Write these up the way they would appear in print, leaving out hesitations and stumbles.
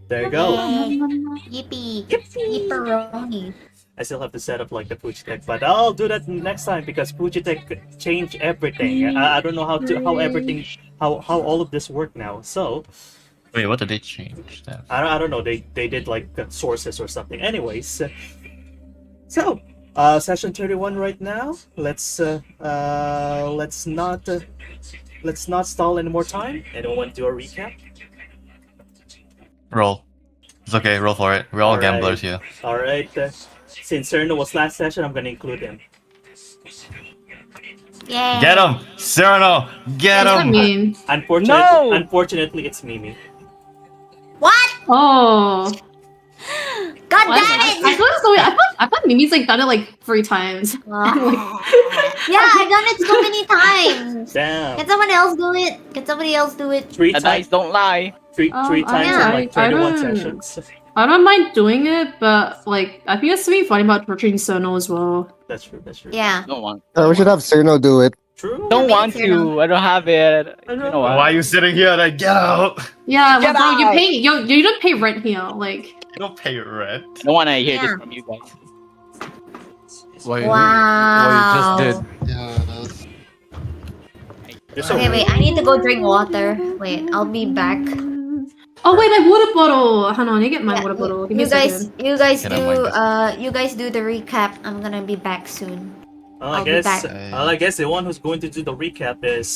There you go. Yippee! Yipperoni! I still have to set up like the Fujitech, but I'll do that next time because Fujitech changed everything. I don't know how everything how all of this work now. So Wait, what did they change? That I don't know. They did like sources or something. Anyways, so session 31 right now. Let's not stall any more time. Anyone want to do a recap? roll. It's okay, roll for it. We're all Alright. gamblers here. All right. Since Cerno was last session, I'm gonna include him. Yay! Get him! Cyrano! Get What does that him! mean? Unfortunately, it's Mimi. What? Oh. God What? damn I it! thought so. I thought Mimi's like done it like 3 times. Yeah, I've done it so many times. Damn. Can someone else do it? Can somebody else do it? Three The dice times. don't lie. Three I times in don't- like I 31 don't- sessions. I don't mind doing it, but like I think it's something funny about torturing Sono as well. That's true. That's true. Yeah. Don't want. We should have Cerno do it. True. Don't Yeah, want me too. to. I don't have it. You know what? Why are you sitting here? Like, get out! Yeah, Get bro, you out! pay you don't pay rent here. Like You don't pay rent. I don't want to hear Yeah. this from you guys. What Wow. you just did. Yeah, that's... You're so Okay, rude. wait. I need to go drink water. Wait, I'll be back. oh wait, my water bottle. Hang on, I get my Yeah, water bottle. Give me You a guys, second. you guys Can I wipe do. You guys do the recap. I'm gonna be back soon. Well, I'll be back. I guess the one who's going to do the recap is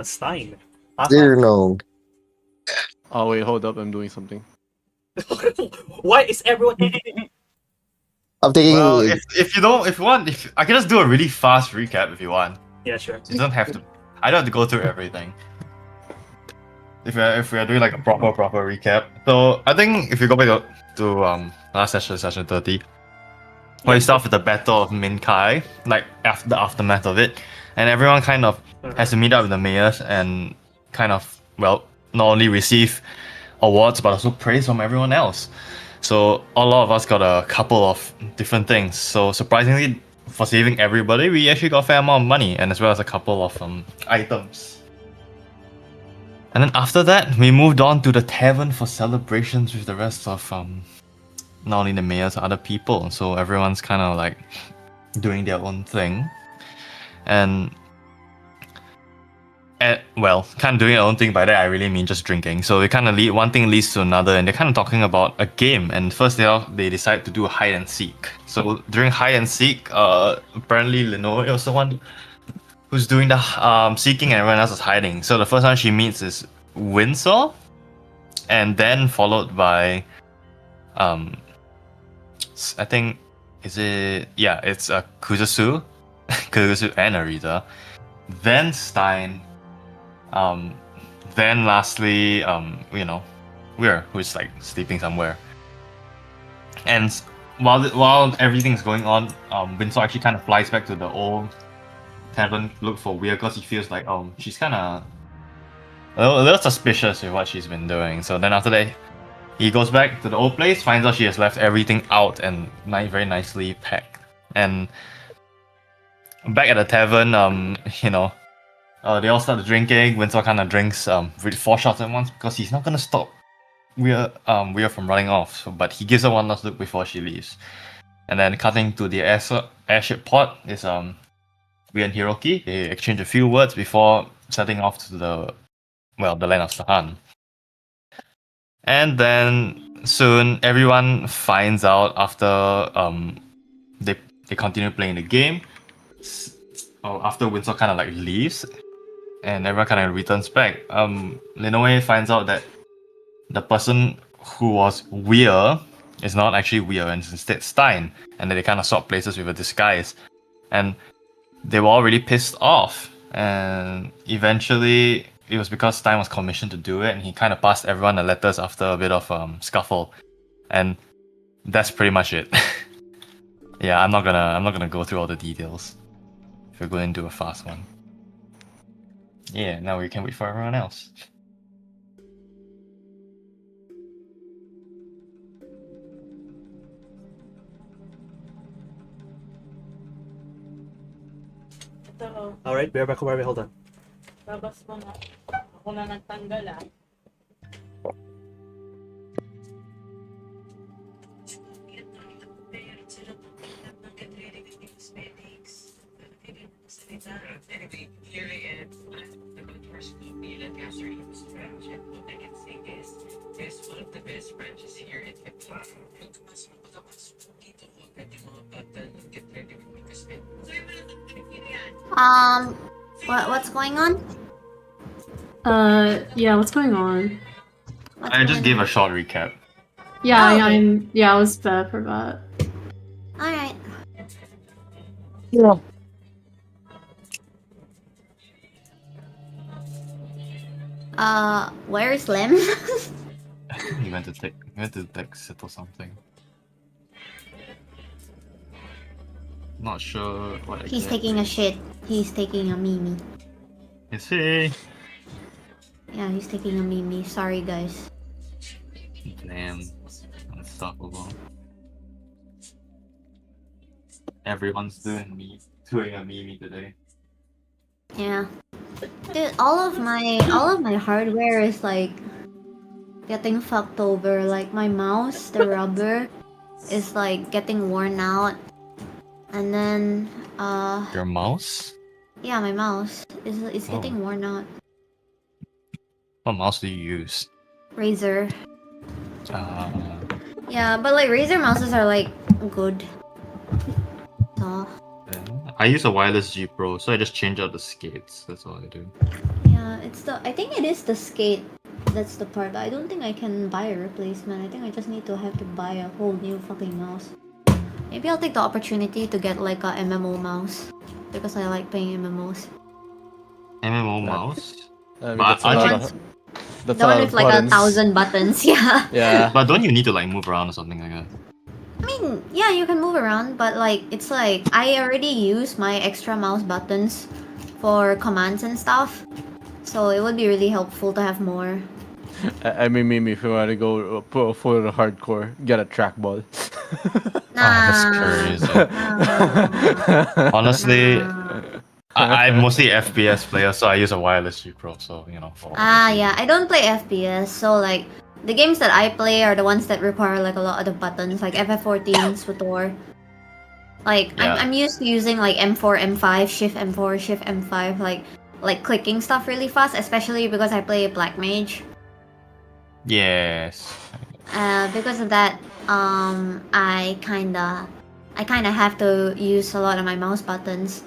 Stein. Cerno. Oh wait, hold up, I'm doing something. Why is everyone? I'm taking... Well, if you want, I can just do a really fast recap if you want. Yeah, sure. You don't have to. I don't have to go through everything. If we're doing like a proper recap, so I think if you go back to last session 30, where you start with the Battle of Minkai, like after the aftermath of it, and everyone kind of has to meet up with the mayors and kind of not only receive awards but also praise from everyone else. So a lot of us got a couple of different things. So surprisingly, for saving everybody, we actually got a fair amount of money and as well as a couple of items. And then after that, we moved on to the tavern for celebrations with the rest of not only the mayors, other people. So everyone's kind of like doing their own thing, and kind of doing their own thing. By that, I really mean just drinking. So it kind of one thing leads to another, and they're kind of talking about a game. And first, they decide to do a hide and seek. So during hide and seek, apparently Lenore was the one who's doing the seeking, and everyone else is hiding. So the first one she meets is Windsor, and then followed by I think it's Kuzusu, Kuzusu and Arita, then Stein, then lastly Weir, who's like sleeping somewhere. And while everything's going on, Windsor actually kind of flies back to the old tavern, look for Weir because he feels like she's kind of a little suspicious with what she's been doing. So then after that, he goes back to the old place, finds out she has left everything out and very nicely packed. And back at the tavern, they all start drinking. Windsor kind of drinks 4 shots at once because he's not gonna stop Weir from running off. But he gives her one last look before she leaves. And then cutting to the airship pod is Weir and Hiroki. They exchange a few words before setting off to the land of Sahan. And then soon everyone finds out after they continue playing the game. After Windsor kind of like leaves, and everyone kind of returns back. Linoe finds out that the person who was Weir is not actually Weir, and it's instead Stein, and then they kind of swap places with a disguise, and they were all really pissed off. And eventually, it was because Stein was commissioned to do it, and he kind of passed everyone the letters after a bit of scuffle, and that's pretty much it. Yeah, I'm not gonna go through all the details. If we're going to do a fast one. Yeah, now we can wait for everyone else. Alright, bear back hold on. Labas mo na. Ako na nagtanggal ah. What's going on? Yeah, what's going on? What's I just going gave on? a short recap. Yeah, Oh, yeah, okay. I was bad for that. Alright. Yeah. Where's Lem? I think he went to exit or something. Not sure what He's exactly. taking a shit. He's taking a mimi. Is he? Yeah, he's taking a mimi. Sorry, guys. Damn. Unstoppable. Everyone's doing a meme today. Yeah. Dude, all of my hardware is like getting fucked over. Like my mouse, the rubber is like getting worn out. And then Your mouse? yeah, my mouse is Oh. getting worn out. What mouse do you use? Razer. Uh, Yeah, but like Razer mouses are like good. So I use a wireless G Pro, so I just change out the skates. That's all I do. yeah, I think it is the skate that's the part. I don't think I can buy a replacement. I think I just need to have to buy a whole new fucking mouse. Maybe I'll take the opportunity to get like a MMO mouse because I like playing MMOs. MMO Yeah. mouse? I mean, But that's a I lot think- of, that's The a one lot with of like buttons. 1,000 buttons, yeah. Yeah. But don't you need to like move around or something like that? I mean, yeah, you can move around, but like it's like I already use my extra mouse buttons for commands and stuff. So it would be really helpful to have more. I mean, if you want to go for the hardcore, get a trackball. that's Nah. crazy. Nah. Honestly, Nah. I'm mostly FPS player, so I use a wireless G Pro, so you know. Yeah, I don't play FPS, so like the games that I play are the ones that require like a lot of buttons, like FF14, SWTOR. Like Yeah. I'm used to using like M4, M5, Shift M4, Shift M5, like clicking stuff really fast, especially because I play Black Mage. Yes. Because of that, I kinda have to use a lot of my mouse buttons.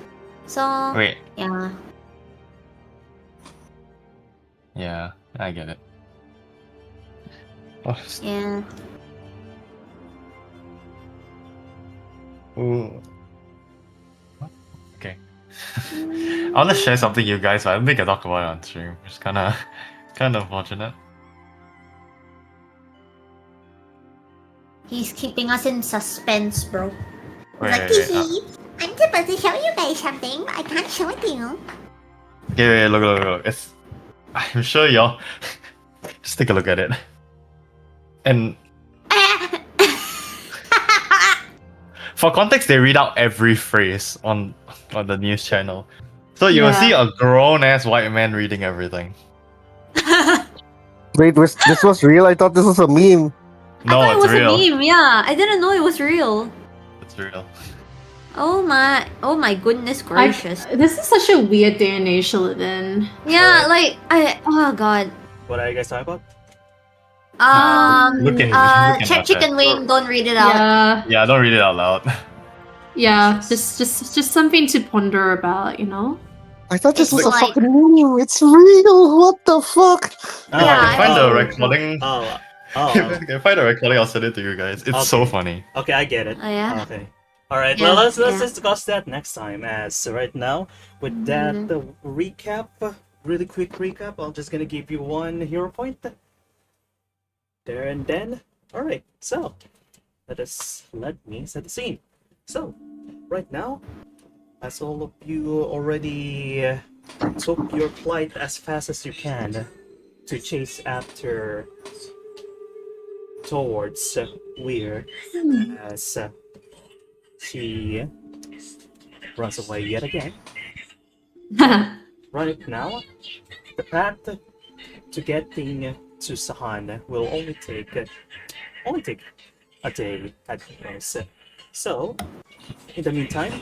So Wait. yeah. Yeah, I get it. Oh, Yeah. ooh. Okay. I want to share something with you guys, but I don't think I talk about it on stream. It's kind of unfortunate. He's keeping us in suspense, bro. Wait, Like, wait, wait. "Hee-hee, I'm supposed to show you guys something, but I can't show it to you." Okay, wait, look. It's. I'm sure y'all. Just take a look at it. And for context, they read out every phrase on the news channel, so you will Yeah. see a grown ass white man reading everything. Wait, this was real? I thought this was a meme. No, I thought it's it was real. a meme, yeah. I didn't know it was real. It's real. Oh my goodness gracious. This is such a weird day and age to live in. Yeah, like oh god. What are you guys talking about? Looking at that. Chicken wing, don't read it out. Yeah, Yeah, don't read it out loud. yeah, just something to ponder about, you know? I thought this It's was a like- fucking meme. It's real. What the fuck? If Yeah, I can find I- the recording. If I can find the recording, I'll send it to you guys. It's so Okay. funny. Okay, I get it. Oh yeah. Okay. All right. Yeah, Well, let's yeah. discuss that next time. As right now, with that recap, really quick recap, I'm just gonna give you one hero point. There and then. All right. So, let me set the scene. So, right now, as all of you already took your flight as fast as you can to chase after towards Weir as she runs away yet again. Right now, the path to getting to Sahan will only take a day at most. So, in the meantime,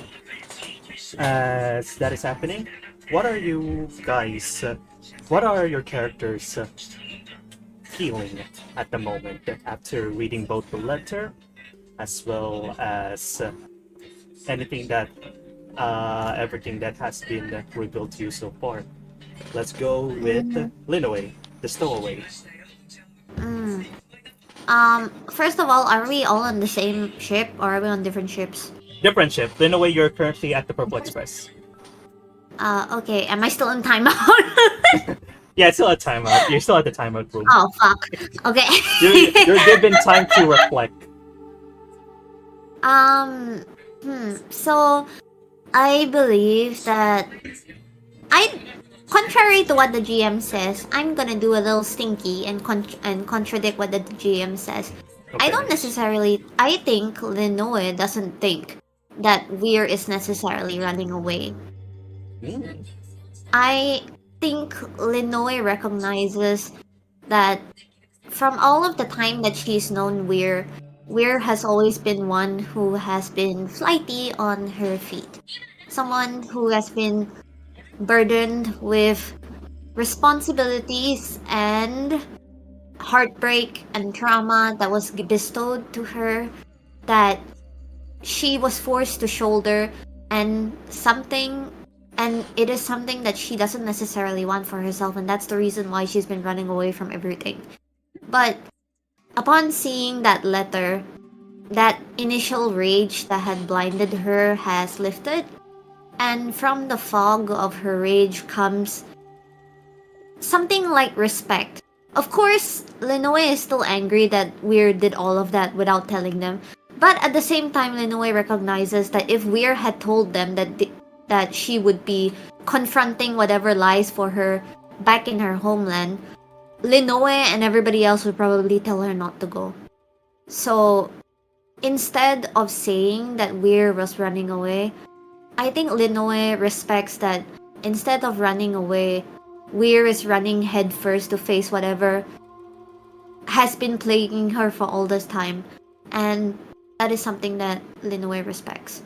as that is happening, what are you guys? What are your characters feeling at the moment after reading both the letter as well as anything that everything that has been revealed to you so far? Let's go with Linaway, the stowaway. Mm. First of all, are we all on the same ship or are we on different ships? Different ship. Linaway, you're currently at the Purple Express. Okay, am I still in timeout? Yeah, it's still a timeout. You're still at the timeout room. Oh, fuck. Okay. You're given time to reflect. So, I believe that contrary to what the GM says, I'm gonna do a little stinky and contradict what the GM says. I don't necessarily. I think Linoe doesn't think that Weir is necessarily running away. Mm. I think Linoe recognizes that from all of the time that she's known Weir, Weir has always been one who has been flighty on her feet. Someone who has been burdened with responsibilities and heartbreak and trauma that was bestowed to her that she was forced to shoulder and it is something that she doesn't necessarily want for herself, and that's the reason why she's been running away from everything. But upon seeing that letter, that initial rage that had blinded her has lifted, and from the fog of her rage comes something like respect. Of course, Linoe is still angry that Weir did all of that without telling them, but at the same time, Linoe recognizes that if Weir had told them that she would be confronting whatever lies for her back in her homeland, Linoe and everybody else would probably tell her not to go. So, instead of saying that Weir was running away, I think Linoe respects that instead of running away, Weir is running headfirst to face whatever has been plaguing her for all this time. And that is something that Linoe respects.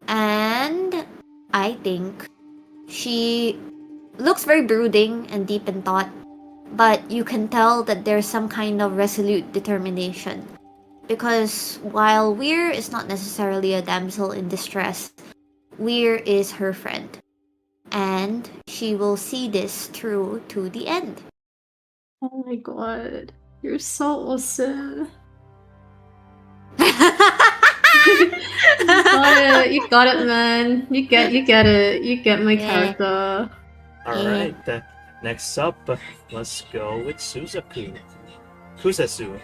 And I think she looks very brooding and deep in thought, but you can tell that there's some kind of resolute determination. Because while Weir is not necessarily a damsel in distress, Weir is her friend. And she will see this through to the end. Oh my god. You're so awesome. You got it, man. You get it. You get my Yeah. character. Alright, next up, let's go with Suzaku. Kusasu.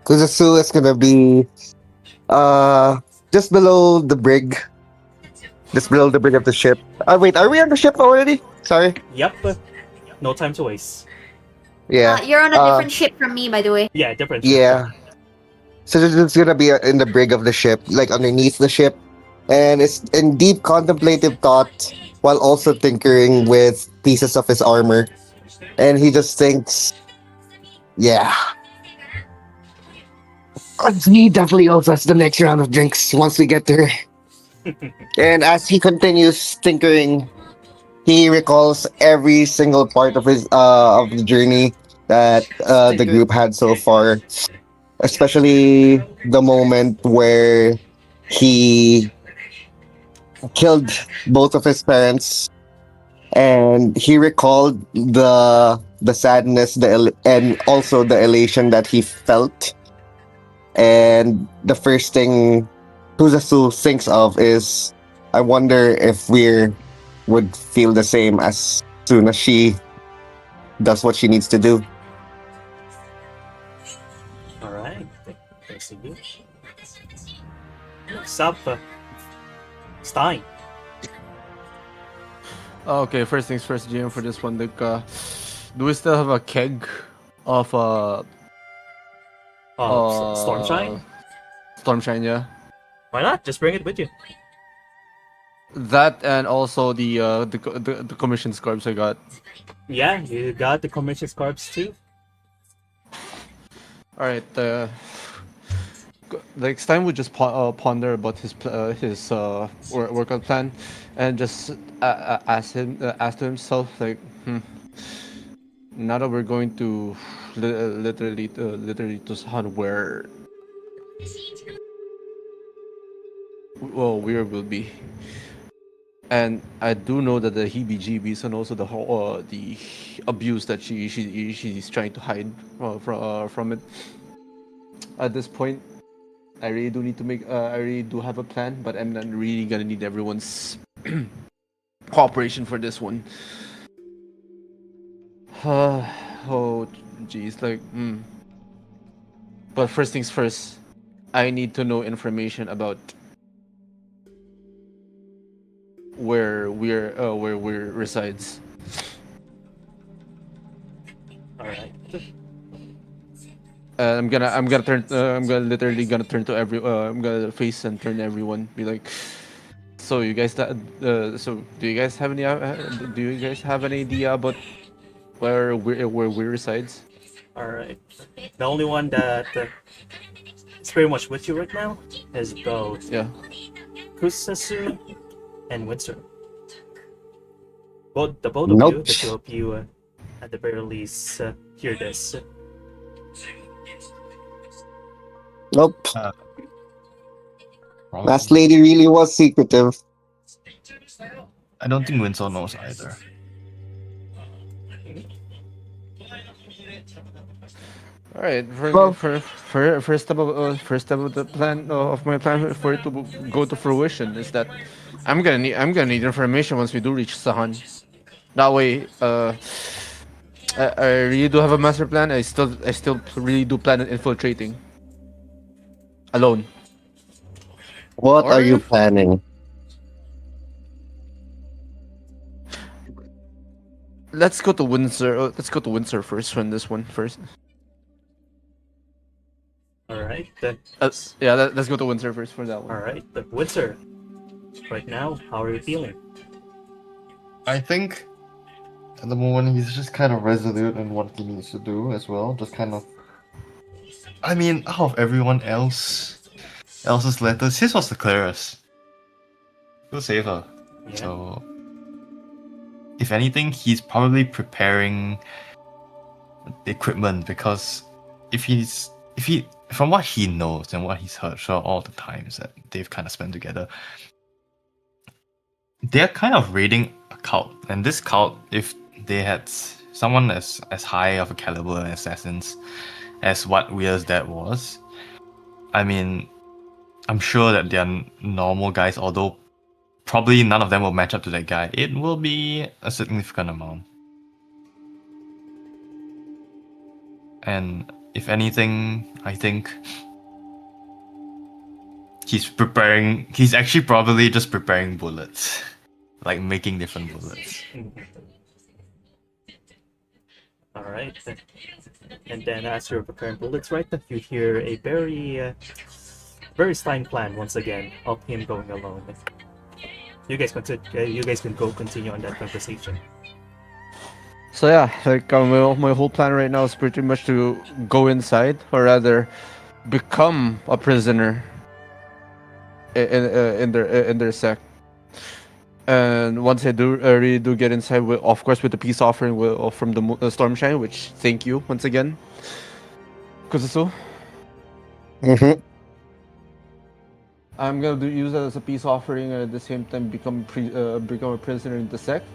Kuzasu is gonna be just below the brig. Just below the brig of the ship. Wait, are we on the ship already? Sorry. Yep, no time to waste. Yeah. You're on a different ship from me, by the way. Yeah, different ship. Yeah. So it's gonna be in the brig of the ship, like underneath the ship, and it's in deep contemplative thought while also tinkering with pieces of his armor. And he just thinks, yeah. He definitely owes us the next round of drinks once we get there. And as he continues tinkering, he recalls every single part of his of the journey that the group had so far, especially the moment where he killed both of his parents, and he recalled the sadness, and also the elation that he felt. And the first thing Kuzasu thinks of is, I wonder if we would feel the same as soon as she does what she needs to do. Alright, thanks to you. Next up, Stein. Okay, first things first, GM, for this one. Like, do we still have a keg of Stormshine? Stormshine, yeah. Why not? Just bring it with you. That and also the commission scarves I got. Yeah, you got the commission scarves too. All right. like Stein would just ponder about his workout plan, and just ask to himself like, now that we're going to literally to Sahan, where where will be. And I do know that the heebie-jeebies and also the whole the abuse that she's trying to hide from it. At this point, I really do need to make. I really do have a plan, but I'm not really gonna need everyone's cooperation for this one. Oh, jeez, like. But first things first, I need to know information about where we're resides. All right. I'm literally gonna turn to I'm gonna face and turn to everyone, be like, so you guys so do you guys have any idea about where we resides? All right. The only one that is pretty much with you right now is both Yeah. Kusasu and Windsor. Both of Nope. you, that to help you at the very least hear this. Nope. Probably. Last lady really was secretive. I don't think Winslow knows either. All right. Well- First step of the plan of my plan for it to go to fruition is that I'm gonna need information once we do reach Sahan. That way, I really do have a master plan. I still really do plan on infiltrating alone. What are you Or- planning? Let's go to Windsor. Let's go to Windsor first. Run this one first. All right. Yeah, let's go to Windsor first for that one. All right. The Windsor. Right now, how are you feeling? I think at the moment he's just kind of resolute in what he needs to do as well. Just kind of. I mean, out of everyone else's letters, his was the clearest. He'll save her. Yeah. So, if anything, he's probably preparing the equipment, because from what he knows and what he's heard throughout all the times that they've kind of spent together, they're kind of raiding a cult. And this cult, if they had someone as high of a caliber and assassins as what Weir's dad was, I mean, I'm sure that they're normal guys, although probably none of them will match up to that guy. It will be a significant amount. And if anything, I think he's actually probably just preparing bullets. Like making different bullets. All right. And then as you're preparing bullets, right, you hear a very Stein plan once again of him going alone. You guys can go continue on that conversation. So yeah, like my whole plan right now is pretty much to go inside, or rather, become a prisoner in their sect. And once I really do get inside, of course with the peace offering from the Stormshine, which thank you once again, Kuzusu. Mm-hmm. I'm gonna use that as a peace offering, and at the same time become a prisoner in the sect.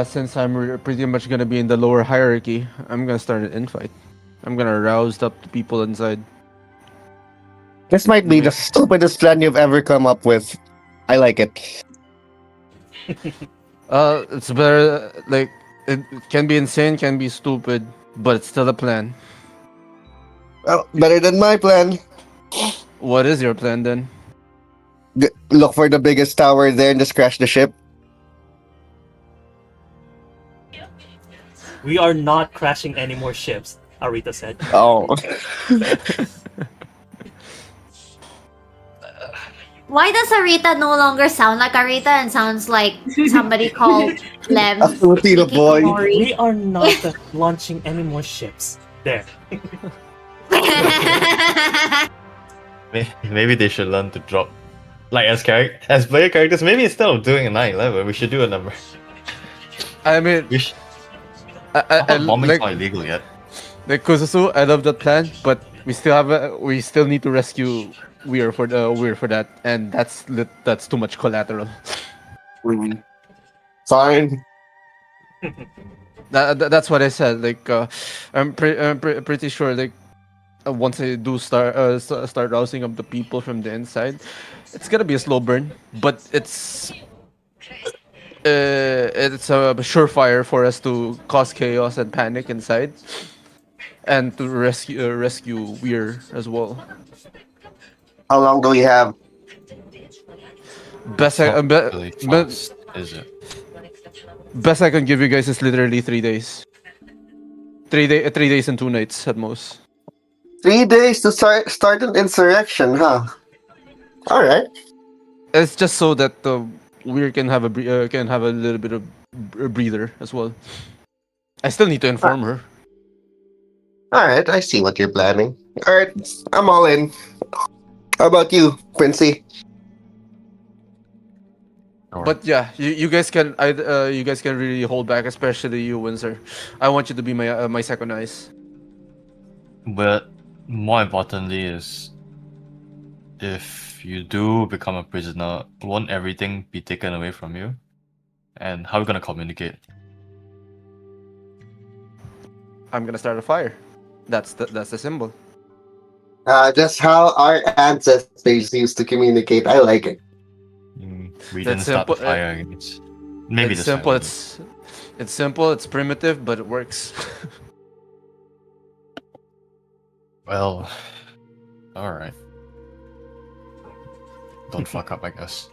Since I'm pretty much gonna be in the lower hierarchy, I'm gonna start an infight. I'm gonna rouse up the people inside. This might be the stupidest plan you've ever come up with. I like it. It's better. Like it can be insane, can be stupid, but it's still a plan. Well, better than my plan. What is your plan then? Look for the biggest tower there and just crash the ship. We are not crashing any more ships, Arita said. Oh. Why does Arita no longer sound like Arita and sounds like somebody called Lem? A Filipino speaking boy. Maori? We are not launching any more ships. There. Maybe they should learn to drop, like as player characters. Maybe instead of doing a 9/11, we should do a number. I mean, We should. I I thought bombing's like not illegal yet. Kuzusu, I love that plan, but we still need to rescue Weir for that, and that's too much collateral. Fine. That's what I said. Like, I'm pretty sure. Like, once I do start rousing up the people from the inside, it's gonna be a slow burn, but it's a surefire for us to cause chaos and panic inside, and to rescue Weir as well. How long do we have? Best I, Not be, really be- fast, is it? best I can give you guys is literally 3 days. 3 days and 2 nights at most. 3 days to start an insurrection, huh? All right. It's just so that Weir can have a little bit of a breather as well. I still need to inform her. All right. I see what you're planning. All right. I'm all in. How about you, Quincy? But yeah, you guys can really hold back, especially you, Windsor. I want you to be my second eyes. But more importantly is, if you do become a prisoner, won't everything be taken away from you? And how are we gonna communicate? I'm gonna start a fire. That's the symbol. Just how our ancestors used to communicate. I like it. We That's didn't start the simple, fire. It's maybe It's the simple. silence. It's simple. It's primitive, but it works. Well, all right. Don't fuck up, I guess.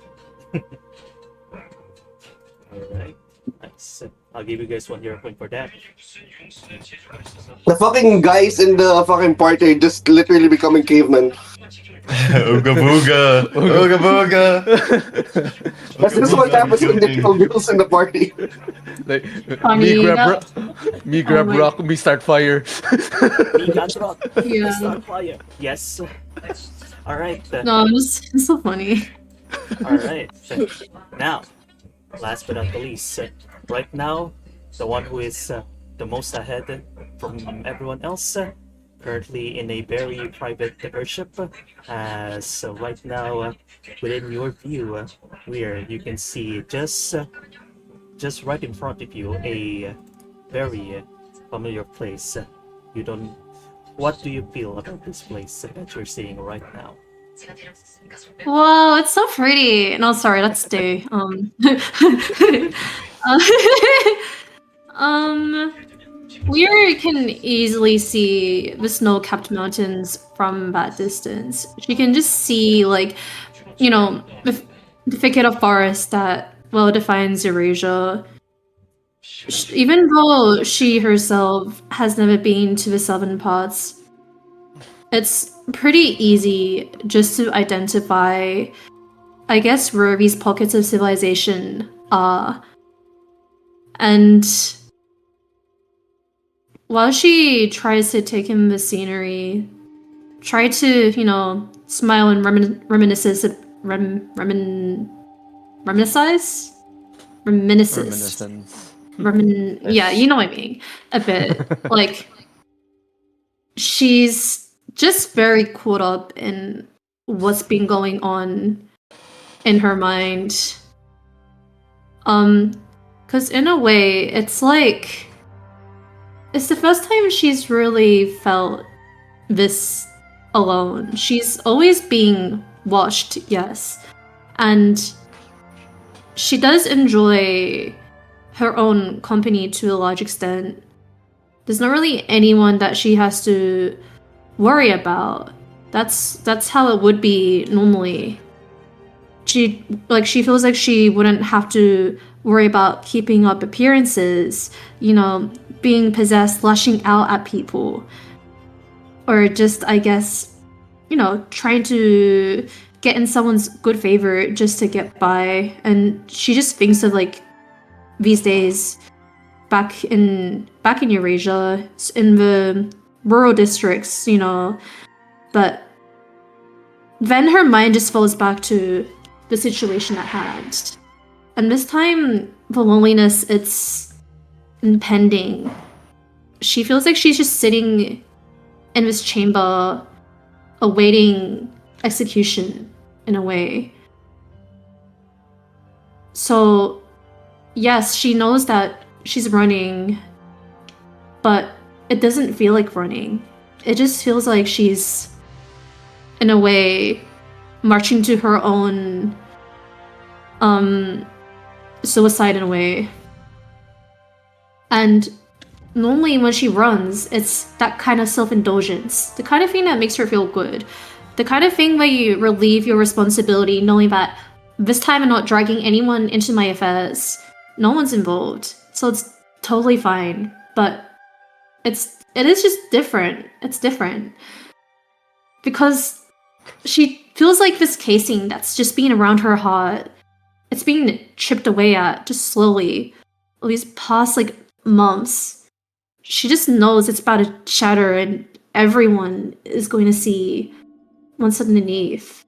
Alright. Nice. I'll give you guys 1 hero point for that. The fucking guys in the fucking party are just literally becoming cavemen. Ooga booga! Ooga booga! That's just what happens when they kill girls in the party. Like Funny, me grab my- rock, me start fire. Me got rock. Yeah. Start fire. Yes. Alright. No, it's so funny. Alright. Now, last but not the least, right now, the one who is the most ahead from everyone else, currently in a very private airship, as right now, within your view, where you can see just right in front of you, a very familiar place. You don't. What do you feel about this place that you're seeing right now? Wow, it's so pretty. No, sorry, let's stay. We can easily see the snow-capped mountains from that distance. She can just see, like, you know, the thicket of forest that well defines Eurasia. Even though she herself has never been to the southern parts, it's pretty easy just to identify, I guess, where these pockets of civilization are. And while she tries to take in the scenery, try to, you know, smile and reminisce, yeah, you know what I mean, a bit. Like, she's just very caught up in what's been going on in her mind. Because in a way, it's like, it's the first time she's really felt this alone. She's always being watched, yes. And she does enjoy her own company to a large extent. There's not really anyone that she has to worry about. That's how it would be normally. She feels like she wouldn't have to worry about keeping up appearances, you know, being possessed, lashing out at people, or just, I guess, you know, trying to get in someone's good favor just to get by. And she just thinks of, like, these days back in Eurasia, in the rural districts, you know, but then her mind just falls back to the situation at hand. And this time, the loneliness, it's impending. She feels like she's just sitting in this chamber, awaiting execution in a way. So, yes, she knows that she's running, but it doesn't feel like running. It just feels like she's, in a way, marching to her own suicide in a way. And normally when she runs, it's that kind of self-indulgence, the kind of thing that makes her feel good, the kind of thing where you relieve your responsibility knowing that this time I'm not dragging anyone into my affairs. No one's involved, so it's totally fine. But it is just different. It's different because she feels like this casing that's just being around her heart, it's being chipped away at just slowly. These past like months, she just knows it's about to shatter, and everyone is going to see what's underneath.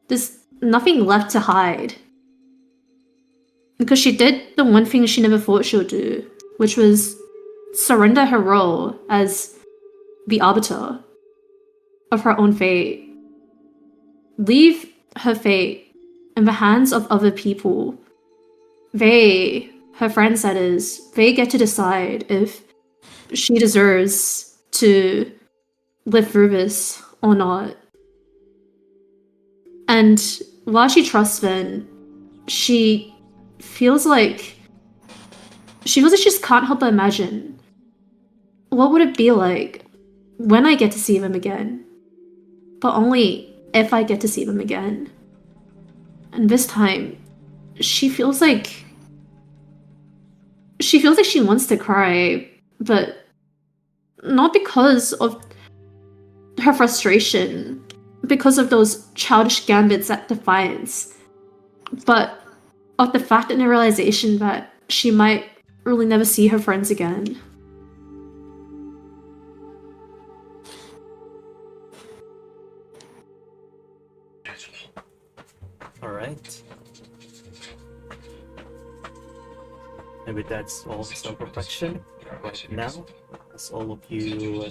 There's nothing left to hide. Because she did the one thing she never thought she would do, which was surrender her role as the arbiter of her own fate. Leave her fate in the hands of other people. They, her friends that is, they get to decide if she deserves to live through this or not. And while she trusts Vin, she feels like she just can't help but imagine, what would it be like when I get to see them again? But only if I get to see them again. And this time, she feels like she wants to cry, but not because of her frustration, because of those childish gambits at defiance, but of the fact and the realization that she might really never see her friends again. Alright. Maybe that's all some perfection right now. As all of you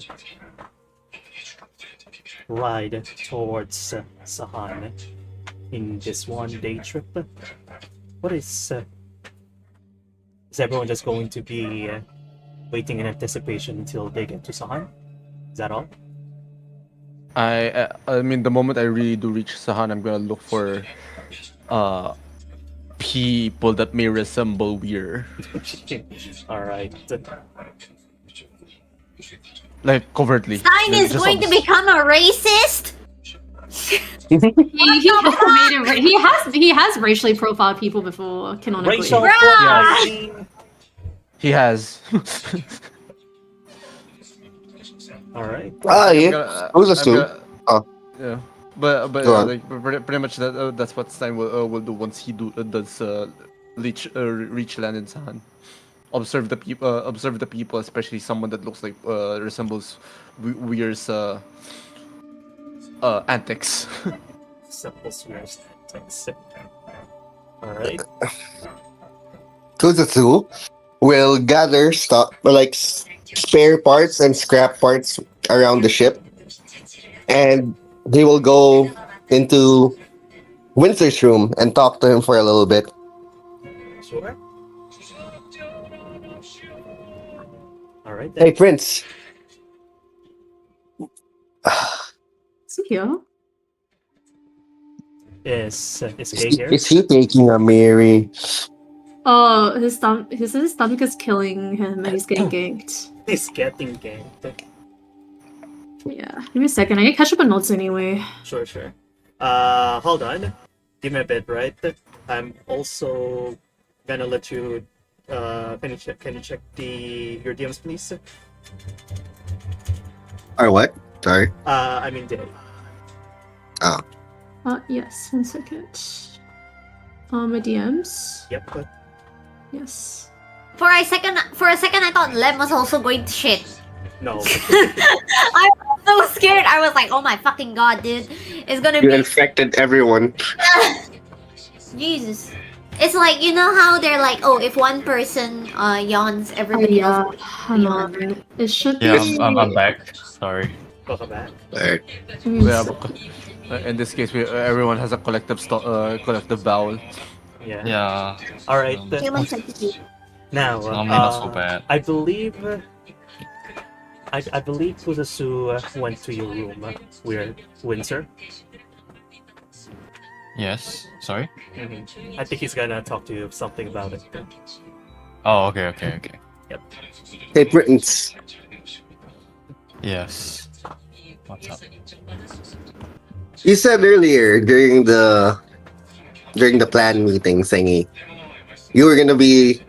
ride towards Sahan in this one-day trip. What is everyone just going to be waiting in anticipation until they get to Sahan? Is that all? I mean, the moment I really do reach Sahan, I'm gonna look for people that may resemble Weir. Alright. Like covertly. Stein is Just going to become a racist? He has racially profiled people before, canonically. Racial Bruh! profiling! He has. Alright. Yeah. Who's a Stu? Oh. Yeah, but Go on. like pretty much that's what Stein will do once he does reach land in Sahan. Observe the people, especially someone that looks like resembles Weir's antics. Suppose Weir's antics. Alright. Kuzatsu will gather stuff like spare parts and scrap parts around the ship, and they will go into Windsor's room and talk to him for a little bit. Sure. Alright Hey, then. Prince. Is he here? Is Kay here? Is he taking a Mary? Oh, his stomach is killing him and he's getting ganked. He's getting ganked. Yeah, give me a second. I need to catch up on notes anyway. Sure. Hold on. Give me a bit, right? I'm also gonna let you. Can you check your DMs, please? Or what? Sorry. I mean day. Yes, 1 second. My DMs. Yep. Yes. For a second, I thought Lem was also going to shit. No. I was so scared. I was like, oh my fucking god, dude. It's gonna You be infected everyone. Jesus. It's like, you know how they're like, oh, if one person yawns, everybody Yeah, else I'm yawn. alright. It should Yeah, be. I'm back. Sorry. Welcome back. Alright. Yeah, in this case, everyone has a collective bowel. Yeah. Yeah. All right. Human centipede. Now, Normally not so bad. I believe. I believe Fuzasu went to your room. Where Windsor. Yes. Sorry. I think he's gonna talk to you something about it. Oh, okay. Hey, Britons. Yes. What's up? You said earlier during the plan meeting thingy, you were gonna be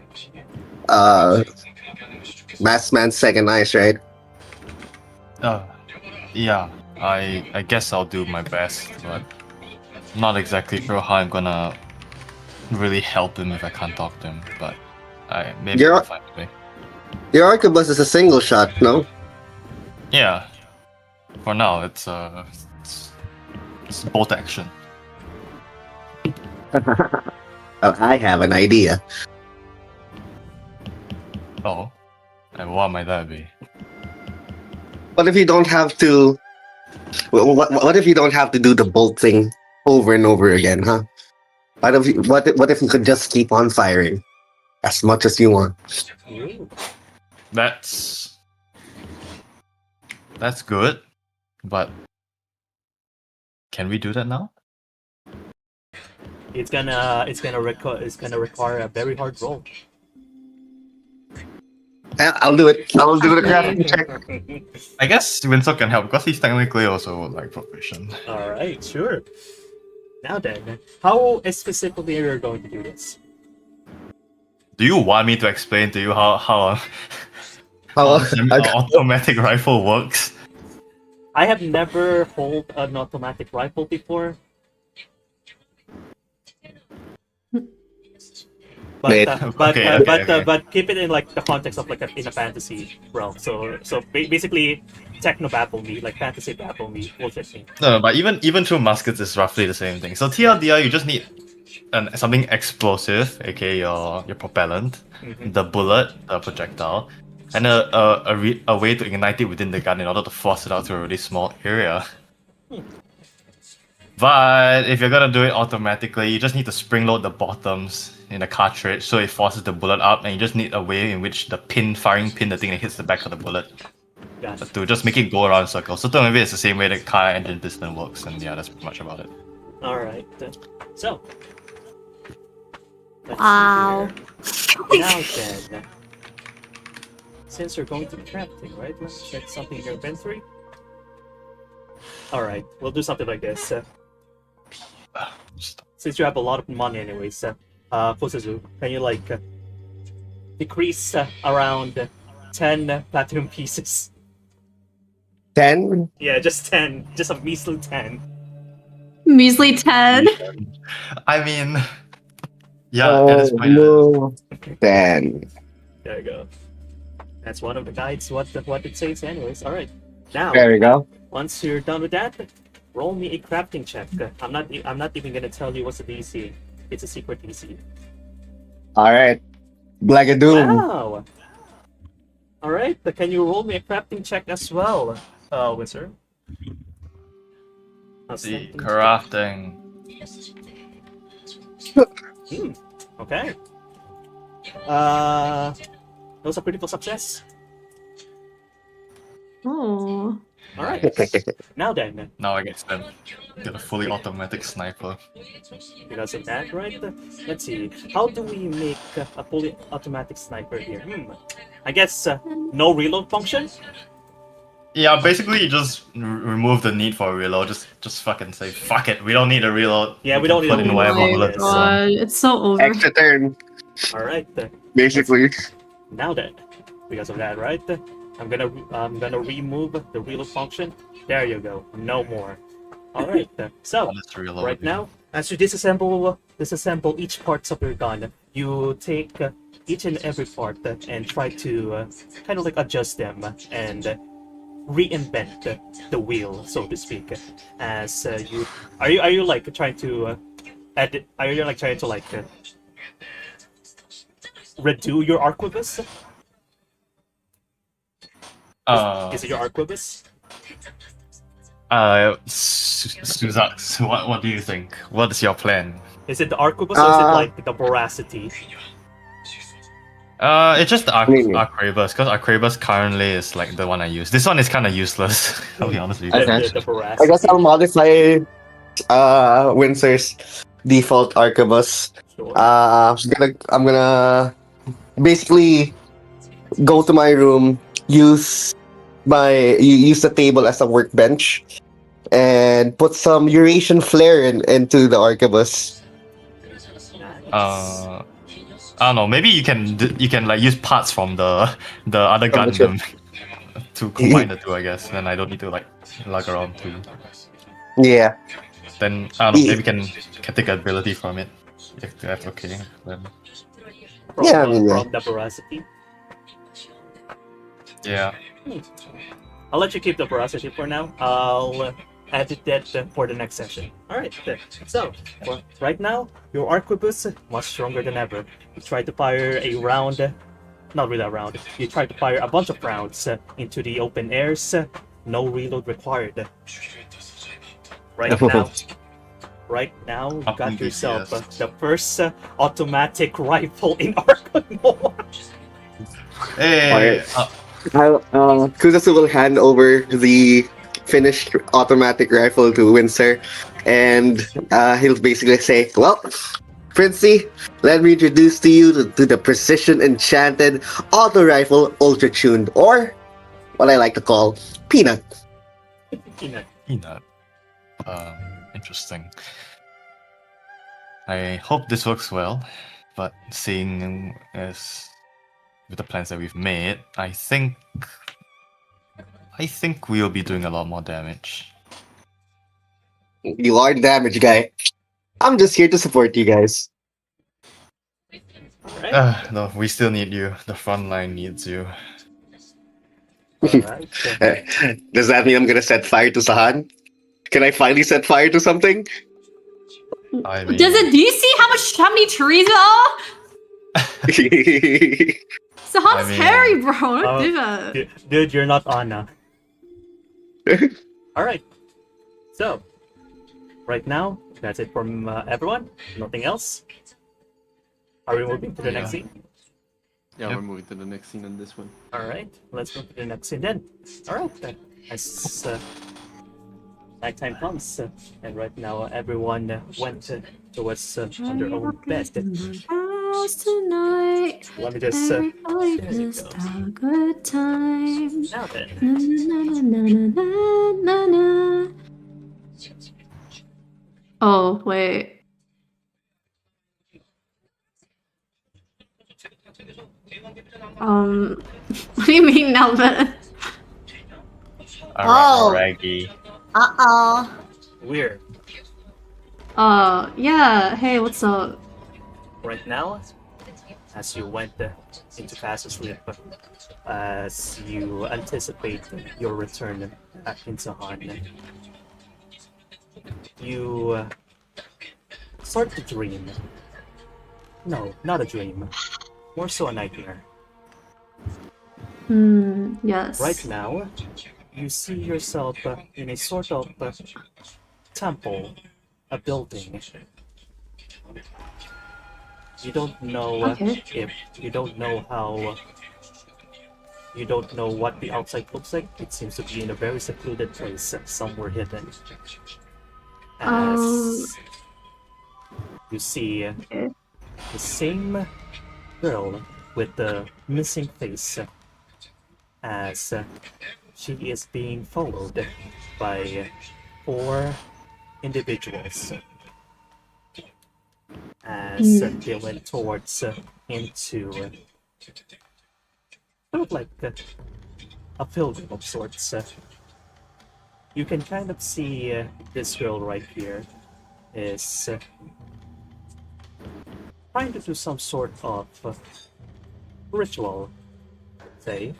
Masked Man's second eyes, right? Yeah. I guess I'll do my best, but not exactly sure how I'm gonna really help him if I can't talk to him. But maybe You're- I'll find a way. Your arquebus is a single shot, no? Yeah. For now, it's bolt action. Oh, I have an idea. Oh. And what might that be? What if you don't have to? What if you don't have to do the bolt thing over and over again, huh? What if you could just keep on firing as much as you want? Ooh. That's good, but can we do that now? It's gonna require a very hard roll. I'll do it. I'll do the crafting check. I guess Winslow can help because he's technically also like proficient. All right, sure. Now then, how specifically are you going to do this? Do you want me to explain to you how How- an automatic rifle works? I have never held an automatic rifle before. But, Wait. but keep it in like the context of like in a fantasy realm. So basically, techno battle me, like fantasy battle me, bullshit me. No, but even through muskets is roughly the same thing. So TLDR, you just need something explosive, aka your propellant, the bullet, the projectile, and a way to ignite it within the gun in order to force it out to a really small area. But if you're gonna do it automatically, you just need to spring load the bottoms in the cartridge so it forces the bullet up, and you just need a way in which the firing pin, the thing that hits the back of the bullet, Gotcha. to just make it go around in circles. So maybe it's the same way the car engine piston works, and yeah, that's pretty much about it. All right. So. let's see Wow. here. Now then, since you're going to be crafting, right? Let's check something in your inventory. All right, we'll do something like this. Since you have a lot of money, anyways, Fusazu, can you like decrease around 10 platinum pieces? 10? Yeah, just 10, just a measly 10. Measly 10. I mean, yeah, at this point, no. 10. There you go. That's one of the guides. What it says, anyways. All right. Now, There we go. once you're done with that, roll me a crafting check. I'm not even gonna tell you what's the DC. It's a secret DC. Alright. Blagadoom. Wow. All right. Can you roll me a crafting check as well, Wizard? the crafting. Okay. That was a critical success. Oh. All right. Now then, Now I get a fully automatic sniper. because of that, right? Let's see. How do we make a fully automatic sniper here? I guess no reload function. Yeah, basically you just remove the need for a reload. Just fucking say fuck it. We don't need a reload. Yeah, we don't can need put a in reload. whatever Oh my bullets. God, it's so over. Extra turn, All right. basically. Now then, because of that, right? I'm gonna remove the reload function. There you go. No more. All right. So Let's reload. right now, as you disassemble each parts of your gun, you take each and every part and try to kind of like adjust them and reinvent the wheel, so to speak. As you are you like trying to edit? Are you like trying to like redo your arquebus? Is it your arquebus? Suzak, what do you think? What is your plan? Is it the arquebus or is it like the voracity? It's just the Maybe. Arquebus, because Arquebus currently is like the one I use. This one is kind of useless. I'll be honest with you. Okay. The I voracity. guess I'll modify Windsor's default arquebus. Sure. I'm gonna basically go to my room, use the table as a workbench, and put some Eurasian flair into the arquebus. I don't know. Maybe you can like use parts from the other From the ship. Gundam to combine the two. I guess. Then I don't need to like lug around too. Yeah. Then I don't know. Maybe can take ability from it. If that's okay. Then Yeah, I mean, yeah. From the voracity. yeah. I'll let you keep the voracity for now. I'll edit that for the next session. Alright, so right now, your arquebus much stronger than ever. You try to fire a round, not really a round, you try to fire a bunch of rounds into the open airs, no reload required. Right now, you Up got in yourself BTS. the first automatic rifle in Arcanor. Hey. Kuzasu will hand over the finished automatic rifle to Windsor, and he'll basically say, "Well, Princey, let me introduce to you to the precision enchanted auto rifle ultra tuned, or what I like to call Peanut." Peanut. Peanut. Interesting. I hope this works well, but seeing as with the plans that we've made, I think we'll be doing a lot more damage. You are the damage guy. I'm just here to support you guys. Alright. No, we still need you. The front line needs you. Alright. Does that mean I'm gonna set fire to Sahan? Can I finally set fire to something? I mean, Do you see how many trees there are? Sahan's I mean- hairy, bro. Don't do that. Dude, you're not Anna. Alright. So, right now, that's it from everyone. Nothing else. Are we moving to the next scene? Yeah, Yep. we're moving to the next scene on this one. Alright, let's move to the next scene then. Alright, then. As nighttime comes, and right now everyone went towards on their own bed. House tonight. Let me just. Everybody there you just go. have a good time. Now then. Na, na, na, na, na, na, na. Oh, wait. What do you mean, Nelvin? Oh. Raggy. Uh-oh. Weird. Yeah, hey, what's up? Right now, as you went into fast asleep, as you anticipate your return back in Sahan, you start to dream. No, not a dream. More so a nightmare. Yes. Right now, you see yourself in a sort of temple, a building. You don't know Okay. if you don't know how. You don't know what the outside looks like. It seems to be in a very secluded place, somewhere hidden. As you see Okay. the same girl with the missing face, as she is being followed by 4 individuals as they went towards into sort of like a pilgrim of sorts. You can kind of see this girl right here is trying to do some sort of ritual, say,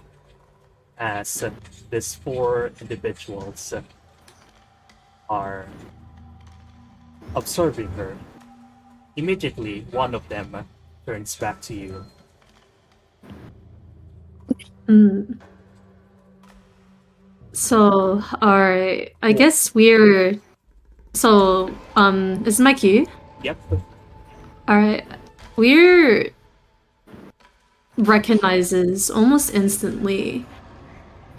as these four individuals are observing her. Immediately, one of them turns back to you. Mm. So, alright. I guess we're. So, is my cue? Yep. Alright. We're recognizes almost instantly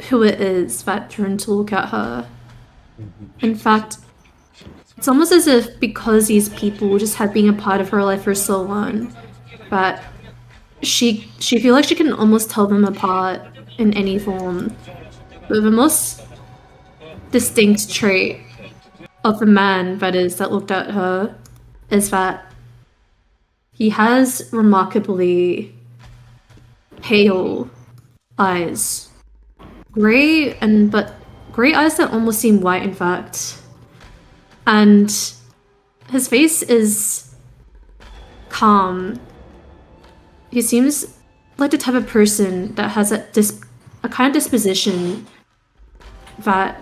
who it is that turned to look at her. In fact, it's almost as if because these people just have been a part of her life for so long, that she feels like she can almost tell them apart in any form. But the most distinct trait of the man that looked at her is that he has remarkably pale eyes. Gray eyes that almost seem white in fact. And his face is calm. He seems like the type of person that has a kind of disposition that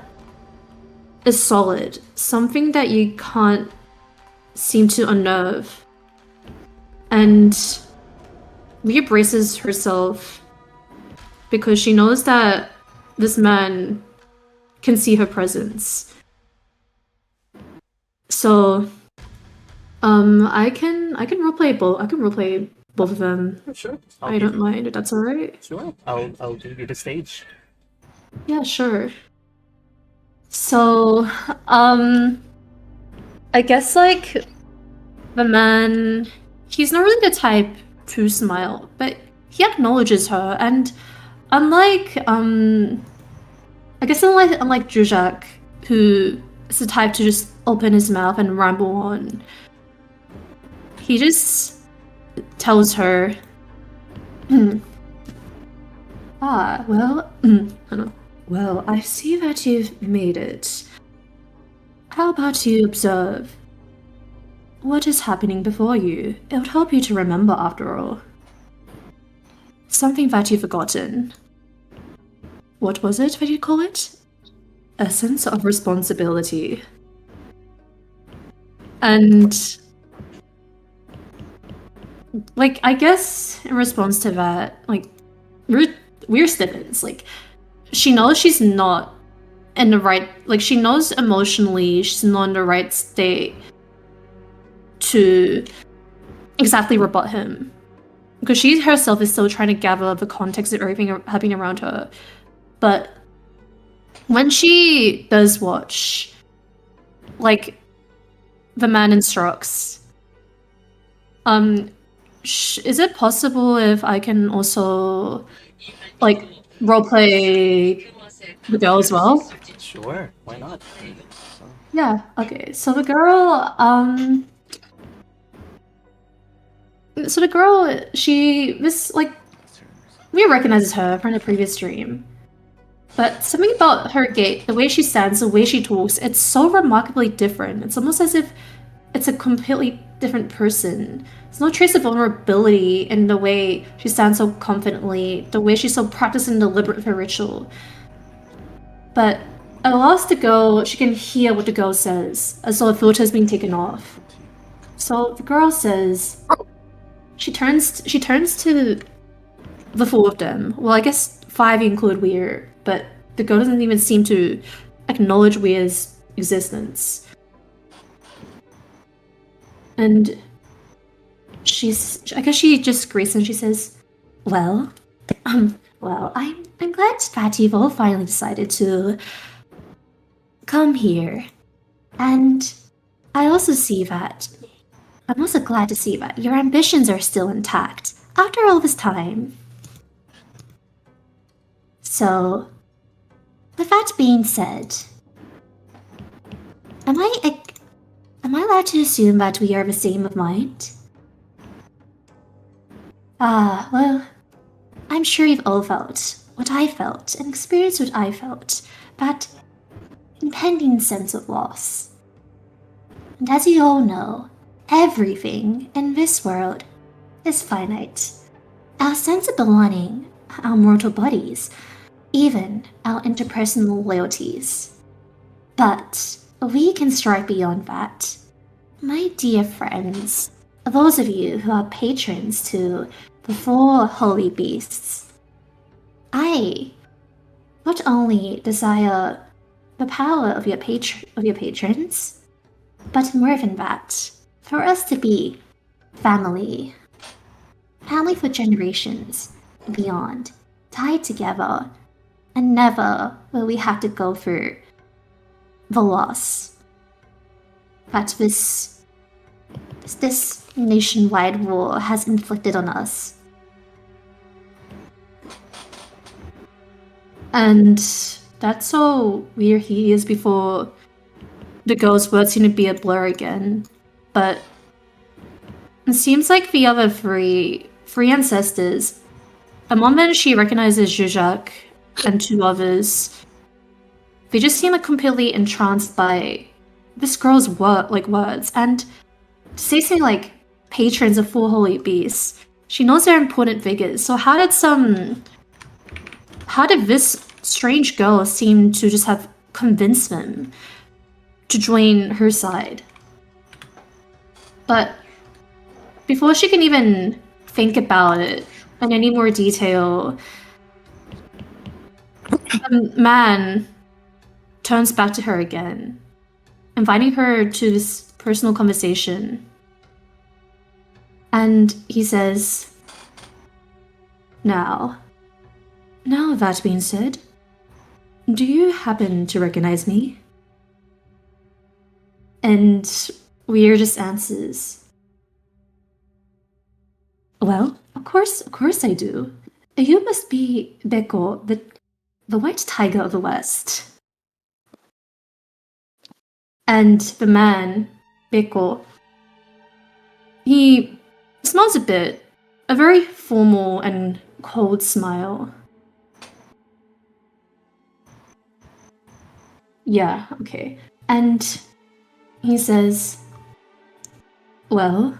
is solid, something that you can't seem to unnerve. And Leah braces herself because she knows that this man can see her presence. So, I can roleplay both. I can roleplay both of them. Sure. I don't mind if that's alright. Sure. I'll give you the stage. Yeah, sure. So, I guess like the man, he's not really the type to smile, but he acknowledges her, and unlike unlike Zizek, who is the type to just open his mouth and ramble on, he just tells her, well, I see that you've made it. How about you observe what is happening before you? It would help you to remember, after all. Something that you've forgotten. What was it that you call it? A sense of responsibility. And like, I guess in response to that, like, we're stiffens. Like, she knows she's not in the right, like, she knows emotionally she's not in the right state to exactly rebut him. Because she herself is still trying to gather the context of everything happening around her. But when she does watch, like, the man instructs, is it possible if I can also, like, roleplay the girl as well? Sure. Why not? Yeah, okay. So the girl, we recognizes her from the previous stream. But something about her gait, the way she stands, the way she talks, it's so remarkably different. It's almost as if it's a completely different person. There's no trace of vulnerability in the way she stands so confidently, the way she's so practiced and deliberate with her ritual. But at last the girl, she can hear what the girl says, as though a filter is being taken off. So the girl says, she turns to the four of them. Well, I guess 5 include Weir, but the girl doesn't even seem to acknowledge Weir's existence. And I guess she just greets and she says, well, I'm glad that you've all finally decided to come here. And I'm also glad to see that your ambitions are still intact after all this time. So, with that being said, am I allowed to assume that we are the same of mind? Well, I'm sure you've all felt what I felt and experienced what I felt, that impending sense of loss. And as you all know, everything in this world is finite. Our sense of belonging, our mortal bodies, even our interpersonal loyalties. But we can strive beyond that. My dear friends, those of you who are patrons to the 4 holy beasts, I not only desire the power of your patrons, but more than that, for us to be family. Family for generations beyond, tied together, and never will we have to go through the loss that this nationwide war has inflicted on us. And that's all where he is before the girl's words seem to be a blur again. But it seems like the other three ancestors, a moment she recognizes Zhuzhak and 2 others, they just seem like completely entranced by this girl's words. And to say something like patrons of 4 holy beasts, she knows they're important figures. So how did this strange girl seem to just have convinced them to join her side? But before she can even think about it in any more detail, the man turns back to her again, inviting her to this personal conversation. And he says, Now that being said, do you happen to recognize me? And Weir just answers, Well, of course I do. You must be Beko, the white tiger of the West. And the man, Beko, he smiles a bit, a very formal and cold smile. Yeah, okay. And he says, Well,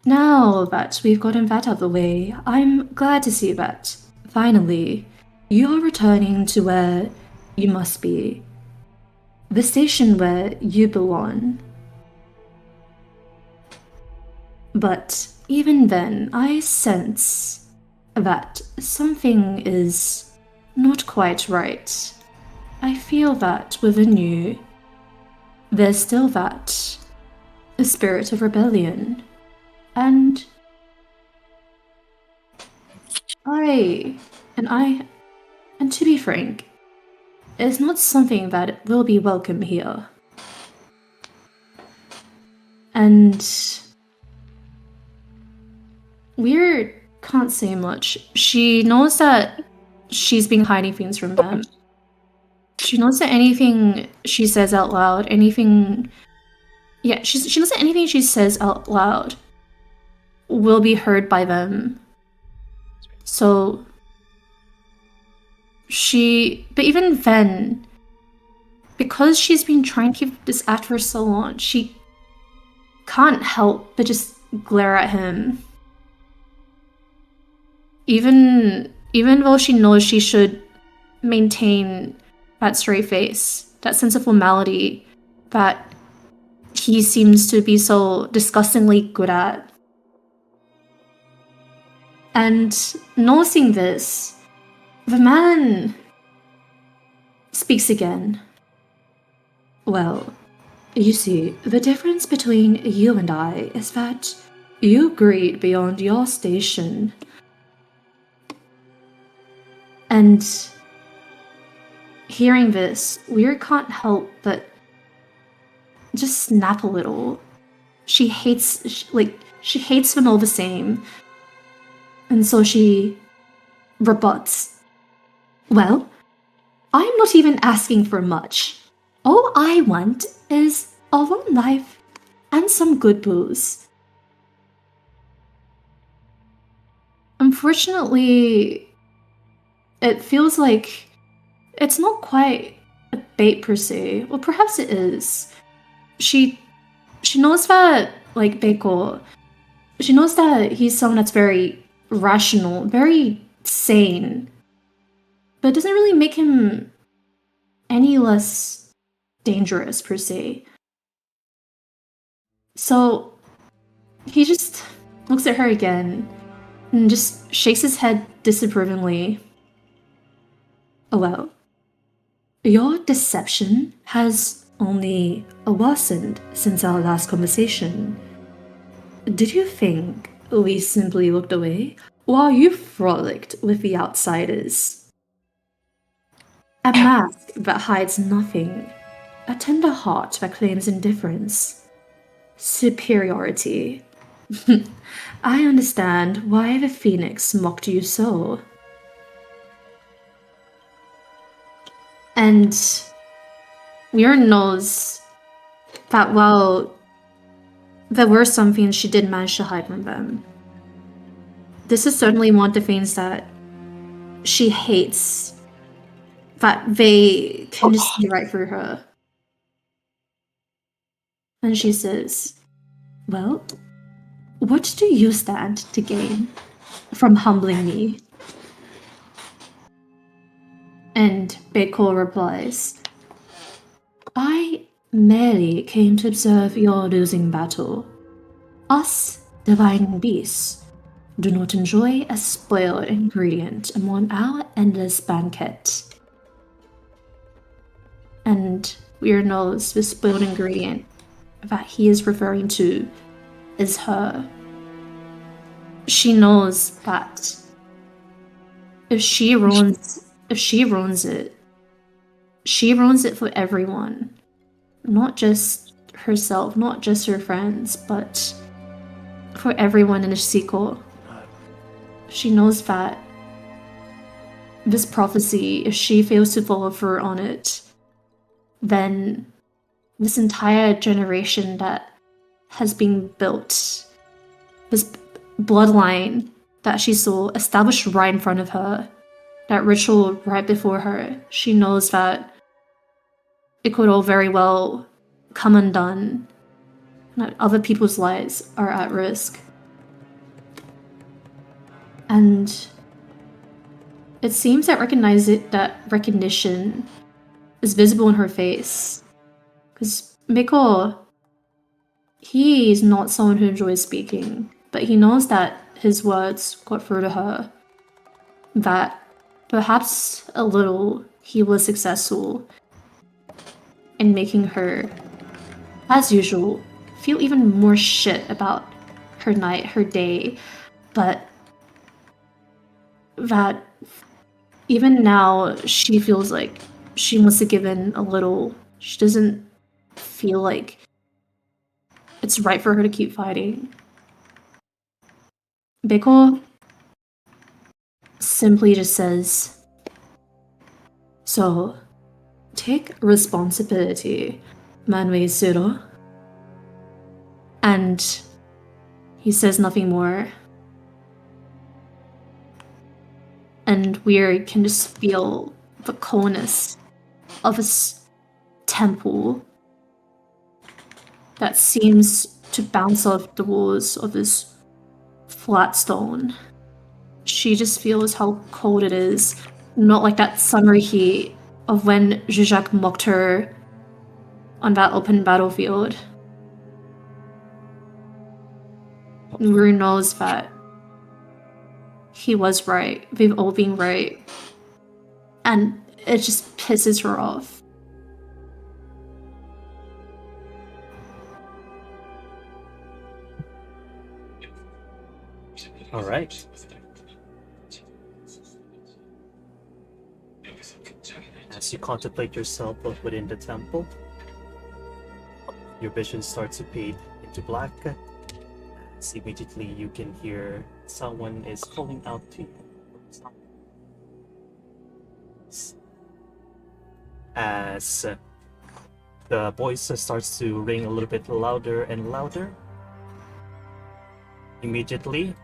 now that we've gotten that out of the way, I'm glad to see that, finally, you are returning to where you must be. The station where you belong. But even then, I sense that something is not quite right. I feel that within you, there's still that a spirit of rebellion. And to be frank, it's not something that will be welcome here. And Weird can't say much. She knows that she's been hiding things from them. She knows that anything she says out loud, she knows that anything she says out loud will be heard by them. So but even then, because she's been trying to keep this act for so long, she can't help but just glare at him. Even though she knows she should maintain that straight face, that sense of formality that he seems to be so disgustingly good at. And noticing this, the man speaks again. Well, you see, the difference between you and I is that you greed beyond your station. And hearing this, Weir can't help but just snap a little. She hates them all the same. And so she rebuts. Well, I'm not even asking for much. All I want is a long life and some good booze. Unfortunately, it feels like it's not quite a bait per se. Well, perhaps it is. She knows that, like Beko, she knows that he's someone that's very rational, very sane. But it doesn't really make him any less dangerous, per se. So he just looks at her again and just shakes his head disapprovingly. Oh well. Your deception has only worsened since our last conversation. Did you think we simply looked away while you frolicked with the outsiders? A mask that hides nothing, a tender heart that claims indifference, superiority. I understand why the Phoenix mocked you so. And Weir knows that while there were some things she did manage to hide from them, this is certainly one of the things that she hates, that they can just see right through her. And she says, well, what do you stand to gain from humbling me? And Beiko replies, I merely came to observe your losing battle. Us, divine beasts, do not enjoy a spoiled ingredient among our endless banquet. And Weir knows the spoiled ingredient that he is referring to is her. She knows that if she ruins it, she ruins it for everyone. Not just herself, not just her friends, but for everyone in the sequel. She knows that this prophecy, if she fails to follow through on it, then this entire generation that has been built, this bloodline that she saw established right in front of her, that ritual right before her, she knows that it could all very well come undone, that other people's lives are at risk. And it seems that recognition is visible in her face. Because Miko, he is not someone who enjoys speaking, but he knows that his words got through to her. That perhaps a little he was successful in making her, as usual, feel even more shit about her night, her day, but that even now she feels like she must have given a little. She doesn't feel like it's right for her to keep fighting. Beiko simply just says, so take responsibility, Manwei Zero. And he says nothing more. And we can just feel the coldness of his temple that seems to bounce off the walls of his flat stone. She just feels how cold it is, not like that summer heat of when Zizek mocked her on that open battlefield. Rue knows that he was right, they've all been right, and it just pisses her off. All right. As you contemplate yourself within the temple, your vision starts to fade into black. As immediately you can hear someone is calling out to you. As the voice starts to ring a little bit louder and louder, immediately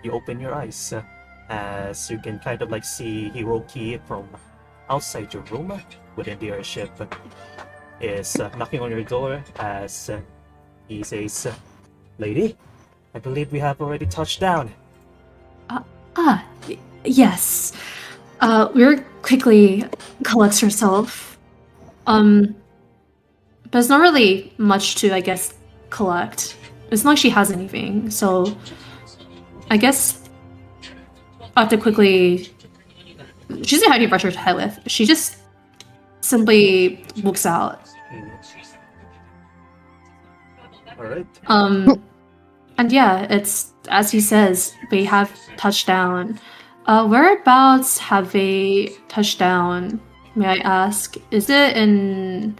you open your eyes as you can kind of like see Hiroki from outside your room within the airship is knocking on your door as he says, "Lady, I believe we have already touched down." Yes. Weir quickly collects herself. But it's not really much to, I guess, collect. It's not like she has anything, so I guess I have to quickly. She doesn't have any pressure to head with. She just simply walks out. Alright. And yeah, it's as he says, we have touchdown. Whereabouts have they touchdown? May I ask? Is it in?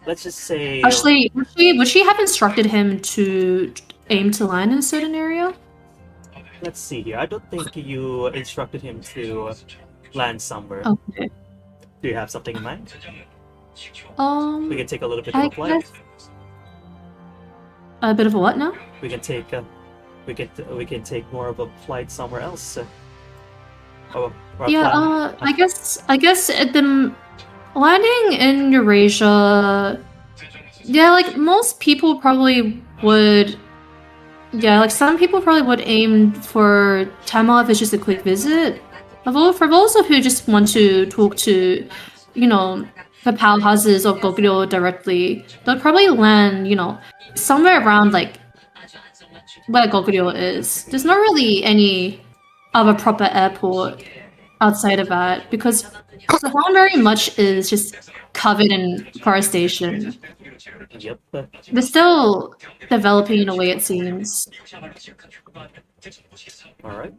Let's just say... Actually, would she have instructed him to aim to land in a certain area? Let's see here. I don't think you instructed him to land somewhere. Okay. Do you have something in mind? We can take a little bit I of a flight. guess a bit of a what now? We can take we can take more of a flight somewhere else. Or a Yeah, plan. I guess at the landing in Eurasia, yeah, like most people probably would. Yeah, like some people probably would aim for Tamil if it's just a quick visit. For those of who just want to talk to, you know, the powerhouses of Gokyo directly, they'll probably land, you know, somewhere around like where Gokyo is. There's not really any other proper airport outside of that because Sahan very much is just covered in forestation. Yep. They're still developing in a way, it seems. Alright.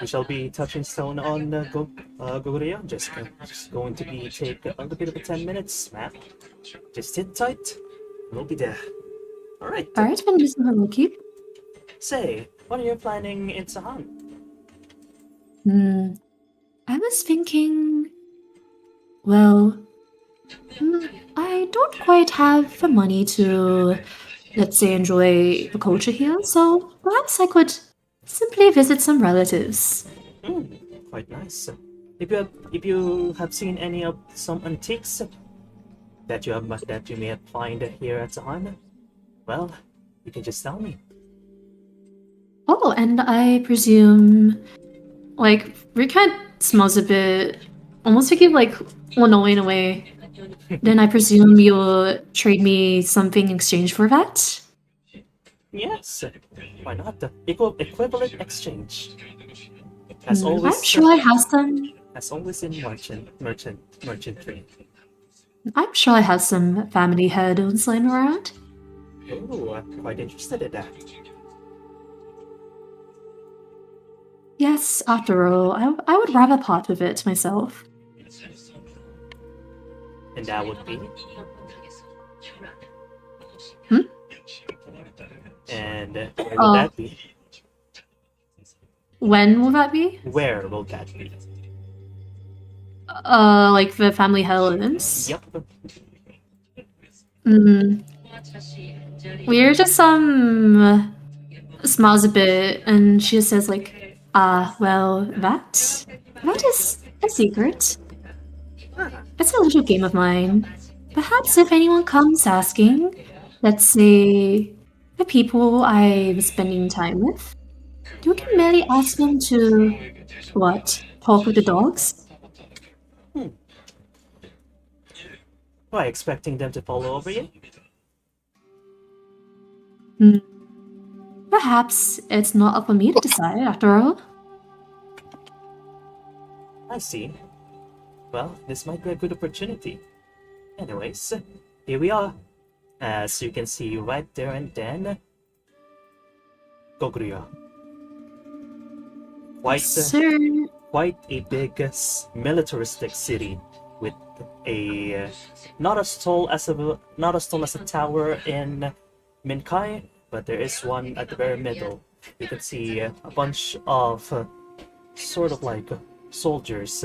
We shall be touching stone on Goguryeo. Just going to be take a little bit of 10 minutes, man. Just sit tight. We'll be there. Alright. Alright, then just have a look. Say, what are you planning in Sahan? I was thinking. Well, I don't quite have the money to, let's say, enjoy the culture here, so perhaps I could simply visit some relatives. Quite nice. If you have seen any of some antiques that you may find here at Sahan, well, you can just tell me. Oh, and I presume, like, Rikat smells a bit, almost like Lanoy in a way. Then I presume you'll trade me something in exchange for that? Yes, why not? Equivalent exchange. As always, I'm sure I have some. as always in merchantry. I'm sure I have some family heirlooms lying around. Oh, I'm quite interested in that. Yes, after all, I would rather part with it myself. And that would be? And where will that be? When will that be? Where will that be? Like the family heirlooms? Yep. We're just smiles a bit and she just says like, well, that is a secret. It's a little game of mine. Perhaps if anyone comes asking, let's say the people I was spending time with, you can merely ask them to, what, talk with the dogs? Why, expecting them to follow over you? Perhaps it's not up for me to decide, after all. I see. Well, this might be a good opportunity. Anyways, here we are. As you can see right there and then, Goguryeo. Quite a big militaristic city with a not as tall as a tower in Minkai, but there is one at the very middle. You can see a bunch of sort of like soldiers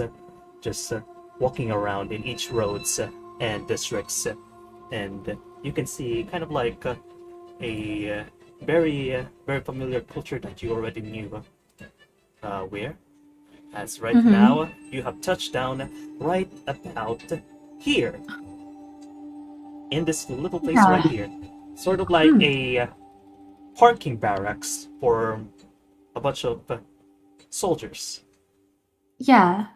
just walking around in each roads and districts, and you can see kind of like a very familiar culture that you already knew. Where, as right now, you have touched down right about here, in this little place right here, sort of like a parking barracks for a bunch of soldiers. Yeah.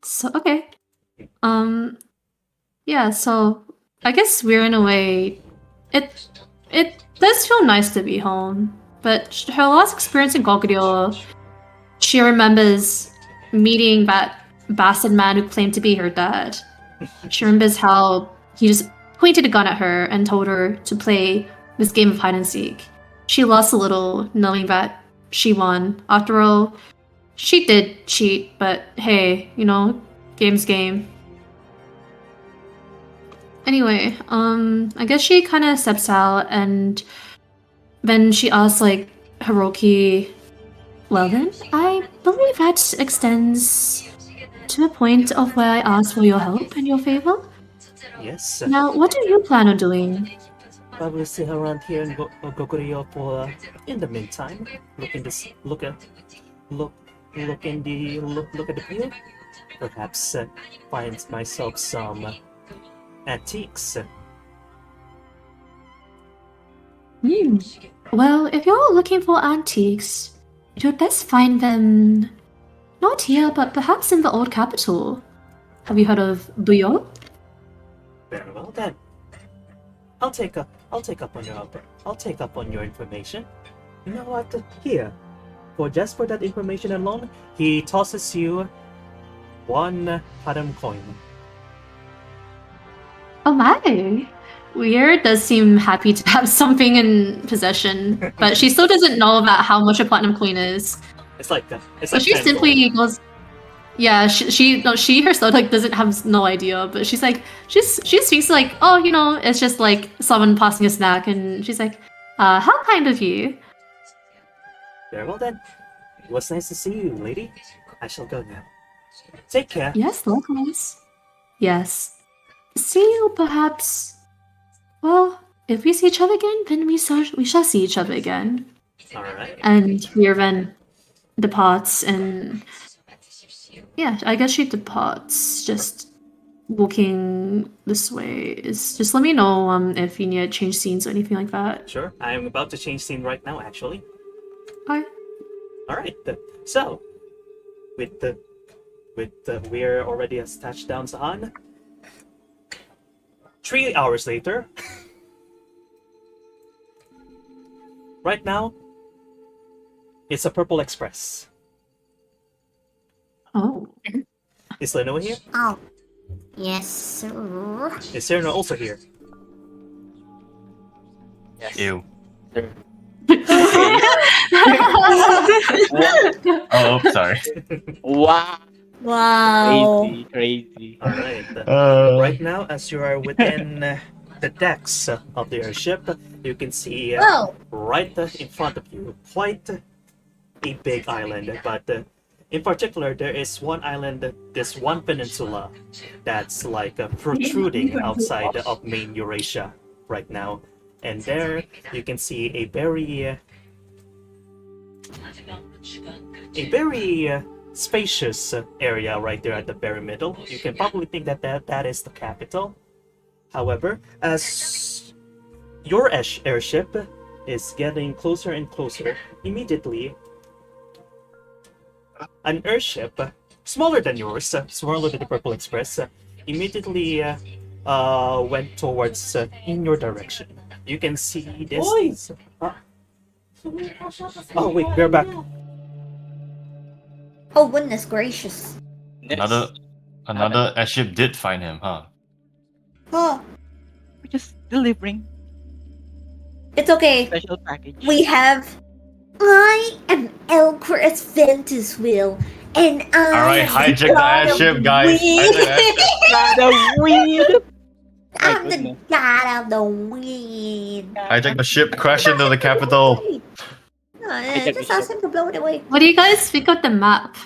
So okay. Yeah, so I guess we're in a way it does feel nice to be home. But her last experience in Goguryeo, she remembers meeting that bastard man who claimed to be her dad. She remembers how he just pointed a gun at her and told her to play this game of hide and seek. She lost a little, knowing that she won. After all, she did cheat, but hey, game's game. Anyway, I guess she kind of steps out, and then she asks, like, Hiroki, well then, I believe that extends to the point of where I asked for your help and your favor. Yes. Now, what do you plan on doing? Probably sit around here in Goguryeo for in the meantime. Look at the view. Perhaps find myself some antiques. Well, if you're looking for antiques, you'd best find them not here, but perhaps in the old capital. Have you heard of Buyo? Very well then. I'll take up on your information. You know what? Here, for that information alone, he tosses you 1 Padam coin. Oh my! Weir does seem happy to have something in possession, but she still doesn't know about how much a platinum coin is. It's like So she 10 simply gold. goes. Yeah, she herself like doesn't have no idea, but she's like she speaks like, oh, it's just like someone passing a snack, and she's like, how kind of you. Very well then. It was nice to see you, lady. I shall go now. Take care. Yes, likewise. Yes. See you perhaps. Well, if we see each other again, then we shall see each other again. Alright. And Weir then departs, and yeah, I guess she departs. Just walking this way is. Just let me know if you need to change scenes or anything like that. Sure. I'm about to change scene right now, actually. Hi. Alright. So, we're already touched down Sahan. 3 hours later. Right now, it's a Purple Express. Oh. Is Lenoa here? Oh. Yes, sir. Is Serena also here? Yes. Ew. Sir. Oh, sorry. Wow. Wow. Crazy. Alright. Right now, as you are within the decks of the airship, you can see Whoa. right in front of you quite a big island. But in particular, there is one island, this one peninsula, that's like protruding outside of main Eurasia right now. And there you can see a very spacious area right there at the very middle. You can probably think that is the capital. However, as your airship is getting closer and closer, immediately an airship smaller than yours, smaller than the Purple Express, immediately went towards in your direction. You can see this. Oh wait, we're back. Oh, goodness gracious. Another airship did find him, huh? Oh, We're just delivering it's okay. special package. I am Elcris Ventuswheel, and I Alright, am hijack the god of airship, guys. wind. Hijack the airship. The wind. I'm the goodness. god of the wind. Hijack the ship, crash into the capital. Hijack Just the ask ship. him to blow it away. What do you guys think of the map?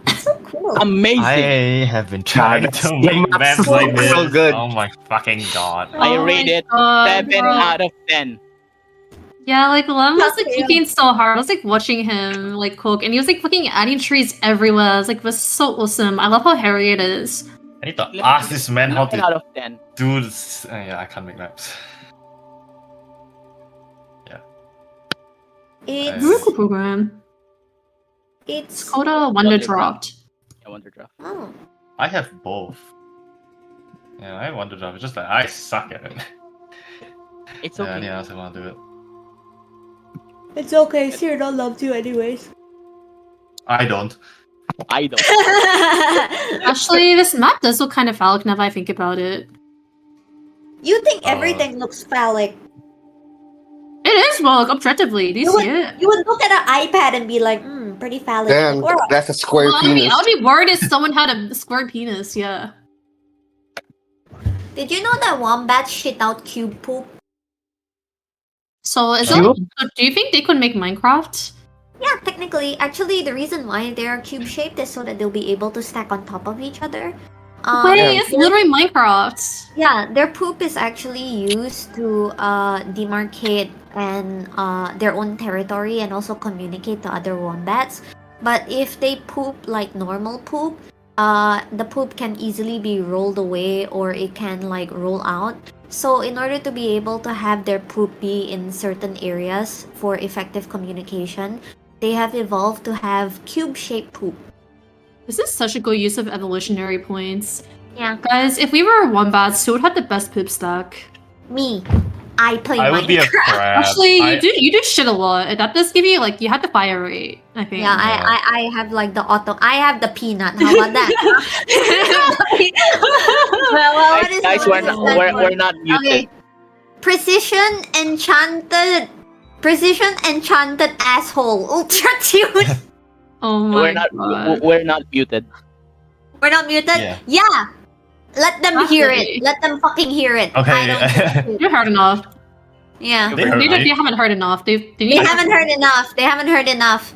It's so cool. Amazing. I have been trying that's- to the make map's maps so- like this. so good. Oh my fucking god. I Oh rate my it God, 7 bro. out of 10. Yeah, like Lem was like Yeah. kicking so hard. I was like watching him like cook, and he was like fucking adding trees everywhere. I was like, this is so awesome. I love how hairy it is. I need to ask this man how 9 to out of 10. do this. Yeah, I can't make maps. It's Very cool program. It's Skoda Wonder Wonder dropped. Yeah, Wonder Draft. oh. I have both. Yeah, I have Wonder Drop. It's just that I suck at it. It's Yeah, okay. anyone else want to do it? It's okay, Cyrano loves you anyways. I don't. I don't. Actually, this map does look kind of phallic now that I think about it. You think everything looks phallic. It is, well, like, objectively. Do you see it? You would look at an iPad and be like, pretty phallic. Damn, Like, alright. that's a square Well, penis. I'll be worried if someone had a square penis, yeah. Did you know that wombats shit out cube poop? So, Cube? so do you think they could make Minecraft? Yeah, technically. Actually, the reason why they are cube-shaped is so that they'll be able to stack on top of each other. Wait, it's literally Minecraft. Yeah, their poop is actually used to demarcate and their own territory and also communicate to other wombats. But if they poop like normal poop, the poop can easily be rolled away or it can like roll out. So in order to be able to have their poop be in certain areas for effective communication, they have evolved to have cube-shaped poop. This is such a good use of evolutionary points. Yeah. Guys, if we were wombats, who would have the best poop stack? Me. I play I would be a Minecraft. crab. Actually, I- you do shit a lot. That does give you like you have the fire rate, I think. Yeah, I have like the auto. I have the peanut. How about that? well, what is Guys, what is that we're word? not muted. Okay. Precision enchanted asshole. Ultra tune. Oh my We're not god. we're not muted. We're not muted. Yeah. Yeah. Let them hear Absolutely. it. Let them fucking hear it. Okay. I don't give a shit. You're hard enough. Yeah. They heard They, me. they haven't heard enough. They They need haven't heard enough. They haven't heard enough.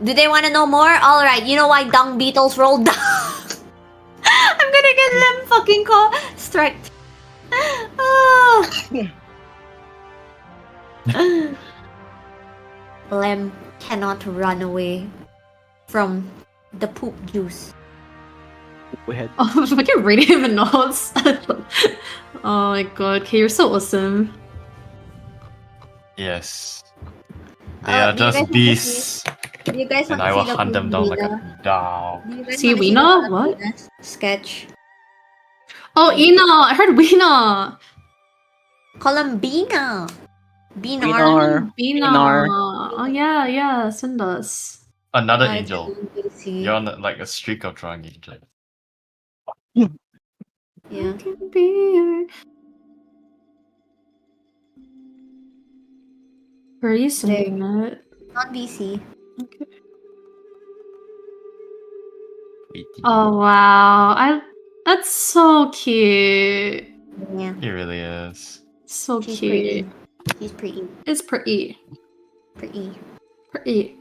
Do they want to know more? All right. You know why dung beetles roll down? I'm gonna get them fucking strike. Oh. Lem cannot run away from the poop juice. Go ahead. Oh, if I can read even notes. Oh my god, okay, you're so awesome. Yes. They Uh, are do you just guys want to beasts, Do you guys want and to I see will the hunt them down like Filipina? a dog. Do you guys See wanna Weena? the What? Filipina sketch? Oh, Ina! I heard Weena! Columbina. Binar. Binar. Bina. Binar. Oh yeah, send us. Another I angel. don't really see. You're on like a streak of drawing angel. Yeah. Where are you sending it? Not VC. Oh wow, that's so cute. Yeah. He really is. So She's cute. pretty. She's pretty. It's pretty. Pretty. Pretty.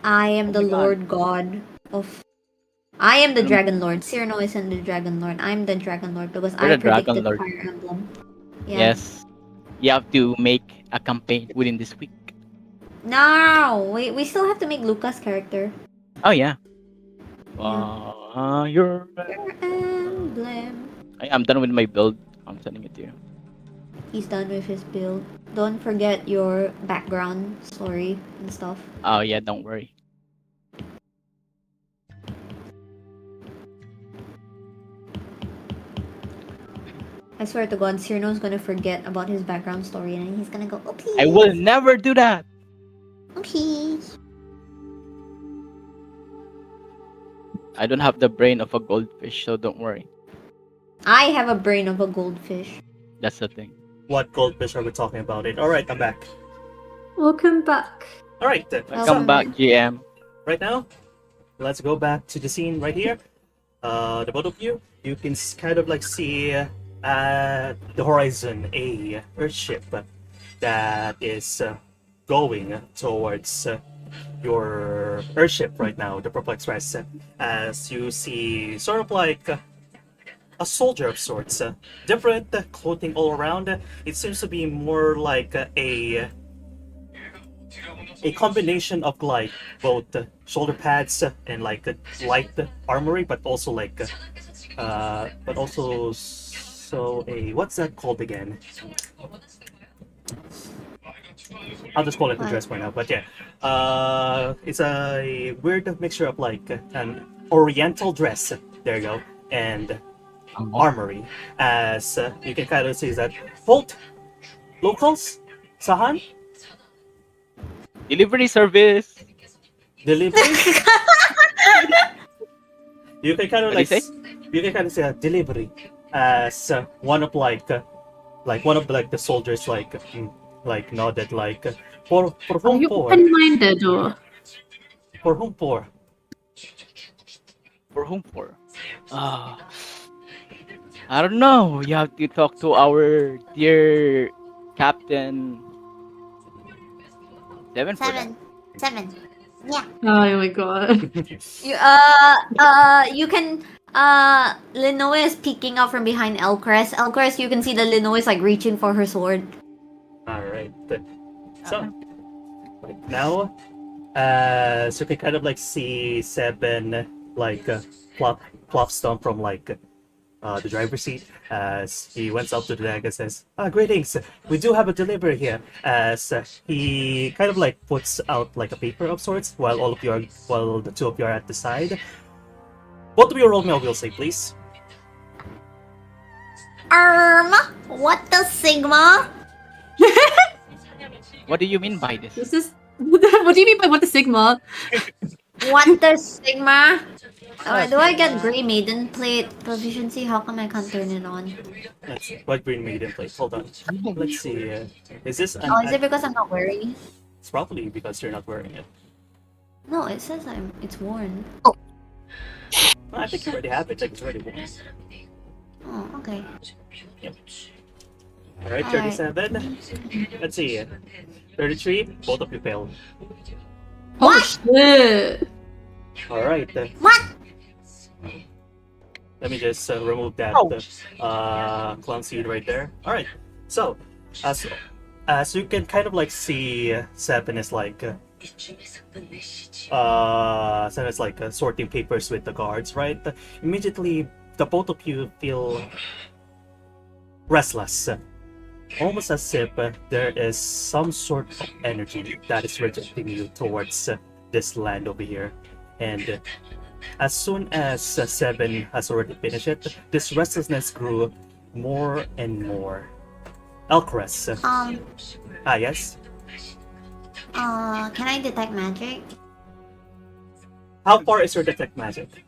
I am the my God. Lord God of. I am the Dragon Lord. Cyrano isn't the Dragon Lord. I'm the Dragon Lord because You're I the Dragon predicted Lord. Fire Emblem. Yeah. Yes. You have to make a campaign within this week. No, we still have to make Luca's character. Oh yeah. Yeah. You're Fire Emblem. I'm done with my build. I'm sending it to you. He's done with his build. Don't forget your background story and stuff. Oh yeah, don't worry. I swear to God, Cyrano's gonna forget about his background story and he's gonna go, okay. I will never do that. Okay. I don't have the brain of a goldfish, so don't worry. I have a brain of a goldfish. That's the thing. What goldfish are we talking about? It. All right, I'm back. Welcome back. All right, then. Come back, GM. Right now, let's go back to the scene right here. The both of you, you can kind of like see at the horizon a earthship that is going towards your earthship right now, the Purple Express. As you see, sort of like a soldier of sorts, different clothing all around. It seems to be more like a combination of like both shoulder pads and like light armory, but also like so a what's that called again? I'll just call it the What? dress for now. But yeah, it's a weird mixture of like an Oriental dress. There you go, and armory. As you can kind of see that Holt locals, Sahan Delivery service. delivery. You can kind of What do you like say? you can kind of say a delivery as one of like one of the, like the soldiers like nodded like for Are whom you for open-minded or? for whom for. For whom for? Ah, I don't know. You have to talk to our dear Captain Seven for that. 7. Yeah. Oh my god. You can Linoe is peeking out from behind Elcrest. Elcrest, you can see that Linoe is like reaching for her sword. All right, so like now, so you can kind of like see Seben like plop stomp from like the driver's seat as he went up to the deck and says, greetings, we do have a delivery here. As he kind of like puts out like a paper of sorts while while the two of you are at the side. Both of you roll me a will save, please. What the Sigma? What do you mean by this? This is what do you mean by what the Sigma? What the Sigma? Do I get Grey Maiden plate proficiency? How come I can't turn it on? Let's see. What green maiden plate? Hold on. Let's see. Is this an, Oh, is it because I'm not wearing it? It's probably because you're not wearing it. No, it says it's worn. Well, I think you already have it. Like it's already worn. Oh, okay. Yep. Alright, 37. Let's see. 33. Both of you failed. Oh shit. Alright. What? Let me just remove that clown seed right there. Alright. So, as you can kind of like see, Seven is like Seven is like sorting papers with the guards, right? Immediately, the both of you feel restless. Almost as if there is some sort of energy that is rejecting you towards this land over here. And as soon as Seven has already finished it, this restlessness grew more and more. Elcrest. Yes? Can I detect magic? How far is your detect magic?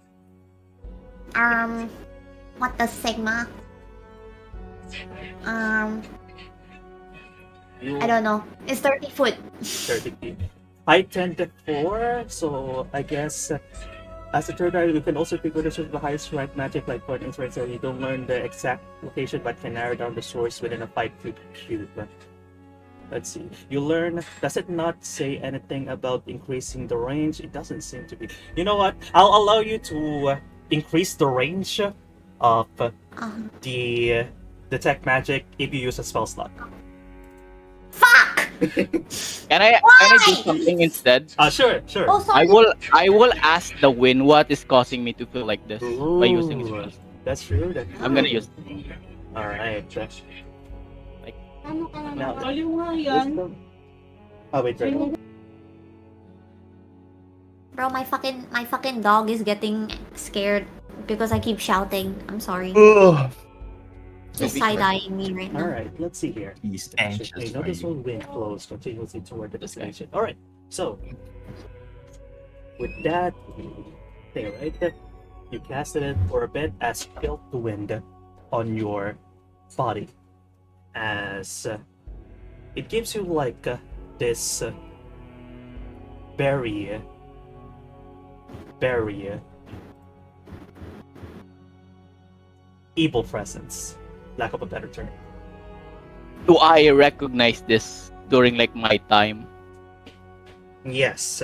What the Sigma? I don't know. It's 30 foot. 30 feet. I tend to 4, so I guess as a third eye, you can also pick with the highest rank magic, like for instance, so you don't learn the exact location but can narrow down the source within a 5-foot cube. Let's see. You learn. Does it not say anything about increasing the range? It doesn't seem to be. You know what? I'll allow you to increase the range of the detect magic if you use a spell slot. Fuck! Can I do something instead? Sure. Oh, sorry. I will ask the wind what is causing me to feel like this by using Ooh, spells. That's true. I'm gonna use. All right. Now, wait, right. Bro, my fucking dog is getting scared because I keep shouting. I'm sorry. He's side-eyeing me right now. Alright, let's see here. He's Actually, anxious for notice you. will wind flows continuously toward the destination. Alright, so with that thing right there, you casted it for a bit as you felt the wind on your body. As it gives you like this very evil presence, lack of a better term. Do I recognize this during like my time? Yes.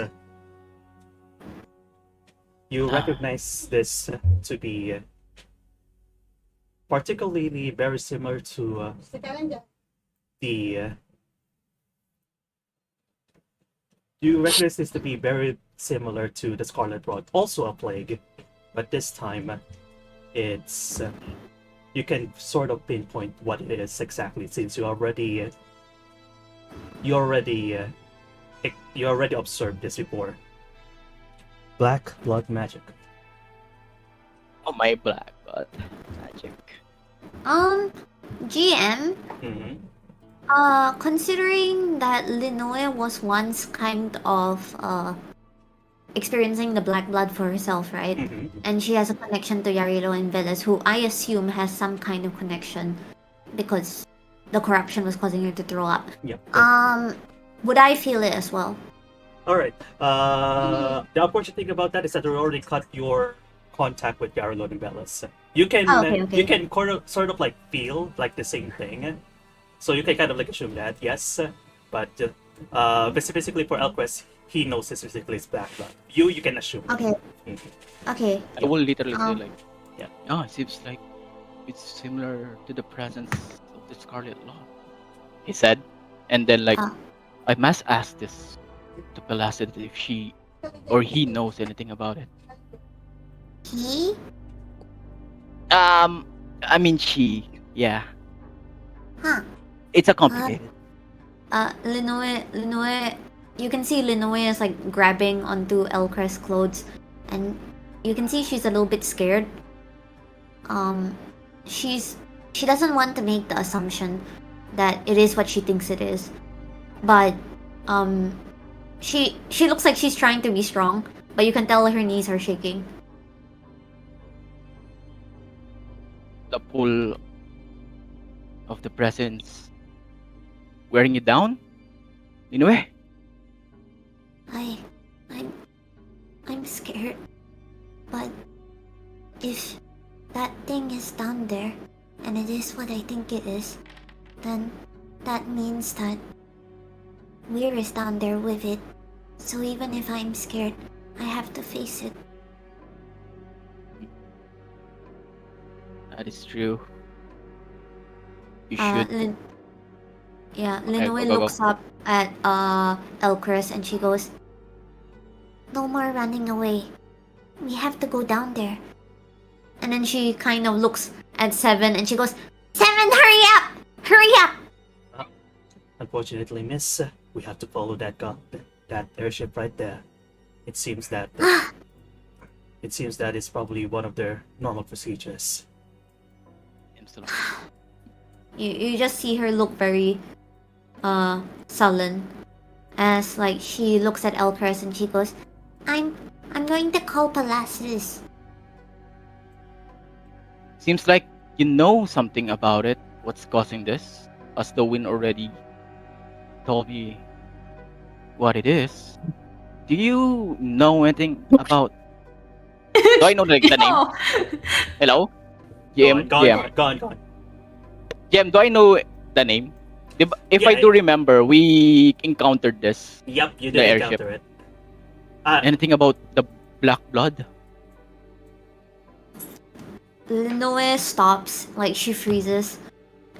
You recognize this to be particularly very similar to the. You recognize this to be very similar to the Scarlet Rot, also a plague, but this time it's. You can sort of pinpoint what it is exactly, since you already you already observed this before. Black blood magic. Oh my black god. Magic. GM, Mm-hmm. considering that Linoe was once kind of experiencing the black blood for herself, right? Mm-hmm. And she has a connection to Yarilo and Veles, who I assume has some kind of connection because the corruption was causing her to throw up. Yep. Would I feel it as well? All right. The unfortunate thing about that is that you already cut your contact with Yarlon and Bellis. You can Oh, okay. you can sort of like feel like the same thing, so you can kind of like assume that yes, but specifically for Elquest, he knows specifically it's black blood. You can assume. Okay. Mhm. Okay. I will literally say Um, like, Yeah. oh, it seems like it's similar to the presence of the Scarlet Lord. He said, and then like, Ah. I must ask this to Pelasant if she or he knows anything about it. He? I mean she. Yeah, Huh. it's a complicated. Linoe, you can see Linoe is like grabbing onto Elcrest's clothes, and you can see she's a little bit scared. She doesn't want to make the assumption that it is what she thinks it is, but she looks like she's trying to be strong, but you can tell her knees are shaking. The pull of the presence wearing you down, in a way. I'm scared, but if that thing is down there, and it is what I think it is, then that means that Weir is down there with it. So even if I'm scared, I have to face it. That is true. You Uh, should. Lin- yeah, Okay, Linoe go. looks up at Elcrest and she goes, "No more running away. We have to go down there." And then she kind of looks at Seven and she goes, "Seven, hurry up! Hurry up!" Unfortunately, Miss, we have to follow that airship right there. It seems that it's probably one of their normal procedures. You just see her look very sullen as like she looks at Elcrest and she goes, I'm going to call Palacios." Seems like you know something about it. What's causing this? As the wind already told me what it is. Do you know anything about? Do I know like the name? Yo. Hello, Go on, GM. go on. GM, do I know the name? If I Yeah, do remember, we encountered this. Yep, you The did airship. encounter it. Anything about the black blood? Linoe stops, like she freezes,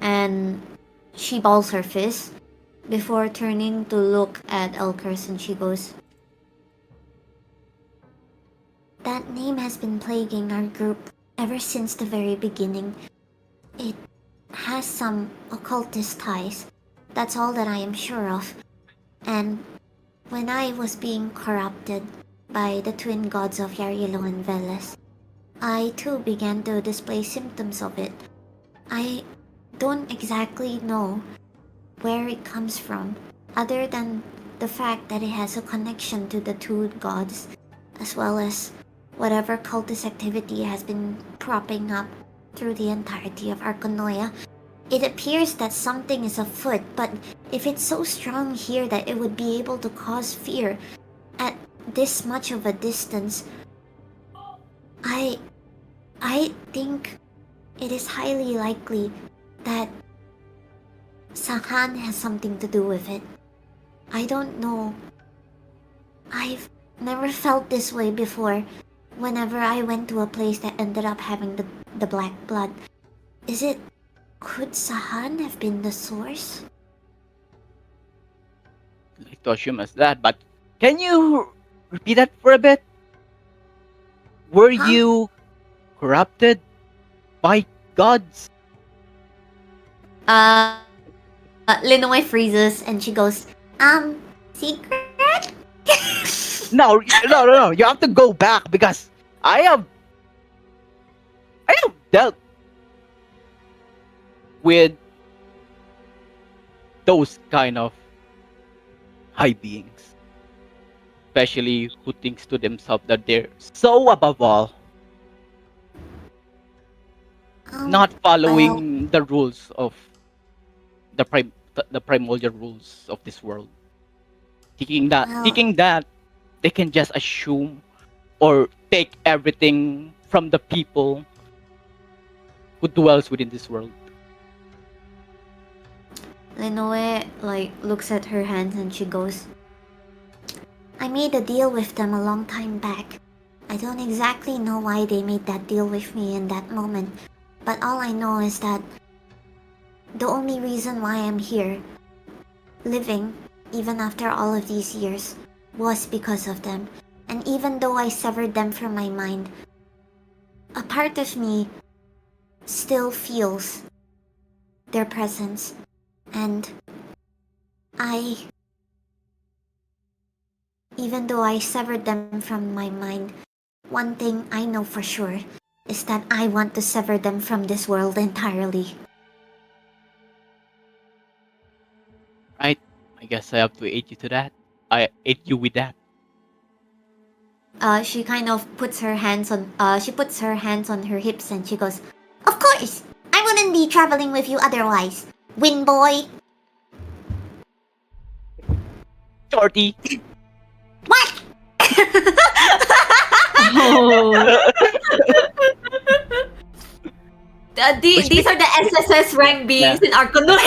and she balls her fist before turning to look at Elcrest and she goes, "That name has been plaguing our group ever since the very beginning. It has some occultist ties. That's all that I am sure of. And when I was being corrupted by the twin gods of Yarilo and Veles, I too began to display symptoms of it. I don't exactly know where it comes from, other than the fact that it has a connection to the two gods, as well as whatever cultist activity has been propping up through the entirety of Arconoia. It appears that something is afoot, but if it's so strong here that it would be able to cause fear at this much of a distance, I think it is highly likely that Sahan has something to do with it. I don't know. I've never felt this way before whenever I went to a place that ended up having the black blood. Could Sahan have been the source? I like to assume as that, but can you repeat that for a bit? Were Huh? you corrupted by gods? Linoe freezes and she goes, secret? No, no, no, no. You have to go back because I have dealt with those kind of high beings, especially who thinks to themselves that they're so above all, not following the rules of the primordial rules of this world, thinking that they can just assume or take everything from the people who dwells within this world. Linoe looks at her hands and she goes, I made a deal with them a long time back. I don't exactly know why they made that deal with me in that moment, but all I know is that the only reason why I'm here, living, even after all of these years, was because of them. And even though I severed them from my mind, a part of me still feels their presence. And even though I severed them from my mind, one thing I know for sure is that I want to sever them from this world entirely. Right? I guess I have to aid you to that. I aid you with that. She kind of puts her hands on her hips and she goes, Of course! I wouldn't be traveling with you otherwise, Win boy! Shorty! What? Oh. These are the SSS rank beings in Arconoia.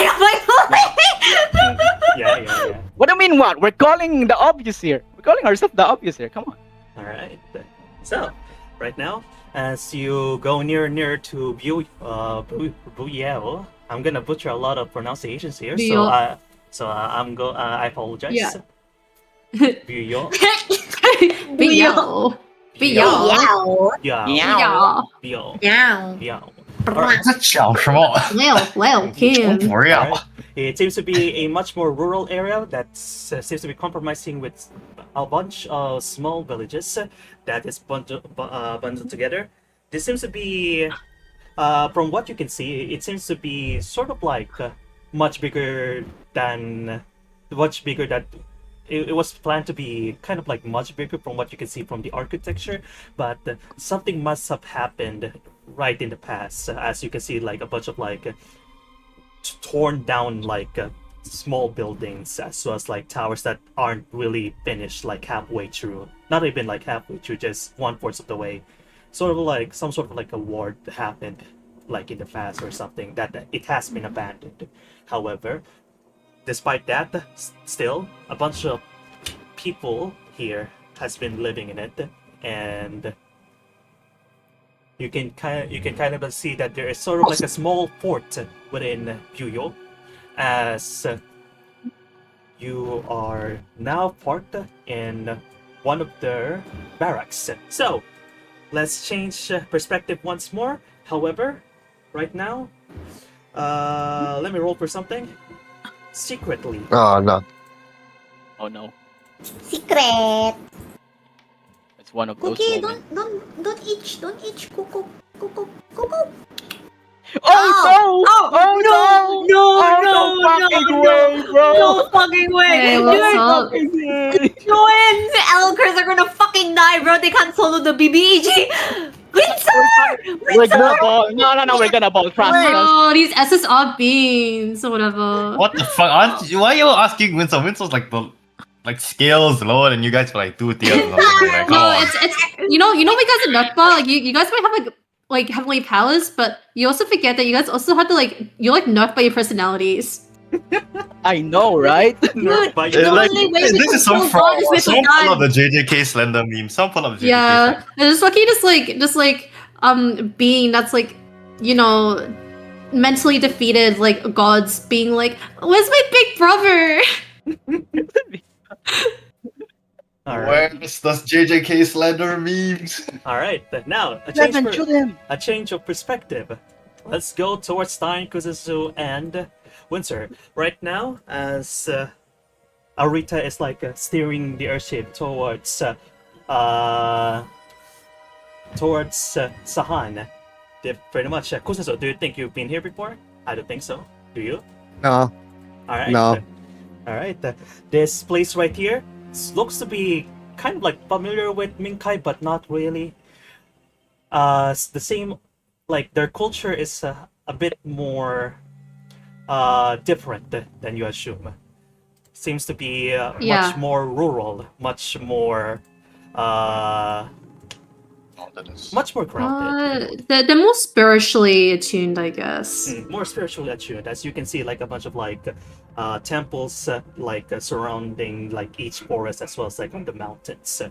Yeah. What do you mean what? We're calling the obvious here. We're calling ourselves the obvious here. Come on. Alright. So, right now, as you go near to Buyeo, I'm gonna butcher a lot of pronunciations here, Buyeo. I apologize. Yeah. Buyeo. Biao. Yow. Yeah. Yeah. Buyeo. Yow. Buyeo. 在讲什么？ Well, Kim. 不要。 Alright. It seems to be a much more rural area that seems to be compromising with a bunch of small villages that is bundled together. This seems to be, from what you can see, it seems to be sort of like much bigger than. It was planned to be kind of like much bigger from what you can see from the architecture, but something must have happened right in the past. As you can see, like a bunch of torn down small buildings, as well as like towers that aren't really finished like halfway through. Not even like halfway through, just 1/4 of the way. Sort of like some sort of like a war that happened like in the past or something that it has been abandoned. However, despite that, still a bunch of people here has been living in it, and you can kind of see that there is sort of like a small fort within Puyo, as you are now parked in one of their barracks. So let's change perspective once more. However, right now, let me roll for something. Secretly. Oh no. Oh no. Secret. It's one of those Cookie, moments. don't itch, cuckoo. Oh no fucking way, bro! No fucking way! Hey, what's up? Twins! The Elkers are gonna fucking die, bro. They can't solo the BBEG. We're gonna ball. No, we're gonna ball. Trust us. Oh, these SSR beans or whatever. What the fuck? Why are you asking Winslow? Winslow's like the scales lower than you guys for like 2 tiers or something. Like, come No, on. it's you know we guys are Nutba, like you guys might have like heavenly powers, but you also forget that you guys also have to you're nerfed by your personalities. I know, right? Dude, By the your- only way we This is can some kill God is with a pull gun. of the JJK Slender meme. Some pull of the JJK Yeah, Slender. and it's lucky just being that's mentally defeated gods being like, where's my big brother? Alright. Where's those JJK Slender memes? Alright, now Shoot him. a change of perspective. Let's go towards Stein Kuzuzu and Windsor. Right now, as Arita is like steering the airship towards Sahan. Pretty much. Kusaso, do you think you've been here before? I don't think so. Do you? No, All right. no. All right. This place right here looks to be kind of like familiar with Minkai, but not really. It's the same. Like their culture is a bit more different than you assume. Seems to be Yeah. much more rural, much more much more grounded. They're more spiritually attuned, I guess. More spiritually attuned, as you can see, like a bunch of like temples surrounding like each forest, as well as like on the mountains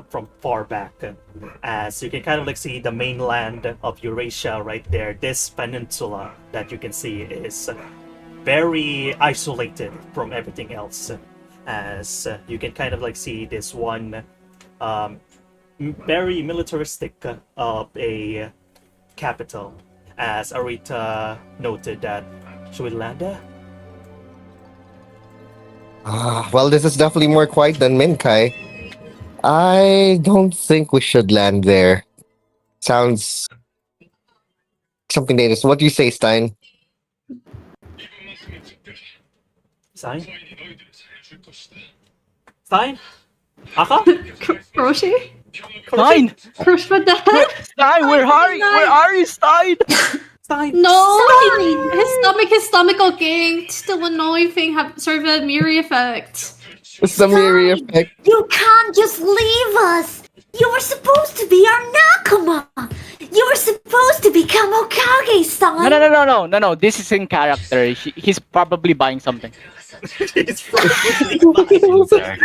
from far back. As you can kind of like see the mainland of Eurasia right there. This peninsula that you can see is very isolated from everything else, as you can kind of like see this one very militaristic of a capital, as Arita noted that. Should we land there? Well, this is definitely more quiet than Minkai. I don't think we should land there. Sounds something dangerous. What do you say, Stein? Stein? Stein? Aka? Roshi? Stein! Roshi, what the heck? Stein, where are you, Stein? Stein? No! His stomach okay. It's the annoying thing sort of a Miri effect. It's the Miri effect. You can't just leave us! You were supposed to be our Nakama! You were supposed to become Okage-san! No. This is in character. He's probably buying something. He's probably fine.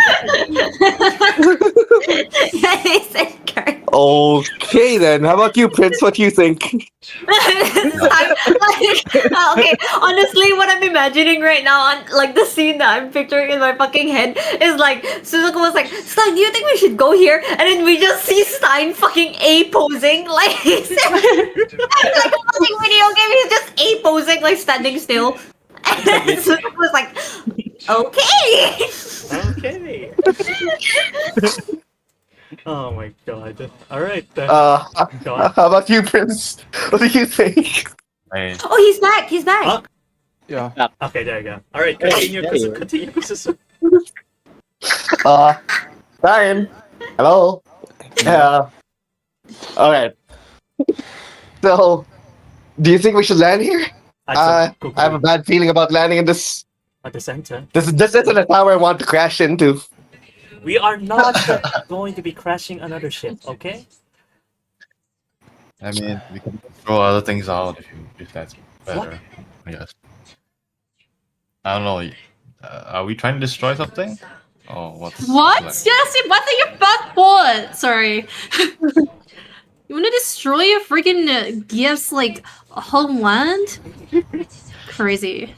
Yeah, it's in character. Okay then. How about you, Prince? What do you think? Okay, honestly, what I'm imagining right now, on like the scene that I'm picturing in my fucking head, is like Suzuka was like, Stein, do you think we should go here? And then we just see Stein fucking A posing, like he's like a fucking video game. He's just A posing, like standing still. And Suzuka was like, okay. Okay. Oh my god. Alright. God. How about you, Prince? What do you think? Oh, he's back. He's back. Huh? Yeah. Okay, there you go. Alright, continue. Continue. Stein. Hello. Alright. So, do you think we should land here? I have a bad feeling about landing in this. At the center. This isn't a tower I want to crash into. We are not going to be crashing another ship, okay? I mean, we can throw other things out if that's better. I guess. I don't know. Are we trying to destroy something? Oh, what's What? like- Yes, what are your bad what? Sorry. You want to destroy your freaking gifts like a homeland? Crazy.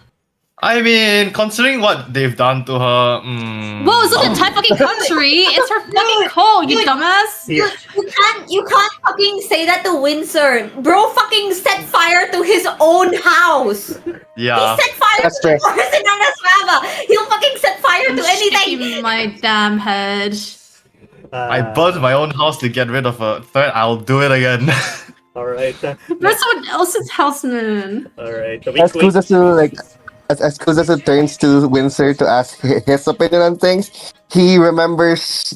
I mean, considering what they've done to her, Whoa, it's not the entire fucking country. It's her fucking call, you dumbass. Here. You can't fucking say that to Windsor. Bro fucking set fire to his own house. yeah. He set fire That's to fair. the forest in Anasrama. He'll fucking set fire to anything. Shaking my damn head. I burned my own house to get rid of a threat. I'll do it again. Alright. There's someone else's houseman. Alright. As Kuzasu as Kuzasu turns to Windsor to ask his opinion on things, he remembers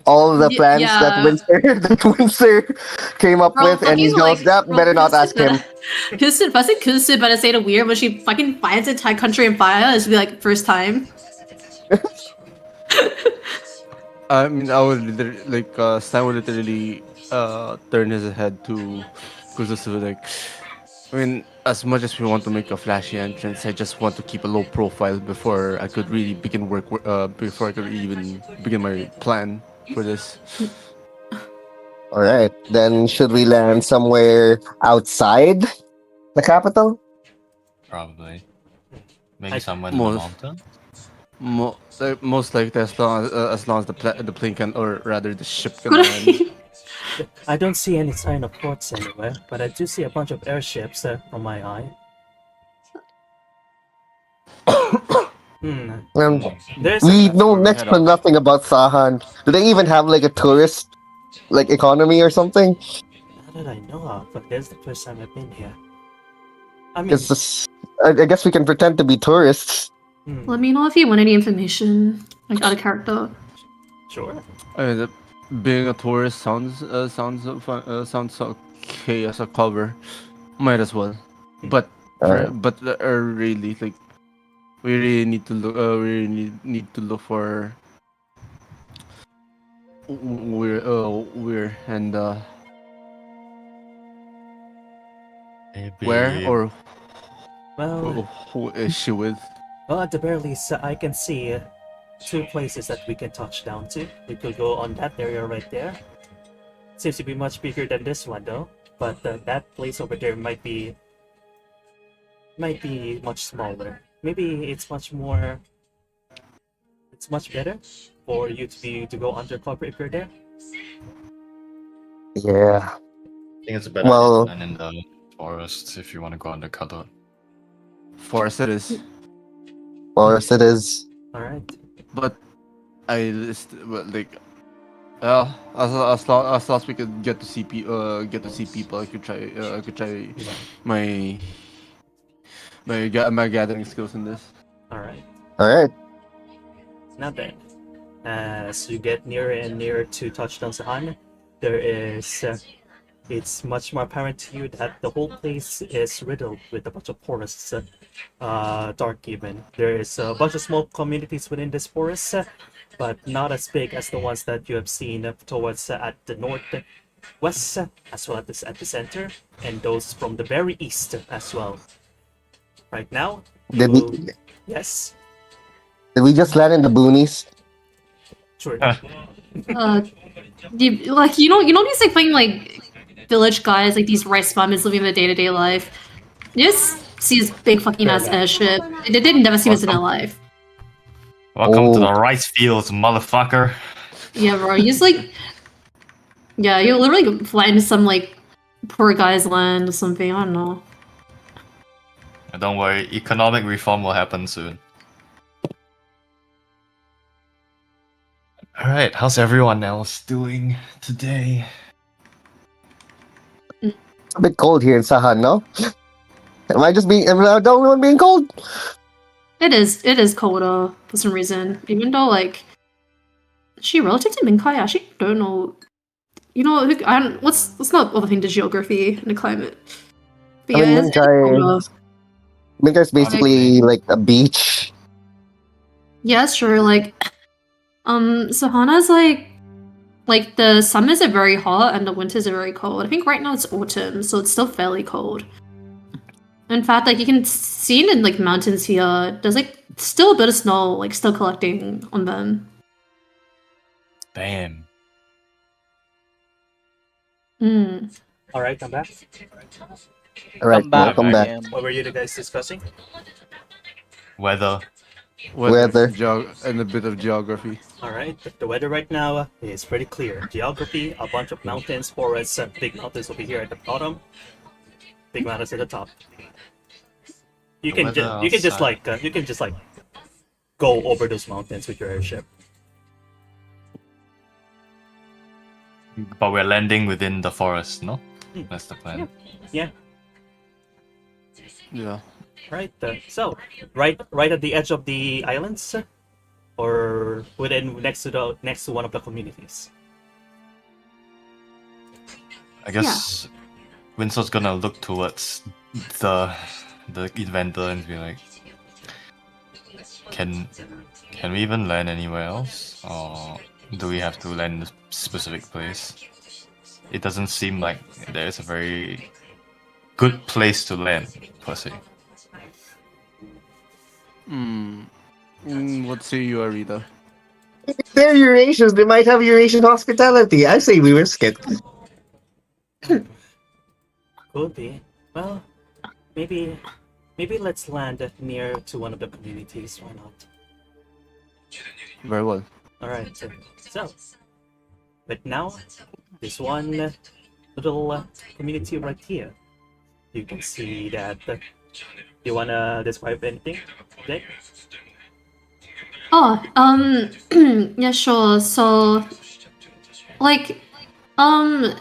all the plans that Windsor came up Bro, with, and he fucking, goes, like, "That bro, better not ask him." Kusu better say the weird when she fucking finds the entire country on fire. This will be like first time. I mean, I would Stan would literally turn his head to Kuzusu, like, I mean, as much as we want to make a flashy entrance, I just want to keep a low profile before I could really begin before I could even begin my plan for this. All right, then should we land somewhere outside the capital? Probably. Maybe somewhere Most- in the mountain. Most likely, as long as the plane can, or rather the ship can land. I don't see any sign of ports anywhere, but I do see a bunch of airships from my eye. Hmm. We There's know That's where we next head to up. nothing about Sahan. Do they even have like a tourist like economy or something? not that I know of, but there's the first time I've been here. I mean, Because I guess we can pretend to be tourists. Let me know if you want any information, like out of character. sure. I mean, being a tourist sounds okay as a cover. Might as well. But really, like, we really need to look. We really need to look for where and where Maybe. or Well, who is she with? well, at the very least, I can see two places that we can touch down to. We could go on that area right there. Seems to be much bigger than this one, though. But that place over there might be much smaller. Maybe it's much more. It's much better for you to go undercover if you're there. Yeah. I think it's a better Well- plan in the forest if you want to go undercover. Forest it is. Forest it is. All right. But but like, as long as we could get to see people, I could try my my gathering skills in this. All right. Alright. Now then, as you get nearer and nearer to touchdown Sahan, there is. It's much more apparent to you that the whole place is riddled with a bunch of forests, dark even. There is a bunch of small communities within this forest, but not as big as the ones that you have seen towards at the northwest, as well as at the center, and those from the very east as well. Right now, Did you... Yes? Did we just land in the boonies? Sure. Like you know these like fucking like village guys, like these rice farmers living their day-to-day life. You just see this big fucking ass airship. They did never see this in their life. Welcome to Oh. the rice fields, motherfucker. Yeah, bro. You just like, yeah, you literally fly into some like poor guy's land or something. I don't know. And don't worry, economic reform will happen soon. Alright, how's everyone else doing today? It's a bit cold here in Sahan, no? Am I the only one being cold? It is colder for some reason. Even though like, actually relative to Minkai, I actually don't know. You know, I don't, let's not overthink the geography and the climate. But I yeah, mean, it's colder. Minkar's basically like a beach. Yeah, sure. Like, Sahana's like the summers are very hot and the winters are very cold. I think right now it's autumn, so it's still fairly cold. In fact, like you can see it in like mountains here. There's like still a bit of snow, like still collecting on them. Damn. Hmm. All right, I'm back. Alright, Come back, welcome back. Liam. What were you guys discussing? Weather. Weather. And a bit of geography. All right, the weather right now is pretty clear. Geography, a bunch of mountains, forests, big mountains over here at the bottom, big mountains at the top. You The can weather you can just outside. like go over those mountains with your airship. But we're landing within the forest, no? That's the plan. Yeah, Yeah. right. So right at the edge of the islands, or within next to one of the communities. I guess Windsor's gonna look towards the inventor and be like, can we even land anywhere else, or do we have to land in a specific place? It doesn't seem like there's a very good place to land per se. What say you, Arita? They're Eurasians. They might have Eurasian hospitality. I say we risk it. Could be. Well, maybe let's land near to one of the communities. Why not? Very well. All right. So, but now, this one little community right here. You can see that. You wanna describe anything? Okay. Oh, yeah, sure. So, like, in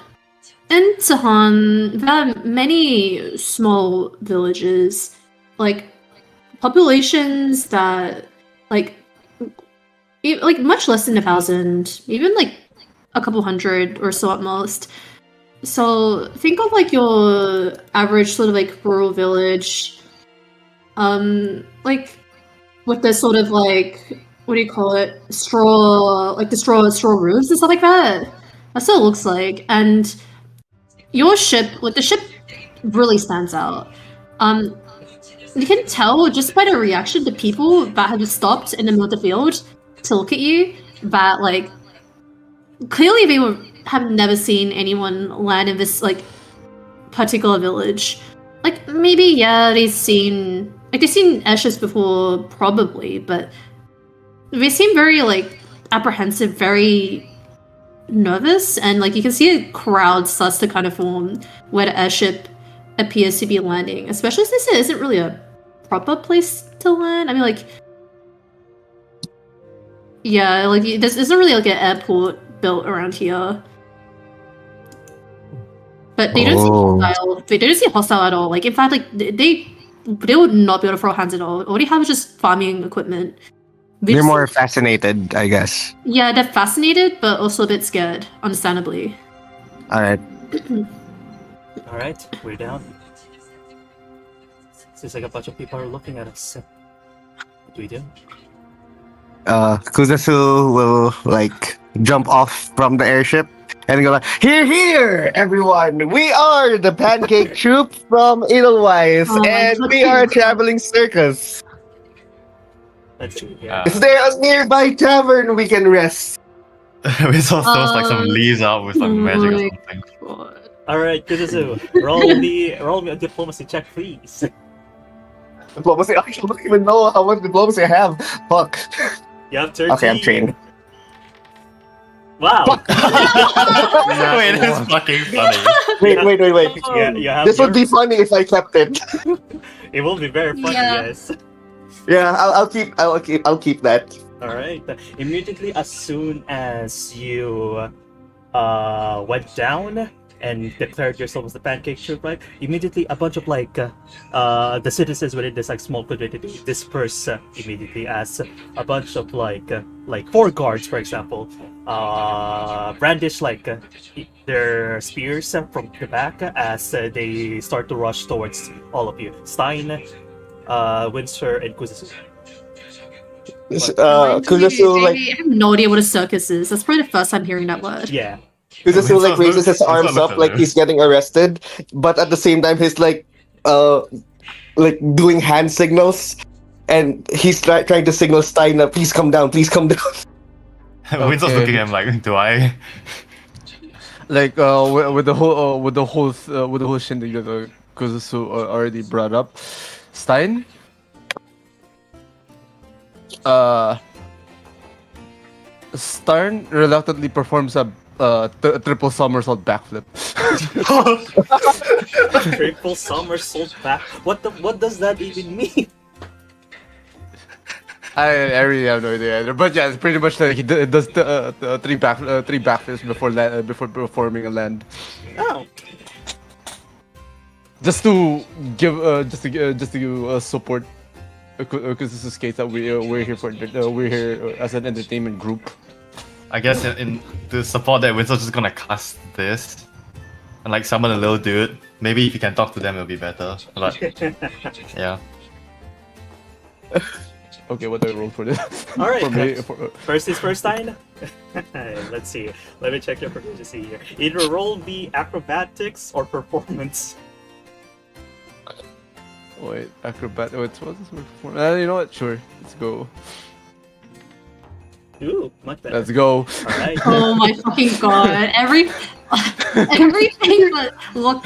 Sahan, there are many small villages, like populations that, like, like much less than 1,000, even like a couple hundred or so at most. So think of like your average sort of like rural village, like with this sort of like, what do you call it, straw, like the straw roofs and stuff like that. That's what it looks like. And your ship, like the ship, really stands out. You can tell just by the reaction to people that have stopped in the middle of the field to look at you that like clearly they have never seen anyone land in this like particular village. Like maybe yeah, they've seen ashes before probably, but they seem very like apprehensive, very nervous, and like you can see a crowd starts to kind of form where the airship appears to be landing, especially since it isn't really a proper place to land. I mean, like, yeah, like there isn't really like an airport built around here. But they don't seem hostile. They don't seem hostile at all. Like in fact, like they would not be able to throw hands at all. All they have is just farming equipment. They're more fascinated, I guess. Yeah, they're fascinated, but also a bit scared, understandably. Alright. Alright, we're down. Seems like a bunch of people are looking at us. What do we do? Kuzasu will like jump off from the airship and go like, "Here, here, everyone! We are the Pancake Troop from Edelweiss, and we are a traveling circus. Let's see. Yeah. Is there a nearby tavern we can rest?" We saw throws like some leaves out with like magic or something. Alright, Kuzuzu, roll me a diplomacy check, please. Diplomacy? I don't even know how much diplomacy I have. Fuck. You have 13. Okay, I'm trained. Wow. Wait, that's fucking funny. Wait. Yeah, you have This would be funny if I kept it. It will be very funny, Yeah. yes. Yeah, I'll keep that. Alright. Immediately as soon as you went down and declared yourself as the Pancake Troop, right? Immediately a bunch of like the citizens within this like small community disperse immediately as a bunch of like 4 guards, for example, brandish like their spears from the back as they start to rush towards all of you. Stein, Windsor, and Kuzusu. Kuzusu like I have no idea what a circus is. That's probably the first time hearing that word. Yeah. Kuzusu like raises his arms up like he's getting arrested, but at the same time he's like doing hand signals, and he's trying to signal Stein, please come down, please come down. Windsor's looking at him like, do I? Like with the whole shindig that Kuzusu already brought up, Stein. Stein reluctantly performs a triple somersault backflip. Triple somersault back. What does that even mean? I really have no idea either. But yeah, it's pretty much like he does three backflips before performing a land. Oh. Just to give support because this is case that we're here as an entertainment group. I guess in to support that, Windsor's just gonna cast this and like summon a little dude. Maybe if you can talk to them, it'll be better. But yeah. Okay, what do I roll for this? All right. For First is first, Stein. Let's see. Let me check your proficiency here. Either roll the acrobatics or performance. Wait, acrobat. What's this performance? You know what? Sure, let's go. Ooh, much better. Let's go. All right. Oh my fucking god! Everything that look.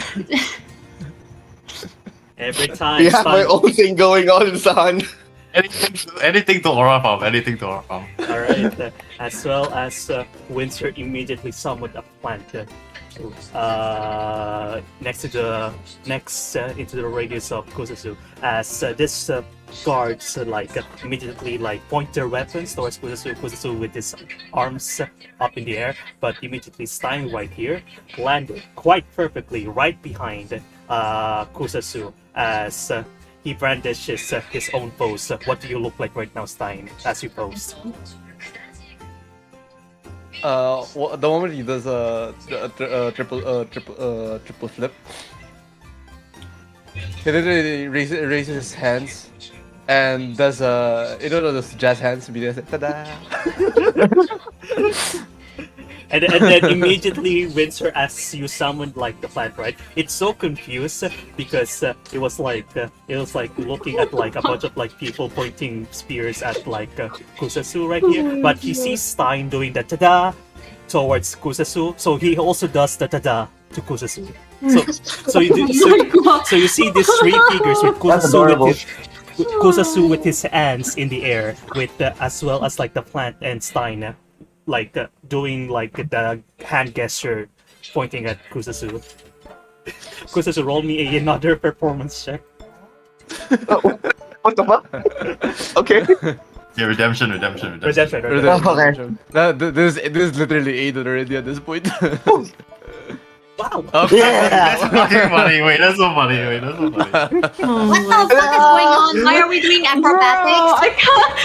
Every time. You have my own thing going on, Sahan. Anything to aura farm. Anything to aura farm. All right. As well as Windsor immediately summoned a plant next to the into the radius of Kusasu, as this guards immediately point their weapons towards Kusasu. Kusasu with his arms up in the air, but immediately Stein right here landed quite perfectly right behind Kusasu as he brandishes his own pose. What do you look like right now, Stein, as you pose? Well, the moment he does triple flip, he literally raises his hands and does those jazz hands, be there, ta-da. And then immediately Windsor, as you summoned the plant, right? It's so confused because it was like looking at a bunch of people pointing spears at Kusasu right here. But he sees Stein doing the tada towards Kusasu, so he also does the tada to Kusasu. So you see these three figures with Kusasu with his hands in the air, with as well as the plant and Stein. Doing the hand gesture pointing at Kusasu. Kusasu, roll me another performance check. What the fuck? Okay. Yeah, redemption. Redemption. This is literally 8 already at this point. Wow. Okay. Yeah. That's fucking funny. Wait, that's so funny. What the fuck is going on? Why are we doing acrobatics? I can't.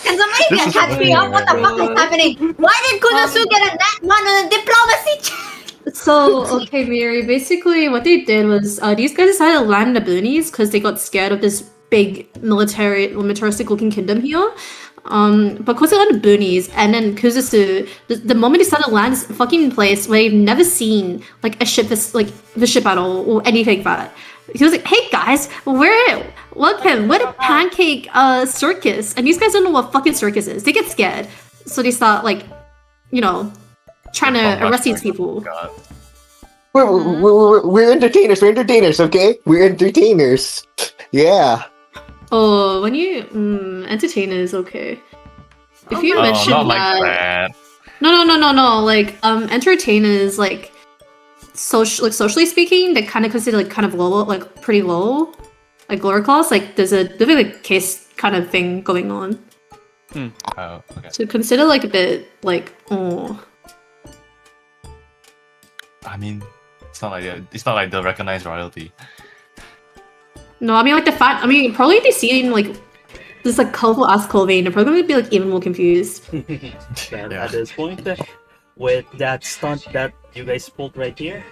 Can somebody This is catch me funny, up? What the bro. fuck is happening? Why did Kunasu get a nat 1 on a diplomacy check? So, okay, Miri, basically what they did was these guys decided to land in the boonies because they got scared of this big militaristic looking kingdom here. But because they landed in the boonies, and then Kuzasu, the moment they started to land this fucking place where they've never seen a ship the ship at all or anything like that. He was like, "Hey guys, we're a pancake circus," and these guys don't know what fucking circus is. They get scared, so they start trying to arrest these people. God. We're entertainers. We're entertainers. Okay, we're entertainers. Yeah. Oh, when you entertainers, okay. If you mention not that, that. no. Entertainers socially speaking, they kind of consider kind of low, pretty low, lower class. There's a definitely case kind of thing going on. Oh, okay. So consider a bit oh. I mean, it's not like the recognized royalty. No, I mean the fact. I mean, probably if they see this colorful ass clothing, they're probably gonna be even more confused. And at this point, with that stunt that you guys pulled right here,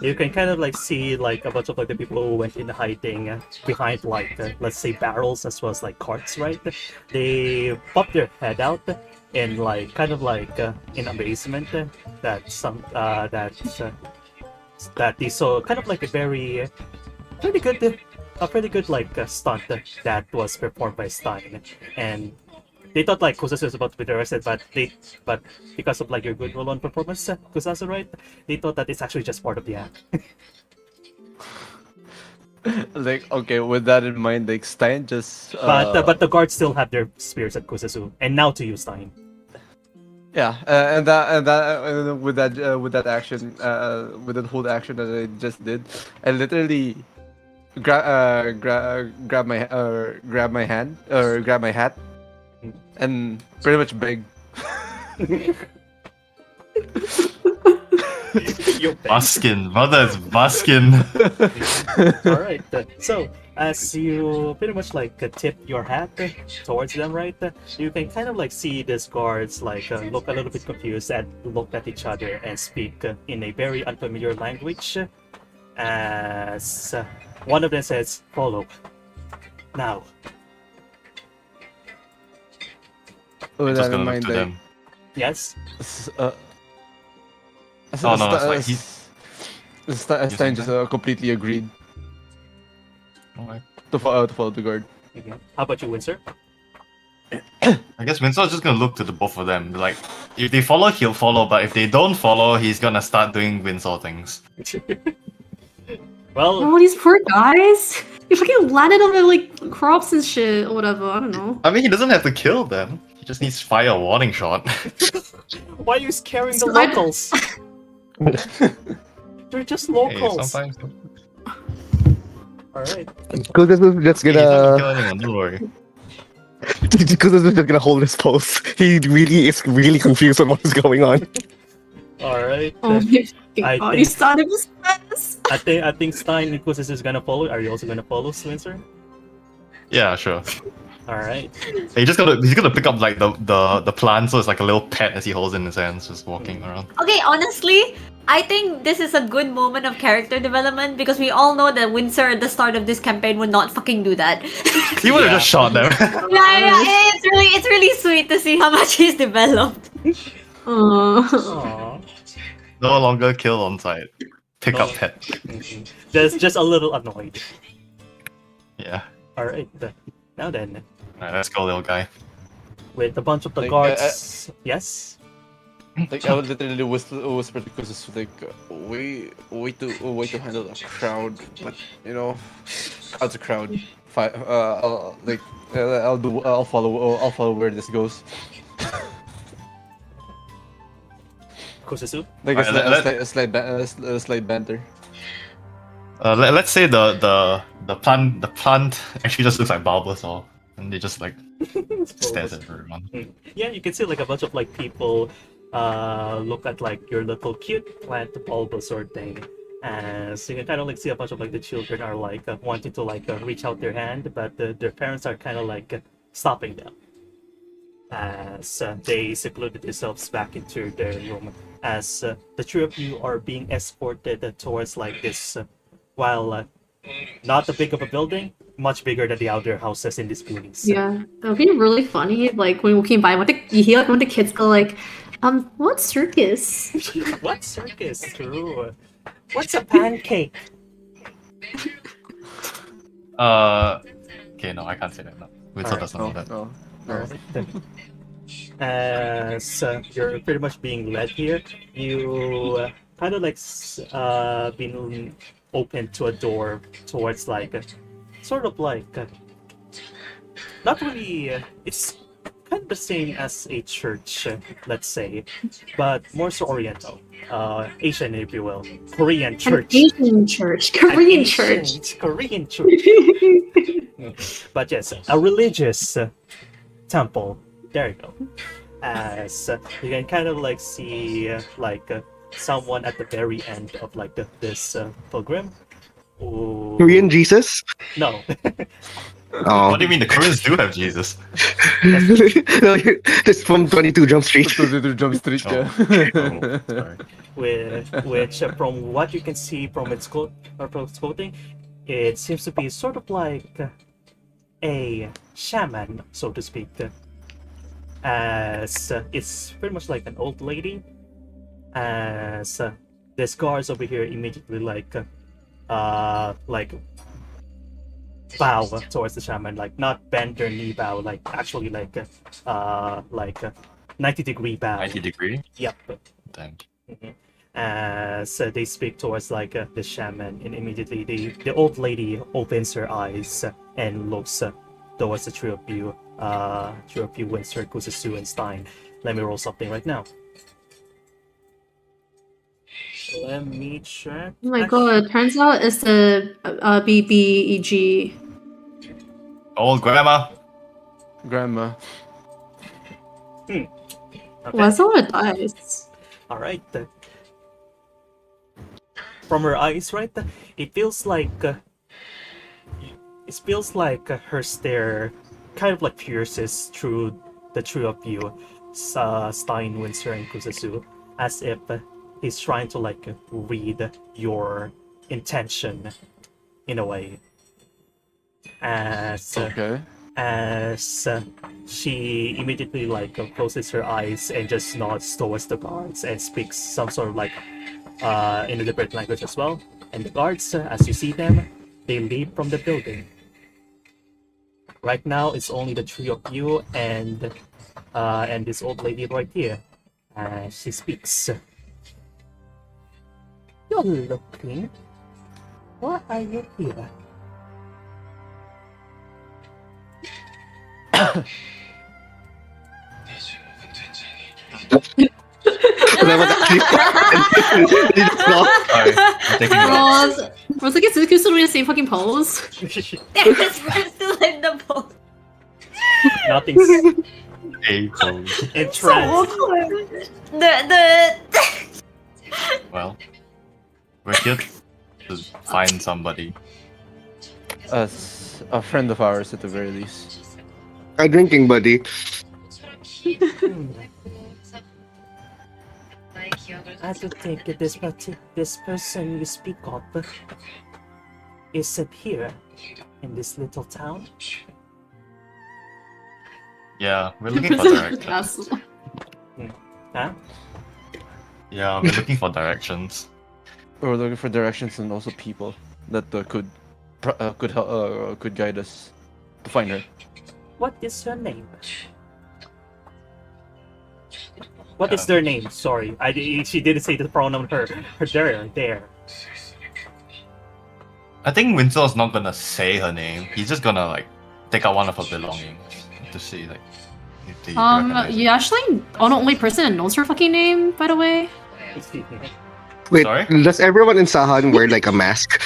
you can kind of see a bunch of the people who went in hiding behind let's say barrels as well as carts, right? They pop their head out in in amazement that they saw kind of a very pretty good stunt that was performed by Stein, and they thought Kusasu was about to be arrested, but because of your good roll on performance, Kusasu, right? They thought that it's actually just part of the act. Okay, with that in mind, Stein just. But the guards still have their spears at Kusasu, and now to you, Stein. Yeah, and with that action, with that whole action that I just did, I literally grab my hand or grab my hat and pretty much beg. Buskin, brother, it's Buskin. Alright, so as you pretty much tip your hat towards them, right? You can kind of see these guards look a little bit confused and look at each other and speak in a very unfamiliar language. As one of them says, "Follow now." With Just that in gonna look mind, to them. Yes. Oh no, it's Stein just completely agreed Alright. to follow the guard. Mhm. How about you, Windsor? I guess Winsor's just gonna look to the both of them. If they follow, he'll follow, but if they don't follow, he's gonna start doing Winsor things. Well, Oh, these poor guys! They fucking landed on the crops and shit or whatever. I don't know. I mean, he doesn't have to kill them. He just needs to fire a warning shot. why are you scaring the So I- locals? They're just Hey, locals. sometimes Alright. Kuzusu's just hey, he's not gonna gonna kill anyone. Don't worry. Kuzusu's just gonna hold his pose. He really is really confused on what is going on. Alright. Oh my I god, think- he's son of a mess. I think Stein and Kusis is gonna follow. Are you also gonna follow, Swincer? Yeah, sure. Alright. He's gonna pick up like the plant, so it's like a little pet as he holds it in his hands, just walking around. Okay, honestly, I think this is a good moment of character development because we all know that Windsor at the start of this campaign would not fucking do that. He would have Yeah. just shot them. yeah, it's really sweet to see how much he's developed. Aww. No longer kill on sight. Pick No. up pet. Mhm. Just a little annoyed. Yeah. Alright. Now then, Alright, let's go, little guy. with a bunch of the Like, guards. Yes. Like I would literally whisper to Kuzus, like, way to handle a crowd, but you know, crowd's a crowd. I'll follow where this goes. Kusisu. Like Alright, a slight banter. Let's say the plant actually just looks like Bulbasaur, and they just like stares at everyone. Yeah, you can see like a bunch of like people look at like your little cute plant Bulbasaur thing. So you can kind of like see a bunch of like the children are like wanting to like reach out their hand, but their parents are kind of like stopping them. As they secluded themselves back into their room, as the three of you are being escorted towards like this, while not that big of a building, much bigger than the other houses in this building. Yeah, that would be really funny. Like when walking by, you hear like one of the kids go like, what circus? What circus? True. What's a pancake? Okay, no, I can't say that. No, Winslow doesn't know that. No. As you're pretty much being led here, you kind of like been open to a door towards like sort of like not really. It's kind of the same as a church, let's say, but more so Oriental, Asian, if you will, Korean An church. Asian church, An Korean church. ancient Korean church. But yes, a religious temple. There you go. As you can kind of like see like someone at the very end of like this pilgrim. Who... Korean Jesus? No. Oh. What do you mean? The Koreans do have Jesus. No, just from 22 Jump Street. Jump Street, Oh. yeah. Oh, sorry. Which from what you can see from its quoting, it seems to be sort of like a shaman, so to speak. As it's pretty much like an old lady. As this guards over here immediately like bow towards the shaman, like not bend their knee bow, like actually like 90-degree bow. 90-degree? Yep. Damn. As they speak towards like the shaman, and immediately the old lady opens her eyes and looks towards the three of you, Winsor, Kususu, and Stein. Let me roll something right now. Let me check. Oh my god, turns out it's the BBEG. Old grandma. Grandma. Okay. What's all the dice? All right. From her eyes, right? It feels like her stare kind of like pierces through the three of you, Stein, Winsor, and Kususu, as if he's trying to like read your intention in a way. As she immediately like closes her eyes and just nods towards the guards and speaks some sort of like in a different language as well. And the guards, as you see them, they leave from the building. Right now, it's only the three of you and this old lady right here. She speaks. You're looking. Why are you here? That was actually He just stopped. Sorry, I'm taking notes. Rose like, is Zuku still in the same fucking pose? There's still in the boat. Nothing's A pose. entranced. The Well, we're here to find somebody. As a friend of ours, at the very least. A drinking buddy. I don't think that this person you speak of isn't here in this little town. Yeah, we're looking for Prison of the directions. castle. Huh? Yeah, we're looking for directions. We're looking for directions and also people that could guide us to find her. What is her name? What is their name? Sorry, she didn't say the pronoun her. There. I think Winsel's not gonna say her name. He's just gonna like take out one of her belongings to see like if they recognize You actually are the only person that knows her fucking name, by the way. Wait, Sorry? does everyone in Sahan wear like a mask?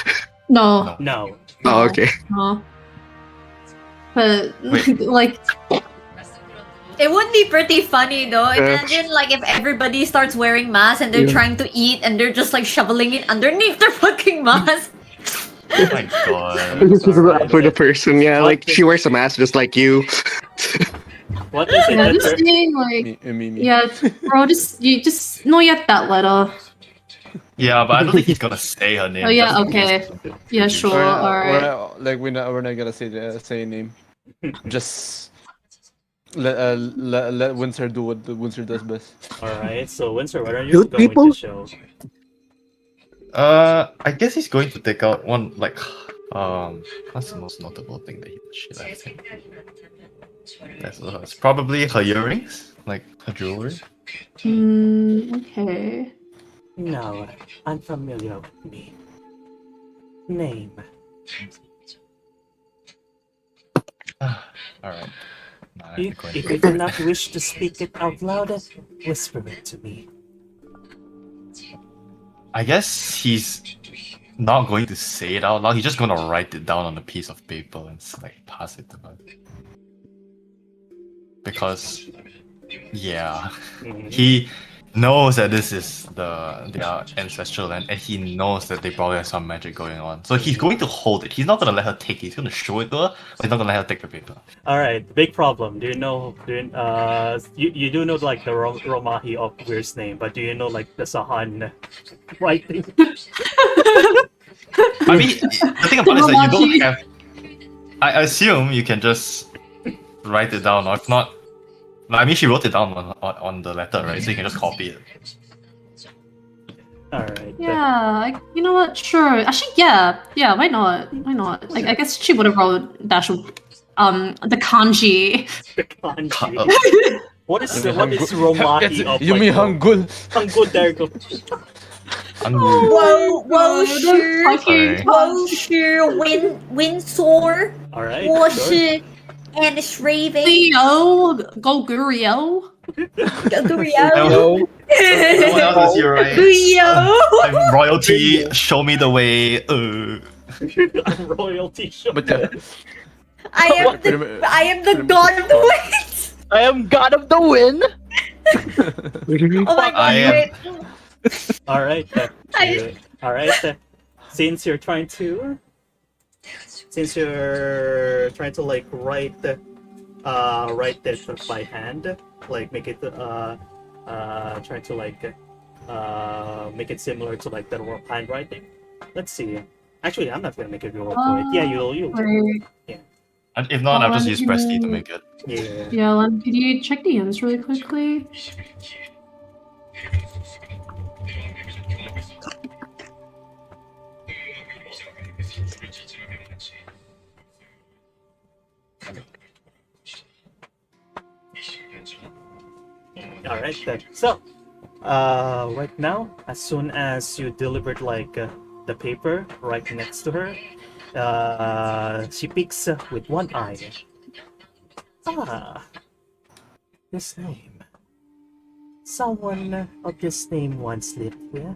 No. No. Oh, okay. No. But Wait. like, It would be pretty funny though. Imagine like if everybody starts wearing masks and they're trying to eat and they're just like shoveling it underneath their fucking mask. Oh my god. This is for the person, yeah. Like she wears a mask just like you. What is it yeah, that just they're- saying like, Me. yeah, bro, you just no yet that letter. Yeah, but I don't think he's gonna say her name. Oh, yeah, just in okay. case. Yeah, sure, alright. We're not gonna say a name. Just let Windsor do what Windsor does best. Alright, so Windsor, what are you Good going people? to show? I guess he's going to take out one like what's the most notable thing that she left him? It's probably her earrings, like her jewelry. Okay. No, unfamiliar with me. Name. Alright. Nah, I If, think we're if you do not wish to speak it out loud, whisper it to me. I guess he's not going to say it out loud. He's just gonna write it down on a piece of paper and like pass it to her. Because, yeah, Mhm. he knows that this is their ancestral land, and he knows that they probably have some magic going on. So he's going to hold it. He's not gonna let her take it. He's gonna show it to her, but he's not gonna let her take the paper. Alright, big problem. Do you know, you do know like the Romahi of Weir's name, but do you know like the Sahan writing? I mean, the thing about it is that you don't have. I assume you can just write it down, or if not, I mean, she wrote it down on the letter, right? So you can just copy it. Alright. Yeah, you know what? Sure. Actually, yeah, why not? Why not? Like, I guess she would have wrote the kanji. The kanji. What is Romahi of You like, mean Hangul? Hangul, there you go. Whoa, sure. Sorry. Whoa, sure. Windsor. Alright. Whoa, sure. sure. And it's Raven. Leo, go Gurio. No. Someone else is here, right? I'm royalty, show me the way. Royalty show. But yeah, I am the god of the winds. I am god of the wind. Oh my god, I am- wait. Alright. I- Alright. Since you're trying to like write it by hand, like make it trying to like make it similar to like the handwriting. Let's see. Actually, I'm not gonna make it roll for it. Yeah, you'll. Wait. And if not, I'll just use press T to make it. Yeah. Yeah, could you check the ends really quickly? Alright then. So, right now, as soon as you delivered like the paper right next to her, she peeks with one eye. Ah, this name. Someone of this name once lived here.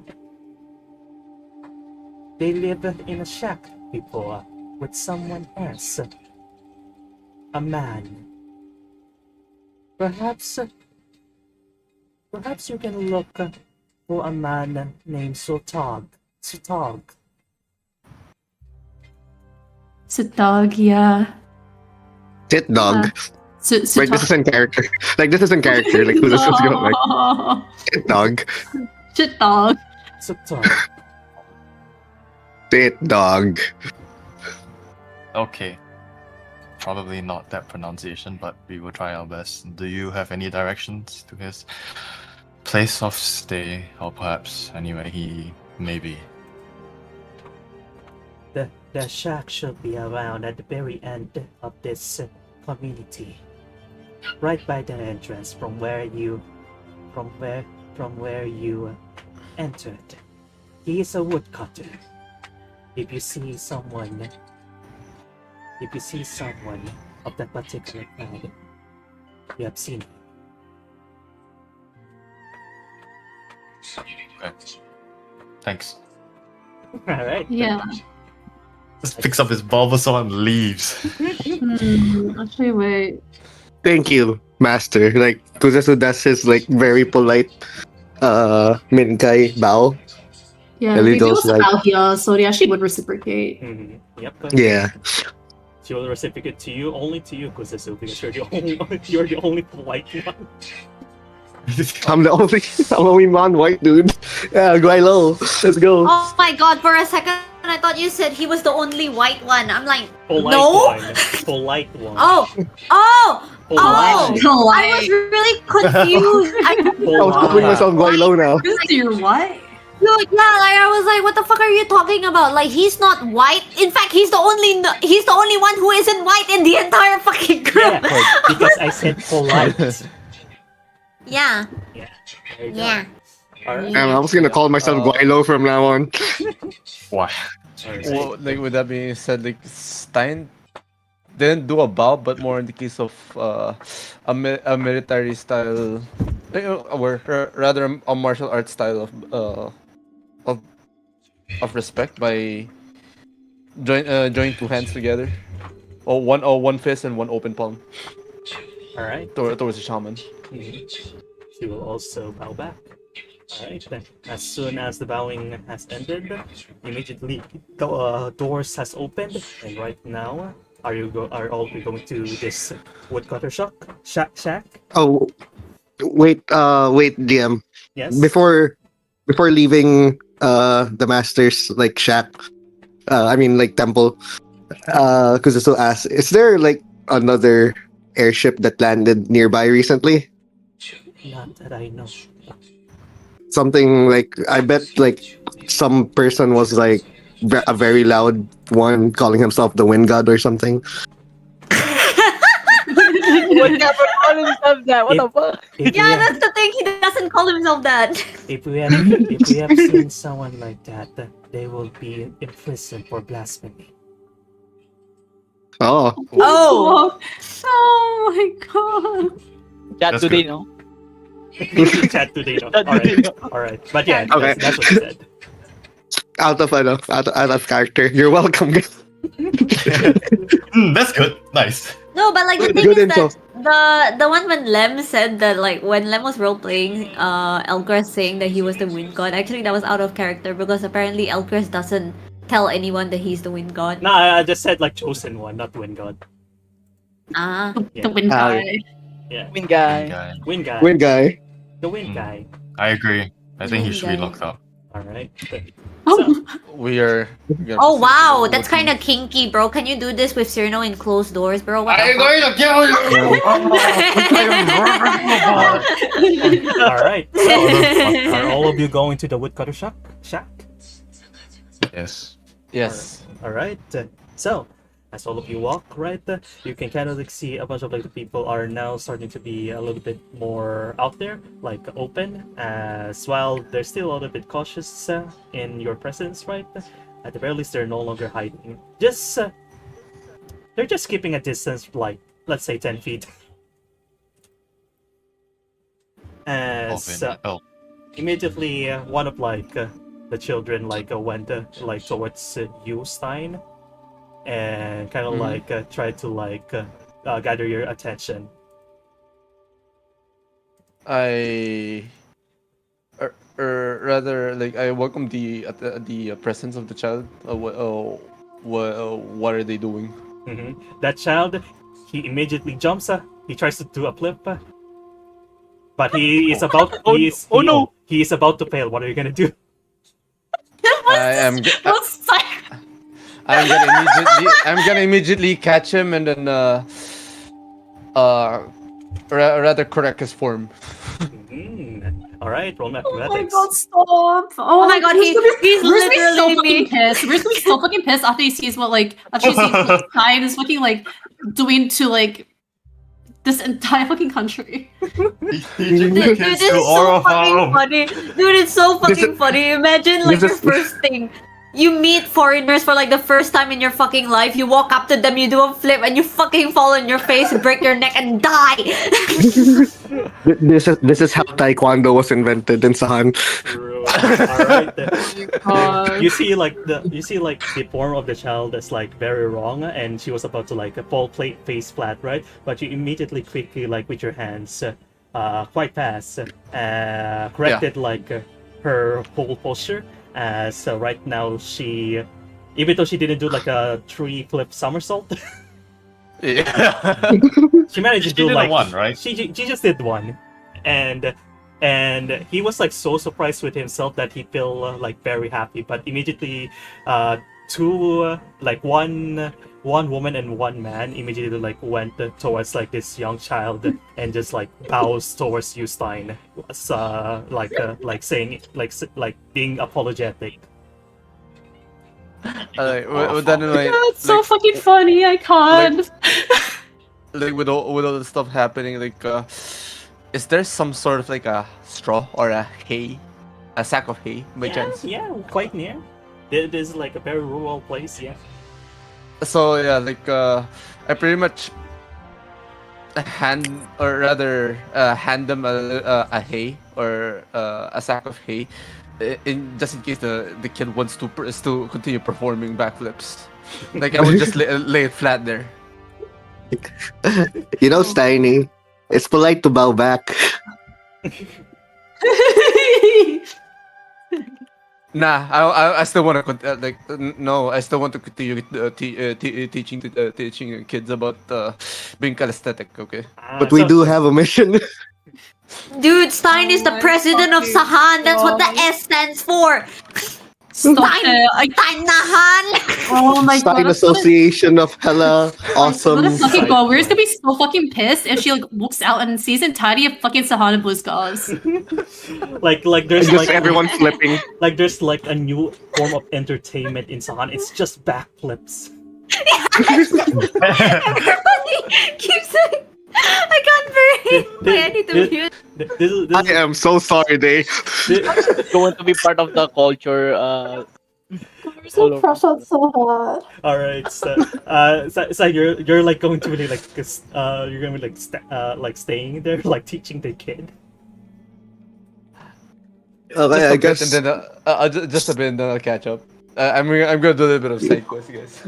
they live in a shack before with someone else. A man. Perhaps you can look for a man named Sultag. Sultag. Sutog, yeah. Sit dog. Like this is in character. Like this is in character. Like who's this supposed to go? Like sit dog. Shit dog. Sultag. Sit dog. Okay. Probably not that pronunciation, but we will try our best. Do you have any directions to his place of stay, or perhaps anywhere he may be? The shack should be around at the very end of this community. Right by the entrance from where you entered. He is a woodcutter. If you see someone of that particular kind, you have seen him. Okay. Thanks. Alright. Yeah. Just picks up his Bulbasaur and leaves. Actually, wait. Thank you, master. Like Kuzetsu does his like very polite Minkai bow. Yeah, And he maybe it goes was like- about here, so yeah, she would reciprocate. Yep. Yeah. She will reciprocate to you, only to you, Kuzetsu, because you're the only polite one. I'm the only non-white dude. Yeah, Guaylo. Let's go. Oh my god, for a second I thought you said he was the only white one. I'm like, Polite no? one. Polite one. Oh! Polite. I was really confused. I was calling myself Guaylo now. You're what? Dude, yeah, like I was like, what the fuck are you talking about? Like he's not white. In fact, he's the only one who isn't white in the entire fucking group. Yeah, because I said polite. Yeah. Yeah. There you go. Yeah. Alright. I was gonna call myself Guaylo from now on. Why? Alright. Well, like with that being said, like Stein didn't do a bow, but more in the case of a military style, or rather a martial arts style of respect by join two hands together, or one fist and one open palm Alright. towards the shaman. She will also bow back. Alright, then as soon as the bowing has ended, immediately the doors has opened, and right now, are all of you going to this woodcutter shack? Oh, wait, DM. Yes. Before leaving the master's like shack, I mean like temple, Kuzetsu asks, is there like another airship that landed nearby recently? Not that I know. Something like, I bet like some person was like a very loud one calling himself the wind god or something. Would never call himself that. What the fuck? Yeah, that's the thing. He doesn't call himself that. If we have seen someone like that, they will be imprisoned for blasphemy. Oh, Oh. Oh my god. Chat That's today, good. no? Chat today, no? Alright. But yeah, Okay. that's what he said. out of character. You're welcome. That's good. Nice. No, but like the thing Good is info. that the one when Lem said that, like when Lem was role playing, Elgris saying that he was the wind god. Actually, that was out of character because apparently Elgris doesn't tell anyone that he's the wind god. No, I just said like chosen one, not wind god. Ah. Yeah. The wind Ah, guy. Yeah, Win guy. Guy. wind guy. Wind guy. The wind Hmm. guy. I agree. I think he should be Okay. locked up. Alright. Oh, We are. Oh wow, that's kind of kinky, bro. Can you do this with Cyrano in closed doors, bro? What the fuck? going to kill you! Alright. So, are all of you going to the woodcutter shack? Yes. Yes. Alright. So, as all of you walk, right, you can kind of like see a bunch of like the people are now starting to be a little bit more out there, like open, as while they're still a little bit cautious in your presence, right? At the very least, they're no longer hiding. They're just keeping a distance, like let's say 10 feet. As Open. Oh. immediately one of like the children like went like towards you, Stein, and kind of like tried to like gather your attention. I, or rather, like I welcome the presence of the child. What are they doing? That child, he immediately jumps. He tries to do a flip, but he is about. He is about to fail. What are you gonna do? I'm gonna immediately catch him and then rather correct his form. All right, roll my Oh my athletics. god, stop! Oh my god, he's Bruce so literally fucking pissed. Bruce is so fucking pissed after he sees after he sees what Stein is fucking like doing to like this entire fucking country. Dude, this is so fucking funny. Dude, it's so fucking funny. Imagine like your first thing. You meet foreigners for like the first time in your fucking life. You walk up to them, you do a flip, and you fucking fall on your face, break your neck, and die. This is how Taekwondo was invented in Sahan. All right. You see like the form of the child is like very wrong, and she was about to like fall face flat, right? But you immediately quickly like with your hands, quite fast, corrected like her whole posture. So right now she, even though she didn't do like a 3 flip somersault, she managed to do like one, right? She just did one, and he was like so surprised with himself that he felt like very happy. But immediately, one woman and one man immediately like went towards like this young child and just like bows towards you, Stein, like saying like being apologetic. It's so fucking funny. I can't. Like with all the stuff happening, like is there some sort of like a straw or a sack of hay by chance? Yeah, quite near. This is like a very rural place. Yeah. So yeah, like I pretty much hand them a hay or a sack of hay, just in case the kid wants to still continue performing backflips. Like I would just lay it flat there. You know, Steiny, it's polite to bow back. Nah, I still want to no, I still want to continue teaching kids about being calisthenic. Okay, But we do have a mission. Dude, Stein is the president of Sahan. That's what the S stands for. Steinahan. Oh my Stein god. Association of Hella Awesome. What a fucking god. We're just gonna be so fucking pissed if she like looks out and sees entirety of fucking Sahan and Blue Scars. like there's Just like everyone flipping. like there's like a new form of entertainment in Sahan. It's just backflips. Everybody keeps saying, I can't breathe. Wait, I need to mute. This I am so sorry, Dave. It's going to be part of the culture. We're so pressured so hard. all right. So you're like going to be like you're gonna be like staying there, like teaching the kid. Okay, I guess. And then just a bit, and then I'll catch up. I'm gonna do a little bit of side quest, guys.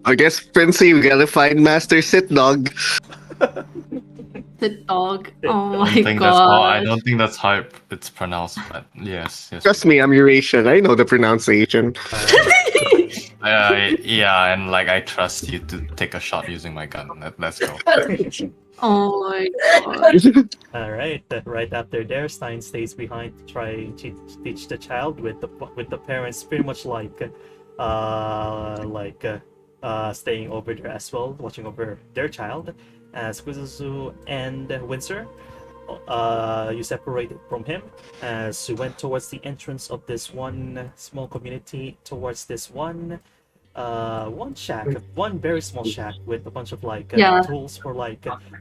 I guess, Princey, we gotta find Master Sit Dog. The dog. Oh I my god. I don't think that's how it's pronounced, but yes. Trust me, I'm Eurasian. I know the pronunciation. Yeah, and like I trust you to take a shot using my gun. Let's go. Oh my god. All right. Right after there, Stein stays behind to try to teach the child with the parents pretty much staying over there as well, watching over their child. As Kuzuzu and Windsor, you separated from him as you went towards the entrance of this one small community, towards this one shack, one very small shack with a bunch of tools for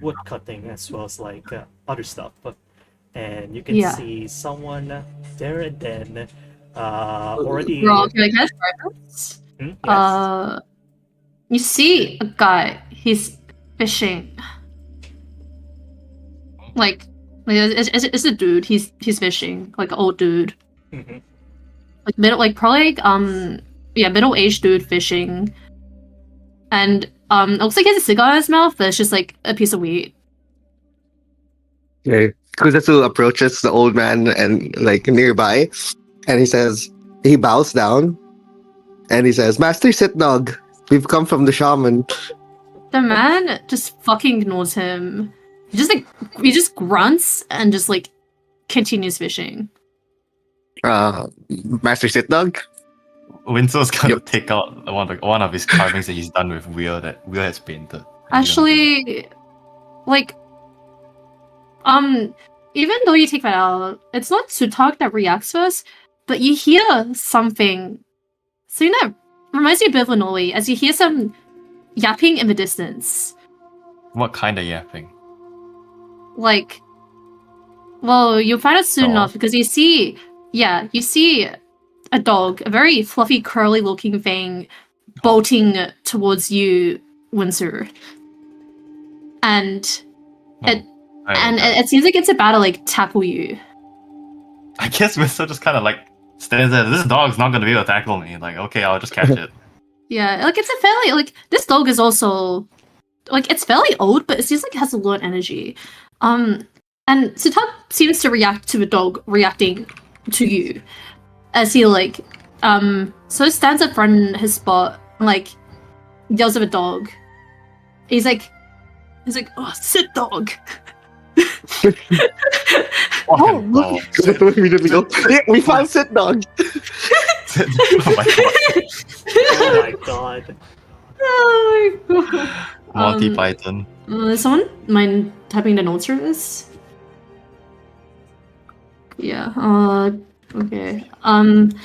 wood cutting as well as other stuff. And you can see someone there and then already. Bro, can I guess first? Yes. You see a guy. He's fishing. Like it's a dude. He's fishing, like an old dude. like middle-aged dude fishing, and it looks like he has a cigar in his mouth, but it's just like a piece of weed. Okay. Kuzetsu approaches the old man and like nearby, and he bows down, and he says, "Master Sit Dog, we've come from the shaman." The man just fucking ignores him. He just grunts and just like continues fishing. Master Sit Dog. Winslow's gonna take out one of his carvings that he's done with Will that Will has painted. Actually, like, even though you take that out, it's not Sutak that reacts first, but you hear something. Something that reminds you a bit of Lanoli, as you hear some yapping in the distance. What kind of yapping? Like, well, you'll find out soon Dog? enough because you see a dog, a very fluffy, curly-looking thing, bolting towards you, Windsor. And it seems like it's about to like tackle you. I guess Winslow just kind of like stands there. This dog's not gonna be able to tackle me. Like, okay, I'll just catch it. Yeah, like it's a fairly like this dog is also like it's fairly old, but it seems like it has a lot of energy. And Sutak seems to react to the dog reacting to you. As he like so stands up front his spot and like yells at the dog. He's like, oh, sit dog. Oh, Kuzetsu immediately goes, "Yeah, we found Sit Dog." oh my god. Oh my god. Oh my god. Monty Python. Someone mind typing the notes for this? Yeah. Okay. And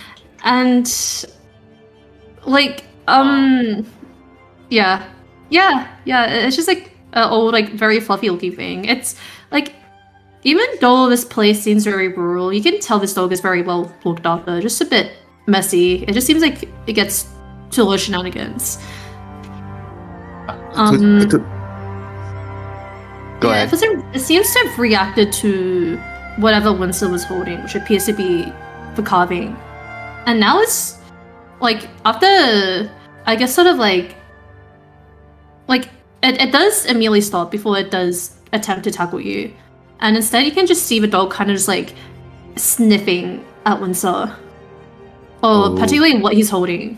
like yeah. It's just like an old, like very fluffy looking thing. It's like even though this place seems very rural, you can tell this dog is very well looked after. Just a bit messy. It just seems like it gets to a lot of shenanigans. Go ahead. It seems to have reacted to whatever Winslow was holding, which appears to be the carving. And now it's like after I guess sort of like it does immediately stop before it does attempt to tackle you. And instead you can just see the dog kind of just like sniffing at Winslow. Or particularly what he's holding.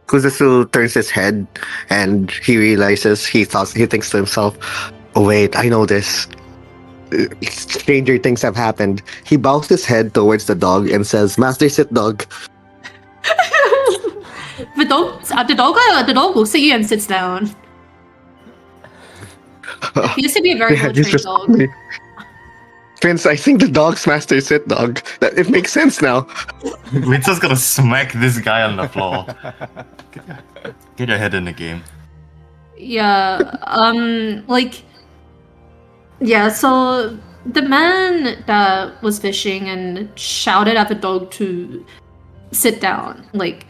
Kuzetsu turns his head and he realizes he thinks to himself, "Oh wait, I know this. Stranger things have happened." He bows his head towards the dog and says, "Master Sit Dog." The dog looks at you and sits down. He used to be a very well trained dog. Prince, I think the dog's Master Sit Dog. It makes sense now. Winslow's gonna smack this guy on the floor. Get your head in the game. Yeah, so the man that was fishing and shouted at the dog to sit down. Like,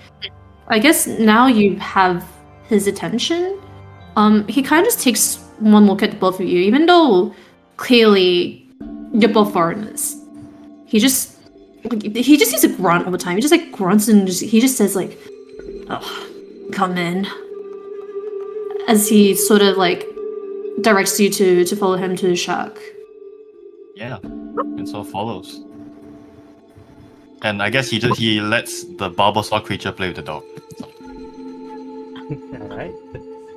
I guess now you have his attention. He kind of just takes one look at both of you, even though clearly you're both foreigners. He just used to grunt all the time. He just like grunts and he just says like, "Oh, come in," as he sort of like directs you to follow him to the shack. Yeah, and so follows. And I guess he lets the Bulbasaur creature play with the dog. Alright.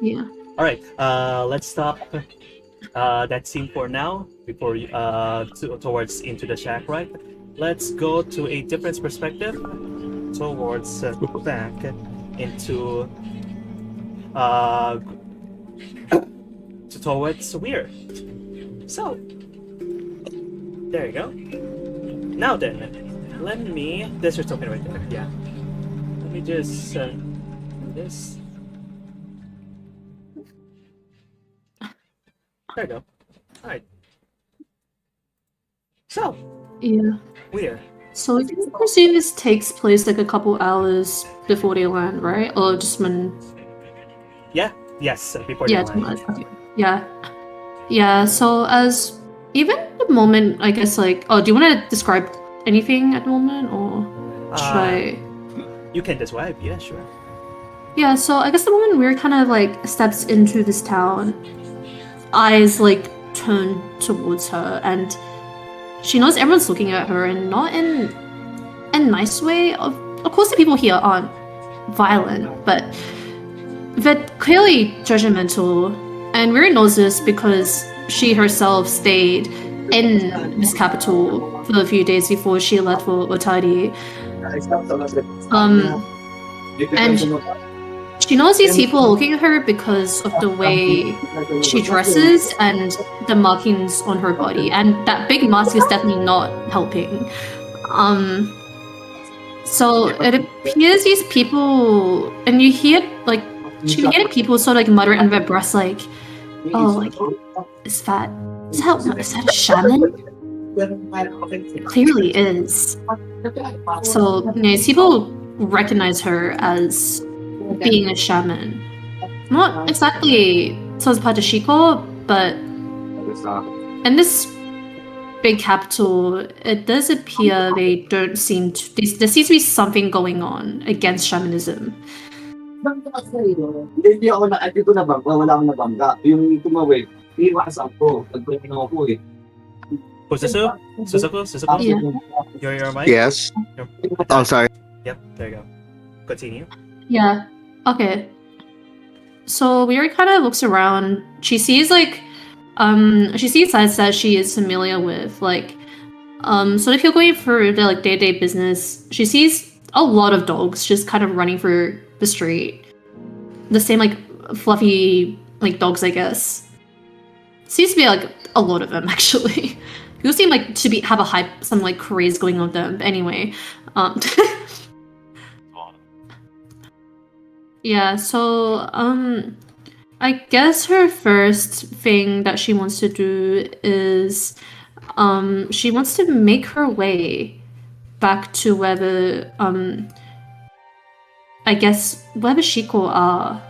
Yeah. Alright, let's stop that scene for now before towards into the shack, right? Let's go to a different perspective towards back into towards Weir. So there you go. Now then, let me. There's your token right there. Yeah. Let me just do this. There you go. Alright. So, Yeah. Weir. So I presume this takes place like a couple hours before they land, right? Or just when? Yeah. Yes. Before Yeah. the line. Yeah. Yeah. So even the moment, I guess, like, oh, do you want to describe anything at the moment, or? Should You can describe, yeah, sure. Yeah, so I guess the moment Weir kind of like steps into this town, eyes like turn towards her, and she knows everyone's looking at her, and not in a nice way. Of course, the people here aren't violent, but they're clearly judgmental, and Weir knows this because she herself stayed in this capital for a few days before she left for Otari. And she knows these people are looking at her because of the way she dresses and the markings on her body, and that big mask is definitely not helping. So it appears these people, and you hear like she can hear people sort of like mutter under their breaths, like, "Oh, like is that a shaman?" It clearly is. So these people recognize her as being a shaman. Not exactly Sozpatashiko, but in this big capital, it does appear they don't seem to. There seems to be something going on against shamanism. Hindi ako dito na bangga, wala akong nabangga. Yung tumawid, iwasan ko. Nagpapinaw ako eh. Suzuku? Yeah. Your mic? Yes. Oh, sorry. Yep, there you go. Continue. Yeah. Okay. So Weir kind of looks around. She sees like she sees sites that she is familiar with, like so if you're going for their like day-to-day business, she sees a lot of dogs just kind of running through the street. The same like fluffy like dogs, I guess. Seems to be like a lot of them actually. People seem like to have a hype, some like craze going on with them. But anyway, yeah. So I guess her first thing that she wants to do is she wants to make her way back to where the I guess where the Shiko are.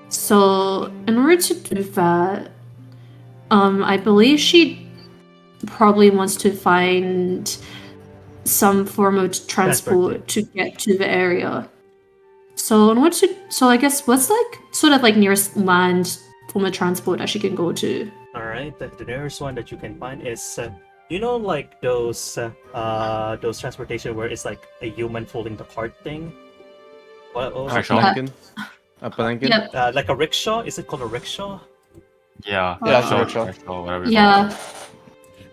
So in order to do that, I believe she probably wants to find some form of transport to get to the area. So I guess what's like sort of like nearest land form of transport that she can go to? Alright, the nearest one that you can find is you know like those transportation where it's like a human folding the cart thing? What was it? Palanquin? A palanquin? Yeah. Like a rickshaw? Is it called a rickshaw? Yeah. Yeah, it's a rickshaw. rickshaw. Whatever. Yeah.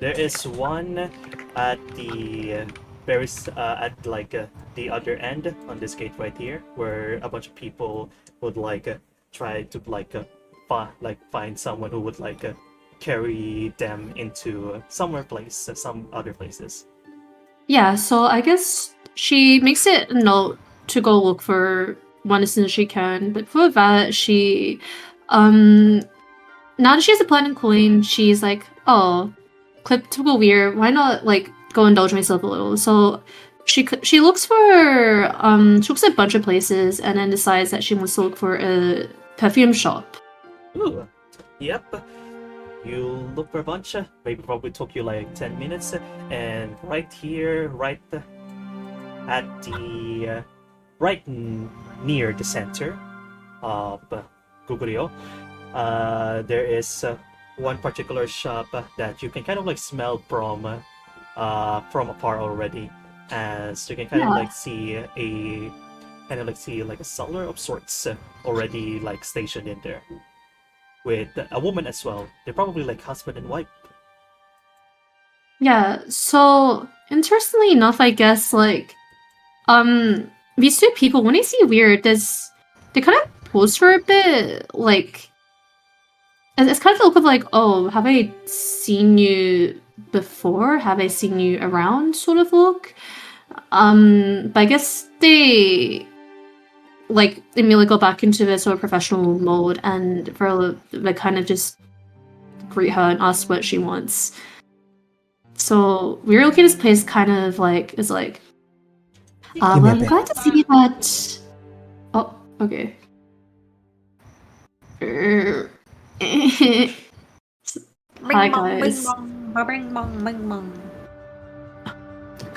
There is one at the very at like the other end on this gate right here, where a bunch of people would like try to like find someone who would like carry them into some other places. Yeah, so I guess she makes it a note to go look for one as soon as she can. But for that, she now that she has a platinum coin, she's like, oh, typical Weir, why not like go indulge myself a little? So she looks for she looks at a bunch of places and then decides that she wants to look for a perfume shop. Ooh, yep. You look for a bunch. Maybe probably took you like 10 minutes, and right here, right at the near the center of Goguryeo, there is one particular shop that you can kind of like smell from afar already, as you can kind of like see like a seller of sorts already like stationed in there, with a woman as well. They're probably like husband and wife. Yeah, so interestingly enough, I guess like these two people, when they see Weir, they kind of pose for a bit, like it's kind of a look of like, oh, have I seen you before? Have I seen you around sort of look? But I guess they like immediately go back into their sort of professional mode, and they kind of just greet her and ask what she wants. So Weir looking at this place kind of like is like, well, I'm glad to see that. Oh, okay. Hi guys. I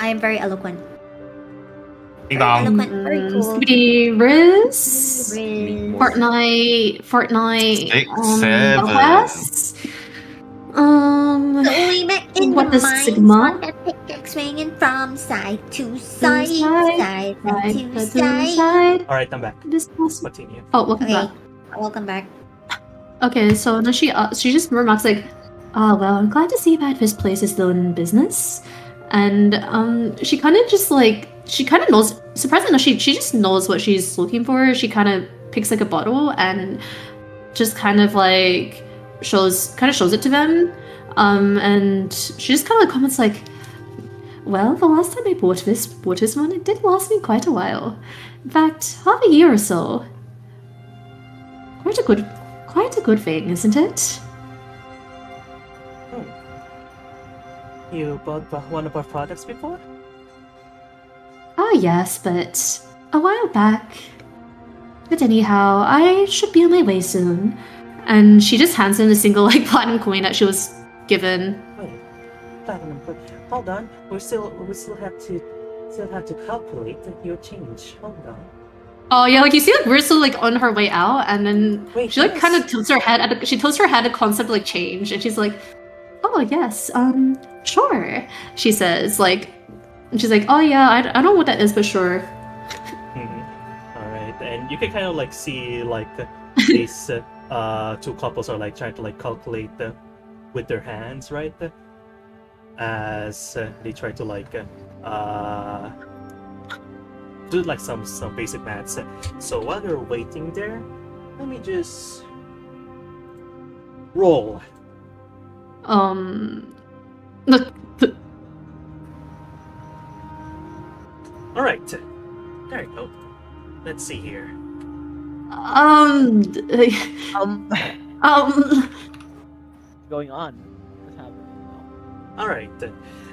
am very eloquent. Ding Very dong. eloquent. Very cool. Skibidi Riz. Riz. Fortnite. 6, Battle 7. Pass. So we met in What the is mines Sigma? on a pickaxe swinging from side to Side, side, to side. All right, I'm back. This was... Continue. Oh, welcome Okay, back. welcome back. Okay, so then she just remarks like, "Ah, well, I'm glad to see that this place is still in business," and she kind of just like she kind of knows. Surprisingly, enough, she just knows what she's looking for. She kind of picks like a bottle and just kind of like shows it to them, and she just kind of comments like, "Well, the last time I bought this one, it did last me quite a while. In fact, half a year or so. Quite a good thing, isn't it?" You bought one of our products before? Ah, yes, but a while back. But anyhow, I should be on my way soon. And she just hands him the single like platinum coin that she was given. Wait, platinum. But hold on, we still have to calculate your change. Hold on. Oh yeah, like you see, like we're still like on her way out, and then Wait, she like yes. kind of tilts her head. She tilts her head at concept like change, and she's like, "Oh yes, sure." She says like, and she's like, "Oh yeah, I don't know what that is, but sure." All right, and you can kind of like see like these two couples are like trying to like calculate with their hands, right? As they try to like do like some basic maths. So while you're waiting there, let me just roll. Look, All right, there you go. Let's see here. What's going on? What's happening? All right,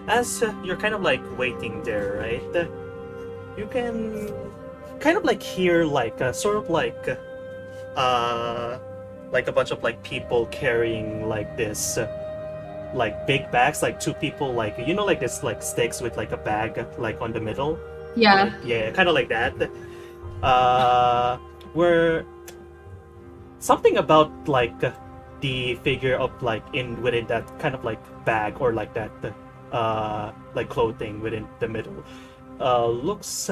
as you're kind of like waiting there, right? You can kind of like hear like sort of like a bunch of like people carrying like this like big bags, like two people like like this like sticks with like a bag like on the middle. yeah. Yeah, kind of like that. Where something about like the figure of like within that kind of like bag or like that like clothing within the middle looks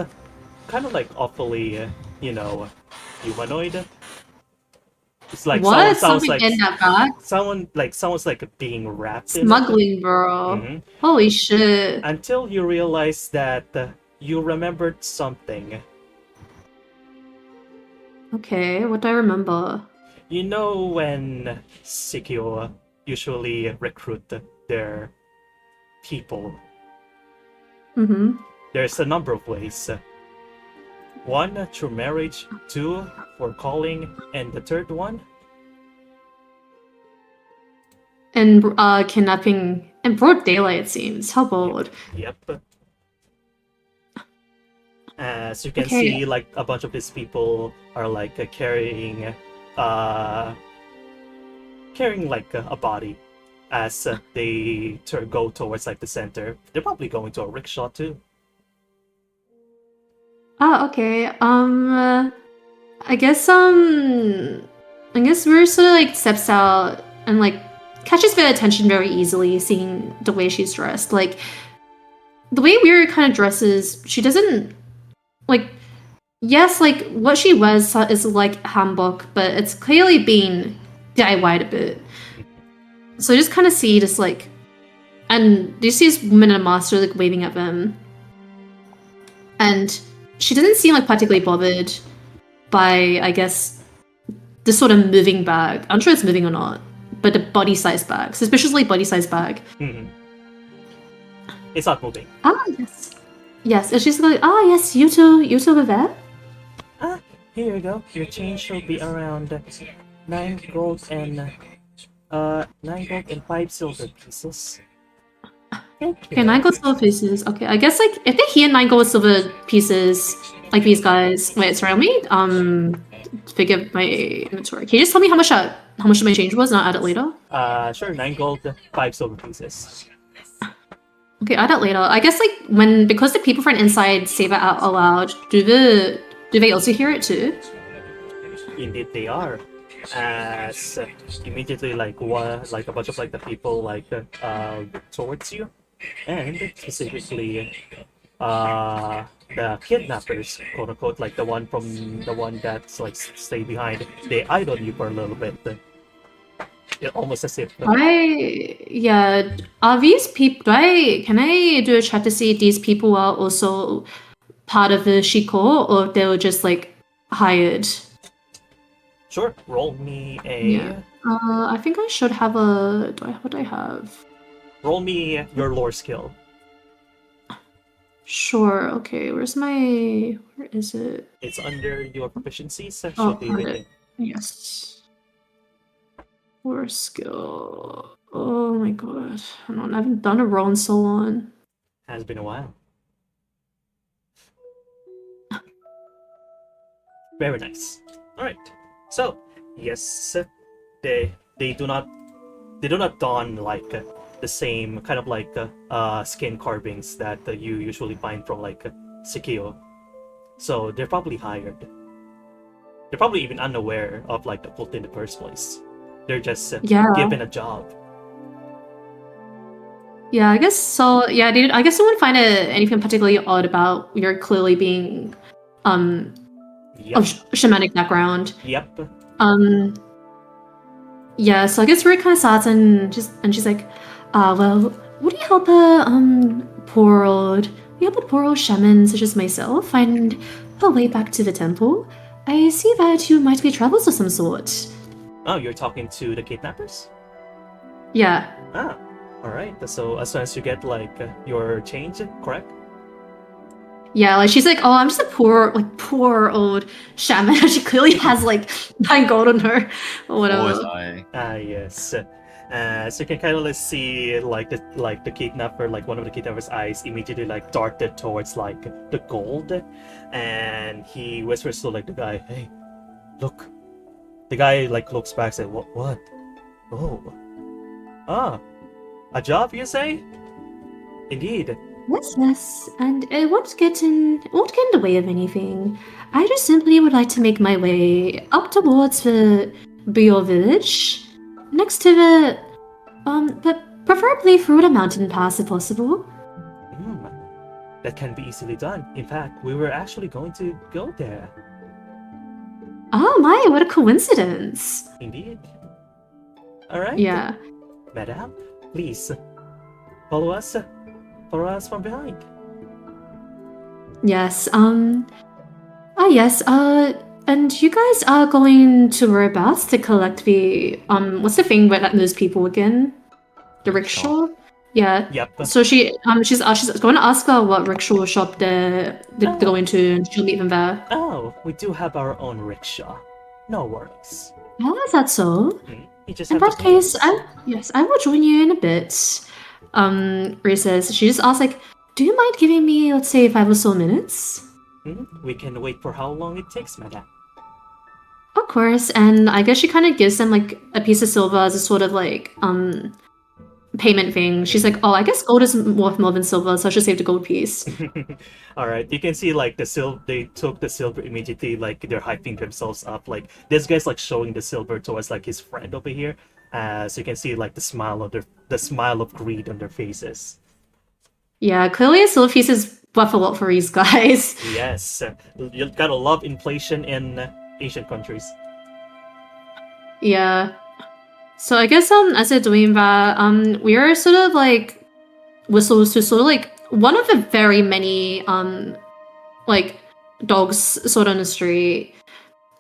kind of like awfully humanoid. It's like What? sounds Something like in that bag? someone's like being wrapped in it. Smuggling, bro. Mhm. Holy shit. Until you realize that you remembered something. Okay, what do I remember? You know when Sikyo usually recruit their people, Mm-hmm. there's a number of ways. One, through marriage. Two, for calling. And the third one? And kidnapping in broad daylight, it seems. How bold. Yep. As you can Okay. see, like a bunch of these people are like carrying like a body as they go towards like the center. They're probably going to a rickshaw too. Ah, okay. I guess we're sort of like steps out and like catches their attention very easily, seeing the way she's dressed. Like the way Weir kind of dresses, she doesn't like. Yes, like what she wears is like handbook, but it's clearly being DIY'd a bit. So you just kind of see this like, and you see this woman in a mask like waving at them, and she doesn't seem like particularly bothered by, I guess, this sort of moving bag. I'm sure it's moving or not, but the body size bag, suspiciously body size bag. Mhm. It's not moving. Ah, yes. Yes, and she's like, ah, yes, you two over there? Ah, here you go. Your change should be around 9 gold and 5 silver pieces. Thank you. Okay, 9 gold silver pieces. Okay, I guess like if they hear 9 gold silver pieces, like these guys. Wait, sorry, let me figure my inventory. Can you just tell me how much my change was, and I'll add it later? Sure, 9 gold, 5 silver pieces. Okay, add that later. I guess like because the people from inside say that out aloud, do they also hear it too? Indeed, they are. As immediately like a bunch of like the people like towards you, and specifically the kidnappers, quote unquote, like the one that's like stay behind. They eyed on you for a little bit. Almost as if Are these people? Can I do a check to see if these people are also part of the Shiko, or if they were just like hired? Sure, roll me a. Yeah. I think I should have a. What do I have? Roll me your lore skill. Sure. Okay. Where is it? It's under your proficiencies. So Oh, should be found with it. Yes. Lore skill. Oh my god. Hang on, I haven't done a roll in so long. Has been a while. Very nice. All right. So yes, they do not don like the same kind of like skin carvings that you usually find from like Sikio. So they're probably hired. They're probably even unaware of like the cult in the first place. They're just given a job. Yeah, I guess so. Yeah, dude, I guess I wouldn't find anything particularly odd about your clearly being of shamanic background. Yep. Yeah, so I guess Rick kind of starts and she's like, well, would you help poor old shaman such as myself find her way back to the temple? I see that you might be travelers of some sort. Oh, you're talking to the kidnappers? Yeah. Ah, all right. So as soon as you get like your change, correct? Yeah, like she's like, oh, I'm just a poor old shaman. She clearly has like 9 gold on her or whatever. Always I. Ah, yes. So you can kind of see like the kidnapper, like one of the kidnapper's eyes immediately like darted towards like the gold, and he whispers to like the guy, "Hey, look." The guy like looks back and says, "What? Oh, a job, you say? Indeed." Yes, and it won't get in the way of anything. I just simply would like to make my way up towards the Bio village, next to the but preferably through the mountain pass if possible. That can be easily done. In fact, we were actually going to go there. Oh my, what a coincidence! Indeed. All right. Yeah. Madame, please follow us. Follow us from behind. Yes. Yes. And you guys are going to whereabouts to collect the what's the thing that moves people again? The rickshaw. Yeah. Yep. So she's going to ask her what rickshaw shop they're going to, and she'll meet them there. Oh, we do have our own rickshaw. No worries. Oh, is that so? You just In have that to pay case, us. I will join you in a bit. Rhea says, she just asks like, do you mind giving me, let's say, 5 or so minutes? We can wait for how long it takes, madame. Of course, and I guess she kind of gives them like a piece of silver as a sort of like payment thing. She's like, oh, I guess gold is worth more than silver, so I should save the gold piece. All right, you can see like they took the silver immediately, like they're hyping themselves up. Like this guy's like showing the silver towards like his friend over here. So you can see like the smile of greed on their faces. Yeah, clearly a silver piece is worth a lot for these guys. Yes, you gotta love inflation in Asian countries. Yeah. So I guess as they're doing that, we are sort of like whistles to sort of like one of the very many like dogs sort of on the street.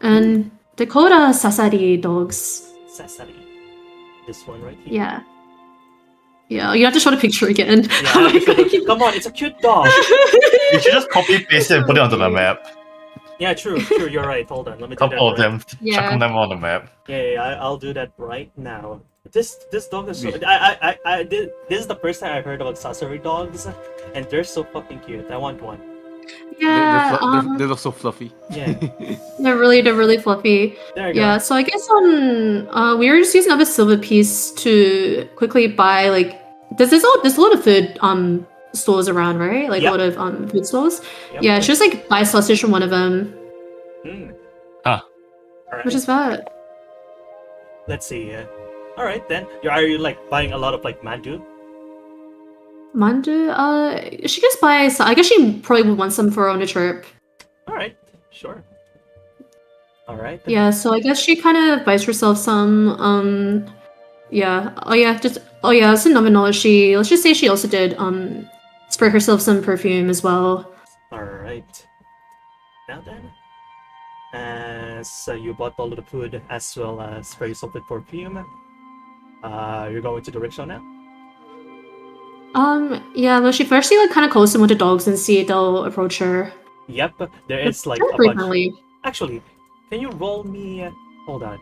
And they're called Sasari dogs. Sasari. This one right here. Yeah. Yeah, you have to show the picture again. Yeah, Oh my God. come on, it's a cute dog. You should just copy paste it and put it onto the map. Yeah, true, you're right. Hold on, let me do Couple that. of them, chuck them on the map. Yeah, I'll do that right now. This dog is so. This is the first time I heard about Sasori dogs, and they're so fucking cute. I want one. Yeah, They look so fluffy. Yeah, they're really fluffy. there you go. Yeah, so I guess we were just using up a silver piece to quickly buy like there's a lot of food stores around, right? Like Yep. a lot of food stores. Yep. Yeah, she was like buy sausage from one of them, Hmm. Huh. All right. which is bad. Let's see. All right then. Are you like buying a lot of like mandu? Mandu, she just buys. I guess she probably would want some for her on a trip. All right. Sure. All right. Yeah, so I guess she kind of buys herself some. Yeah. Oh yeah. It's a nominal. Let's just say she also did spray herself some perfume as well. All right. Now then, so you bought all of the food as well as spray yourself with perfume. You're going to the rickshaw now. Yeah. Well, she firstly like kind of calls some of the dogs and see if they'll approach her. Yep. There is like They're a pretty bunch. friendly. Actually, can you roll me? Hold on.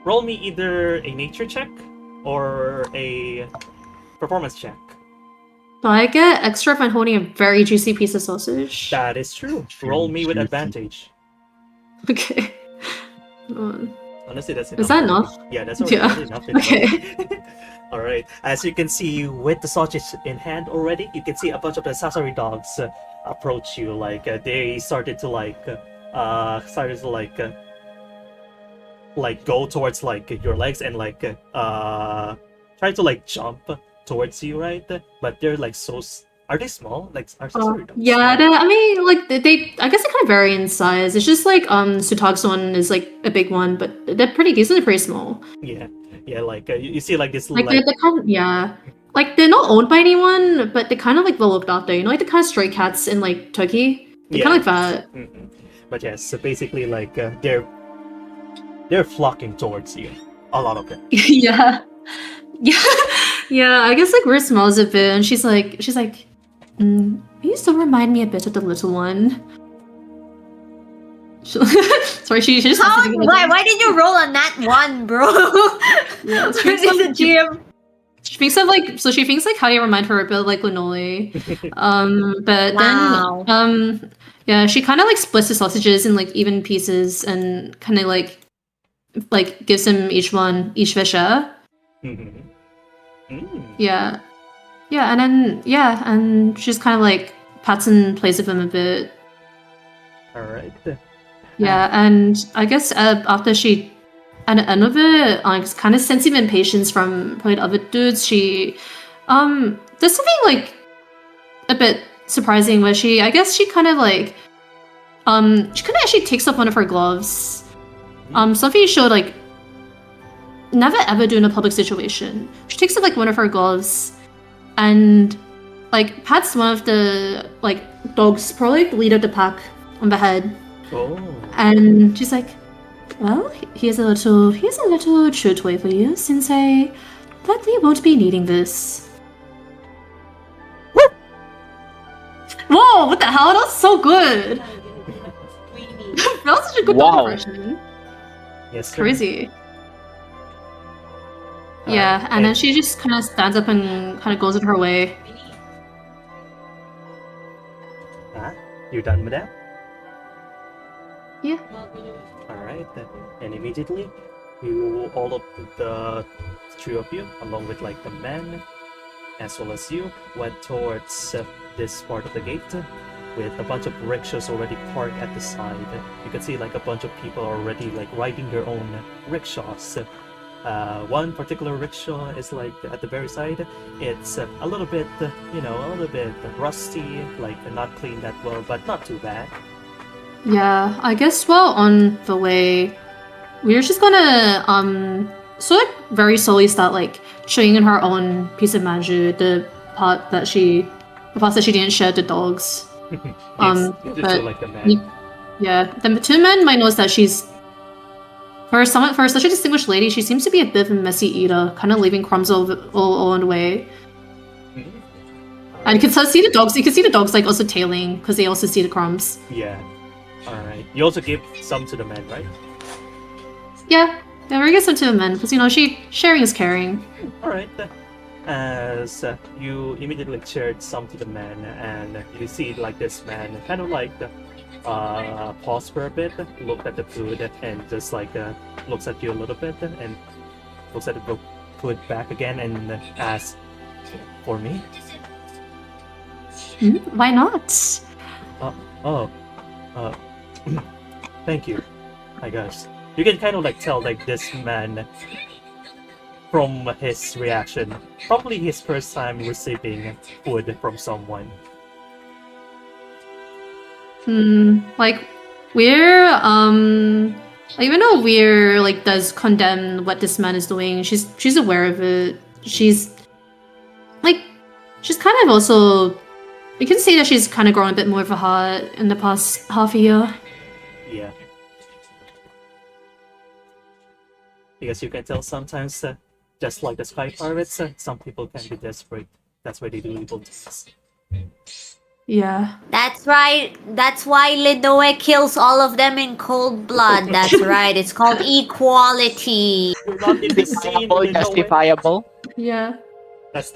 Roll me either a nature check or a performance check. So I get extra if I'm holding a very juicy piece of sausage. That is true. Roll me with advantage. Okay. Um, Honestly, that's enough. Is that already. enough? Yeah, that's already Yeah. enough. Okay. All right. As you can see, with the sausage in hand already, you can see a bunch of the Sasori dogs approach you. Like they started to go towards like your legs and like try to like jump towards you, right? But they're like are they small? Like are Sasori dogs? yeah, small? I mean, like they, I guess they kind of vary in size. It's just like Sutag's one is like a big one, but they're pretty decent. They're pretty small. Yeah. Like you see like this Like they're kind of, yeah, like they're not owned by anyone, but they're kind of like well looked after. You know, like the kind of stray cats in like Turkey. They're kind of like that. Mhm. But yes, so basically like they're flocking towards you. A lot of them. Yeah, yeah, yeah. I guess like Ruth smells a bit, and she's like, you still remind me a bit of the little one. Sorry, she just. Why did you roll on that one, bro? Yeah, This is a GM. She thinks of like, so she thinks like how you remind her a bit like Linolee. But Wow. then yeah, she kind of like splits the sausages in like even pieces and kind of like gives them each visha. Mhm. Mm. Yeah, yeah, and then and she just kind of like pats and plays with him a bit. All right. Yeah, and I guess after she, at the end of it, kind of sensing impatience from probably the other dudes, she, there's something like a bit surprising where she kind of like, she kind of actually takes off one of her gloves. Something you should like never ever do in a public situation. She takes off like one of her gloves and like pats one of the like dogs, probably the leader of the pack, on the head. Oh. And she's like, well, here's a little chew toy for you, since I likely won't be needing this. Whoa, what the hell? That was so good! That was such a good dog Wow. impression. Yes. sir. Crazy. Yeah, and then she just kind of stands up and kind of goes on her way. You done, madam? Yeah. All right. And immediately, all of the three of you, along with like the men, as well as you, went towards this part of the gate with a bunch of rickshaws already parked at the side. You can see like a bunch of people already like riding their own rickshaws. One particular rickshaw is like at the very side. It's a little bit, a little bit rusty, like not cleaned that well, but not too bad. Yeah, I guess while on the way, we're just gonna sort of very slowly start like showing in her own piece of manju the parts that she didn't share with the dogs. It's just but like the man. yeah, the two men might notice that she's for such a distinguished lady, she seems to be a bit of a messy eater, kind of leaving crumbs all on the way. Mhm. And you can see the dogs. You can see the dogs like also tailing because they also see the crumbs. Yeah. All right. You also give some to the men, right? Yeah, we're gonna some to the men because sharing is caring. All right. As you immediately shared some to the men, and you see like this man kind of like pause for a bit, looked at the food, and just like looks at you a little bit, and looks at the book hood back again and asks, "For me?" Why not? Oh, uh, thank you. I guess you can kind of like tell like this man from his reaction, probably his first time receiving food from someone. Like we're even though we're like does condemn what this man is doing, she's aware of it. She's kind of also, we can say that she's kind of grown a bit more of a heart in the past half a year. Yeah. Because you can tell sometimes, just like the spy pirates, some people can be desperate. That's why they do evil things. Yeah. That's right. That's why Linoe kills all of them in cold blood. That's right. It's called equality. You're not in the scene, Reasonable, Linoe. justifiable. Yeah. That's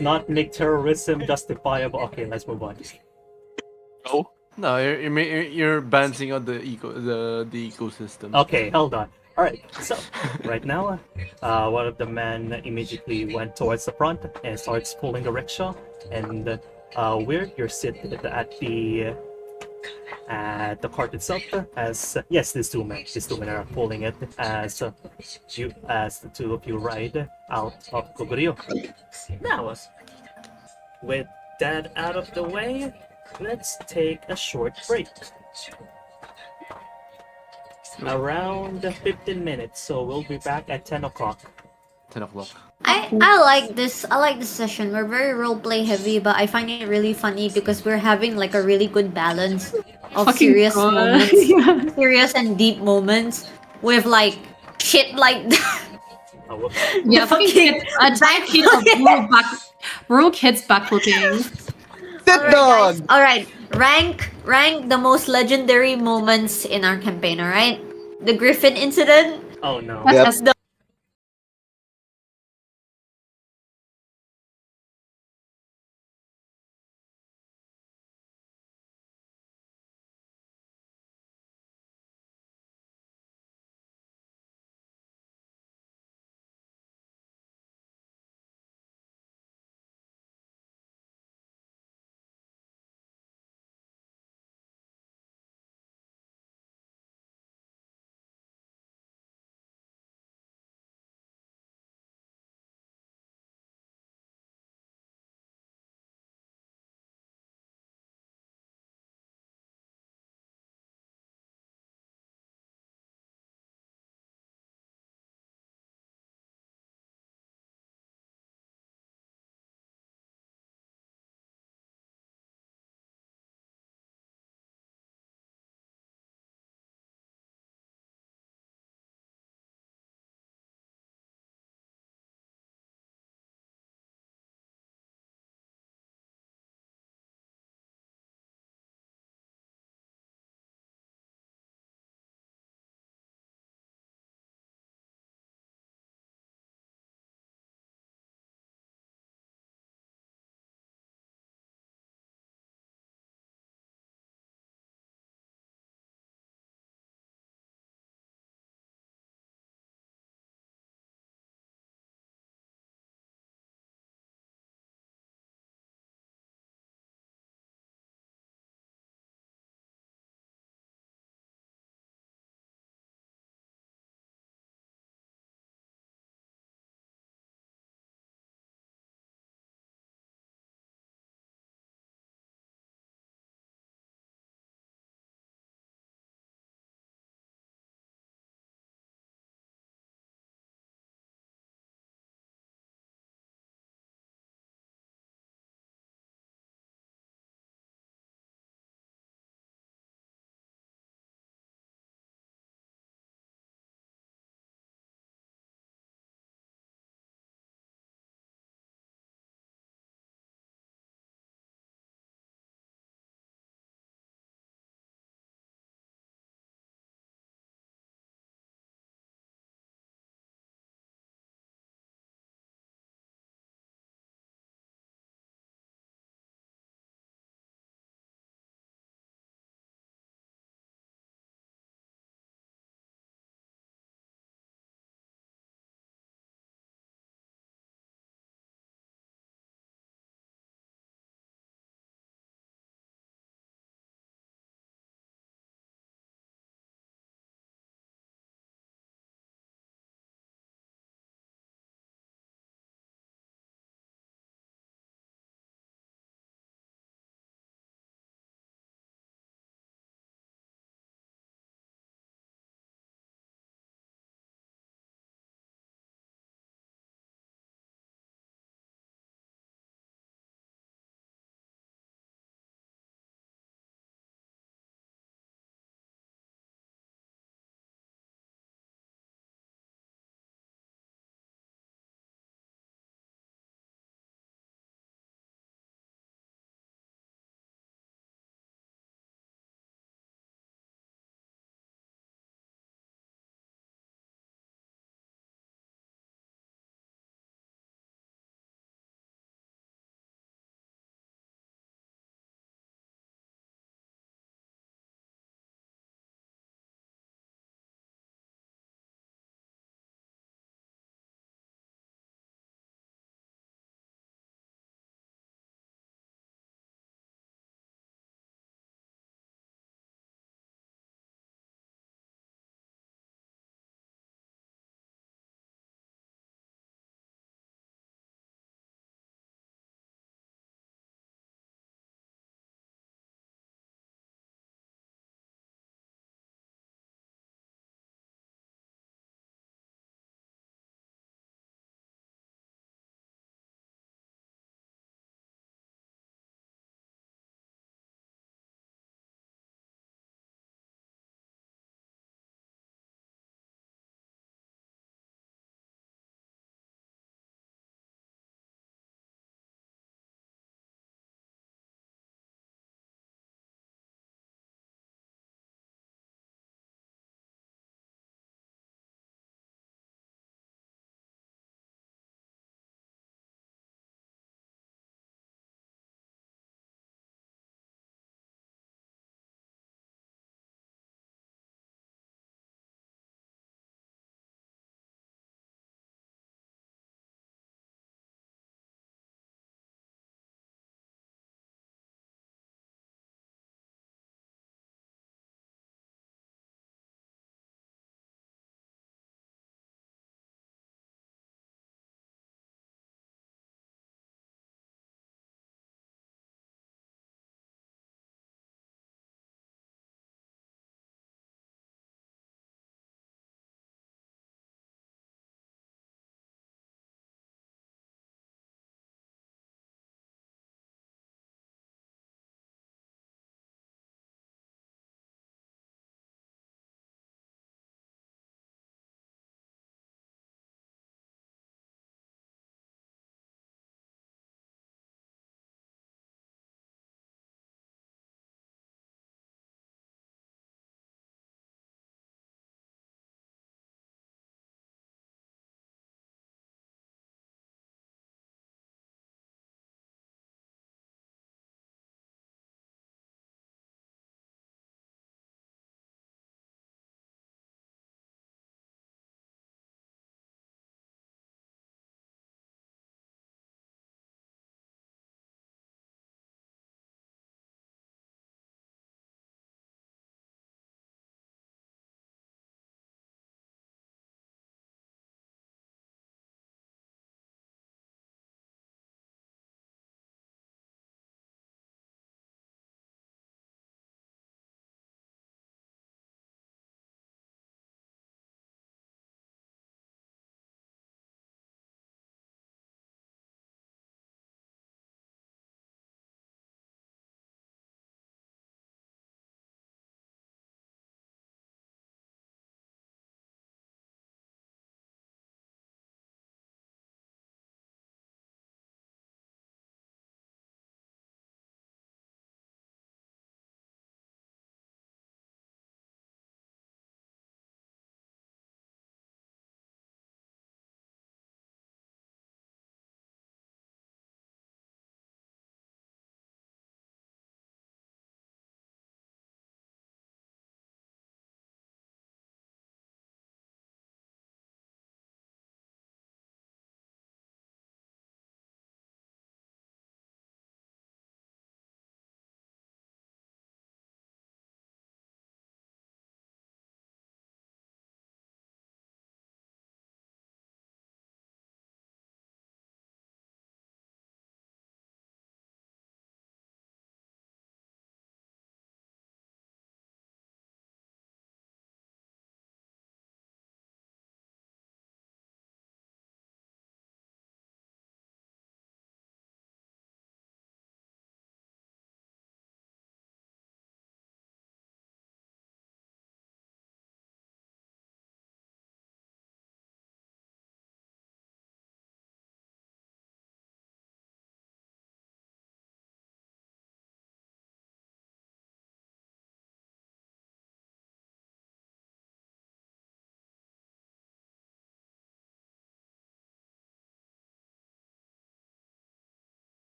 not make terrorism justifiable. Okay, let's move on. Oh, No, you're balancing out the ecosystem. Okay, hold on. All right, so right now, one of the men immediately went towards the front and starts pulling the rickshaw. And Weird, you're sitting at the cart itself. As yes, these two men are pulling it as the two of you ride out of Koguryo. Now, with that out of the way, let's take a short break. Around 15 minutes, so we'll be back at 10 o'clock. 10 o'clock. I like this. I like this session. We're very roleplay heavy, but I find it really funny because we're having like a really good balance of Fucking serious God. moments, Yeah. serious and deep moments, with like shit like Oh, whoops. Yeah, fucking kids. A giant kid of rural kids backflipping. Sit Alright, guys. down. Alright. Rank the most legendary moments in our campaign, alright? The Griffin incident, Oh no. That's Yep. just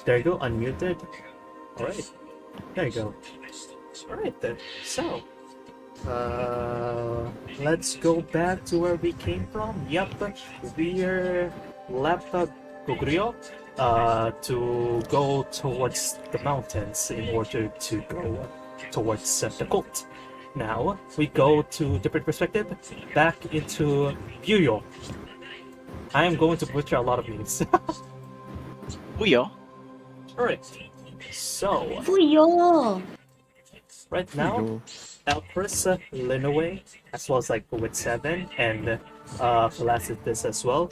There you go, unmuted. Alright, there you go. Alright then, so let's go back to where we came from. Yep, we're left Gogrio to go towards the mountains in order to go towards the cult. Now we go to different perspective, back into Buyo. I am going to butcher a lot of names. Buyo. Alright, so Fuyo! right now, Elpris, Linaway, as well as like with 7 and Felicitas as well,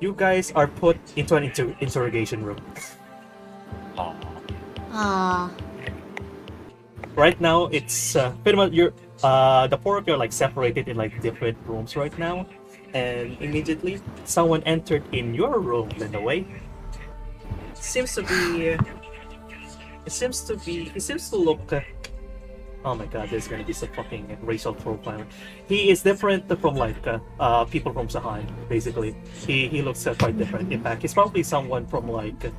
you guys are put into an interrogation room. Oh. Ah. Right now, it's pretty much you're the four of you are like separated in like different rooms right now, and immediately someone entered in your room, Linaway. Seems to be. It seems to look. Oh my god, there's gonna be some fucking racial profiling. He is different from like people from Sahan, basically. He looks quite different. In fact, he's probably someone from like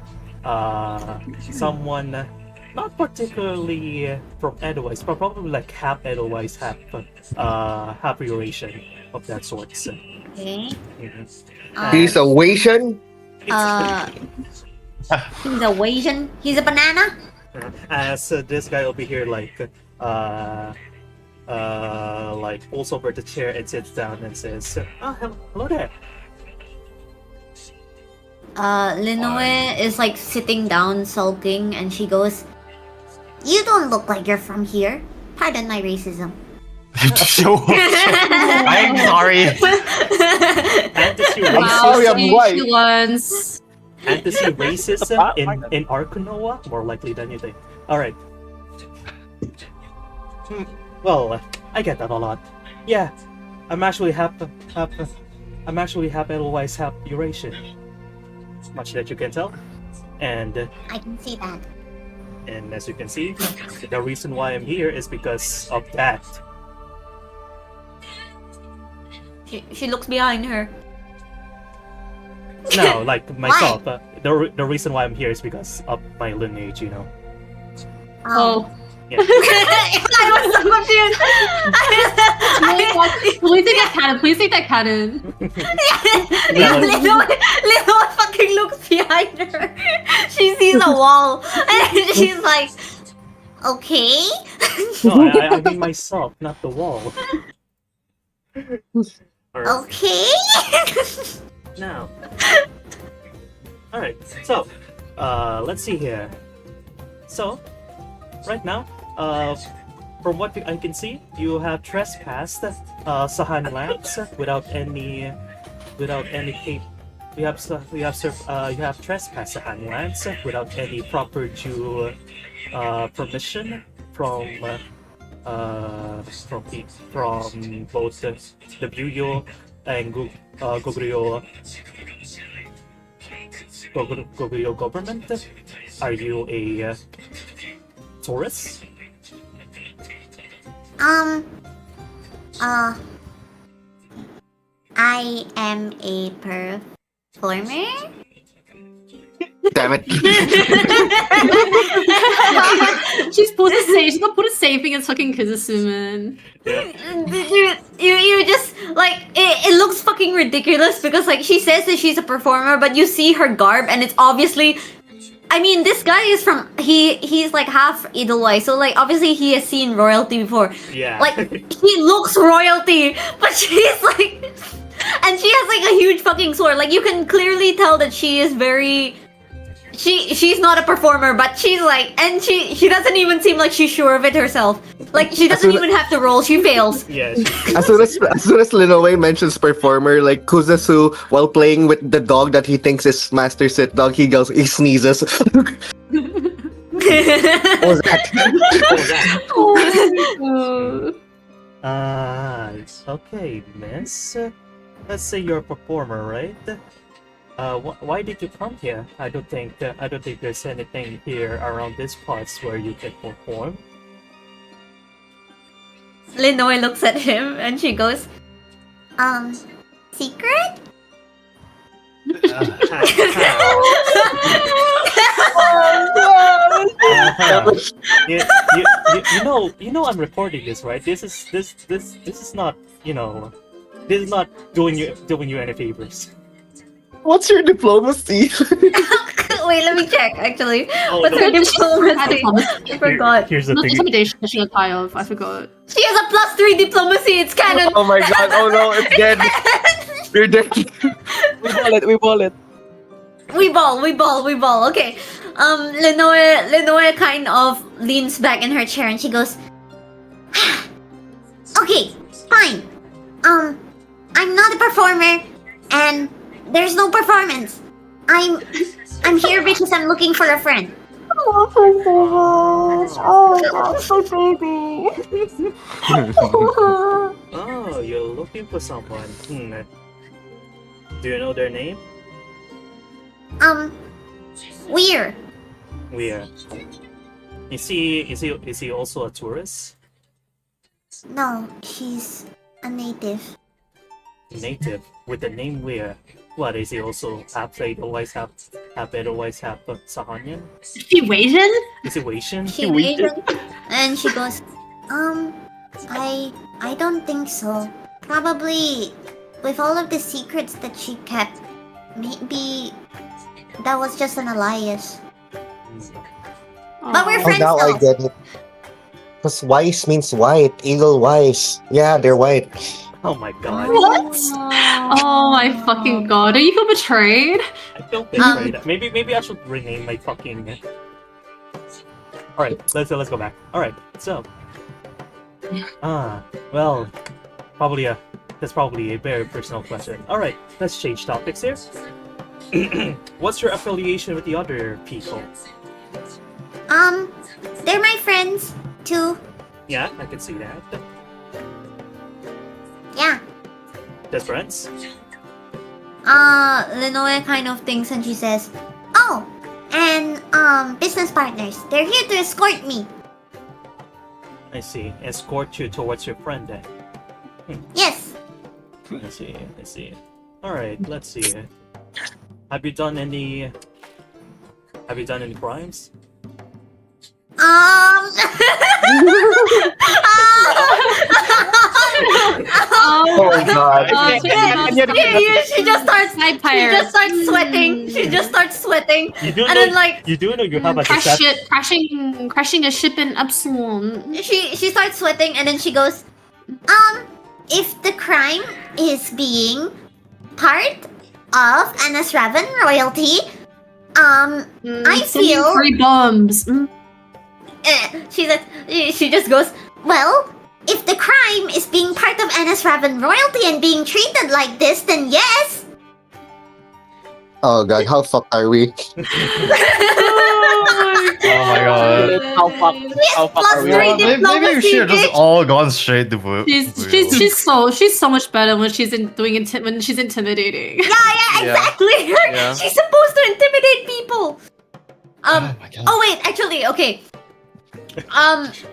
someone not particularly from Edelweiss, but probably like half Edelweiss, half Eurasian of that sort. So, Okay. He's a Asian. He's a Asian. He's a banana. as this guy over here like pulls over the chair and sits down and says, "Oh, hello there." Linoe is like sitting down sulking and she goes, "You don't look like you're from here. Pardon my racism." I'm sorry. Fantasy sorry, I'm racism. white. Once. Fantasy racism in Arkunoa? More likely than you think. Alright. Well, I get that a lot. Yeah, I'm actually half Edelweiss, half Eurasian. Much that you can tell. And I can see that. and as you can see, the reason why I'm here is because of that. She looks behind her. No, like myself. The reason why I'm here is because of my lineage, you know. Oh. Yeah. I was so confused. Please take that cannon. Please take that cannon. Linoe fucking looks behind her. She sees a wall and she's like, "Okay." No, I mean myself, not the wall. Alright, Okay. now. Alright, so, let's see here. So, right now, from what I can see, you have trespassed Sahan lands without any you have trespassed Sahan lands without any proper due permission from both the Buyo and Gogrio government. Are you a tourist? I am a performer. Damn it. She's gonna put a saving in fucking Kizasuman. You just like it looks fucking ridiculous because like she says that she's a performer, but you see her garb and it's obviously. I mean, this guy is from he's like half Edelweiss, so like obviously he has seen royalty before. Yeah. Like he looks royalty, but she's like, and she has like a huge fucking sword. Like you can clearly tell that she is very. She's not a performer, but she's like, and she doesn't even seem like she's sure of it herself. Like she doesn't even have to roll; she fails. Yeah. As soon as Linoe mentions performer, like Kuzasu, while playing with the dog that he thinks is Master Sit Dog, he sneezes. What was that? Okay, miss. Let's say you're a performer, right? Why did you come here? I don't think there's anything here around this parts where you can perform. Linoe looks at him and she goes, secret? Uh-huh. You know I'm recording this, right? This is not, this is not doing you any favors. What's your diplomacy? Wait, let me check. Actually, Oh, what's no. her diplomacy? I forgot. Here's the Not thing. intimidation, she got high of. I forgot. She has a +3 diplomacy. It's canon. Oh my god! Oh no! It's dead. You're dead. We ball it. We ball. Okay. Lenoe kind of leans back in her chair and she goes, "Okay, fine. I'm not a performer, and there's no performance. I'm here because I'm looking for a friend." Oh, you're looking for someone. Do you know their name? Weird. We're. Is he also a tourist? No, she's a native. Native with the name Weir. What is he also half played always half Sahanian? Is she Asian? Is he Asian? She Asian, and she goes, I don't think so. Probably with all of the secrets that she kept, maybe that was just an alias. But we're Oh, friends now I now. get it. Because wise means white. Eagle wise. Yeah, they're white. Oh my god. What? Oh my fucking god. Are you feel betrayed? I feel betrayed. Maybe I should rename my fucking. Alright, let's go back. Alright, so. Well, that's probably a very personal question. Alright, let's change topics here. What's your affiliation with the other people? They're my friends too. Yeah, I can see that. Yeah. Just friends? Lenoe kind of thinks and she says, "Oh, and business partners. They're here to escort me." I see. Escort you towards your friend then. Yes. I see. Alright, let's see. Have you done any crimes? Oh god. She just starts sweating. She just starts sweating. You do And know, then, like, you do know you have a Crashing a ship in Epsilon. she starts sweating and then she goes, if the crime is being part of Anasravan royalty, I Sending feel free bombs. she just goes, well, if the crime is being part of Anasravan royalty and being treated like this, then yes. Oh god, how fucked are we? Oh my god. How fuck are we? Plus 3 Maybe we should have just bitch. all gone straight to She's so much better when she's when she's intimidating. Yeah, exactly. Yeah. She's supposed to intimidate people. Oh my god. Oh wait, actually, okay.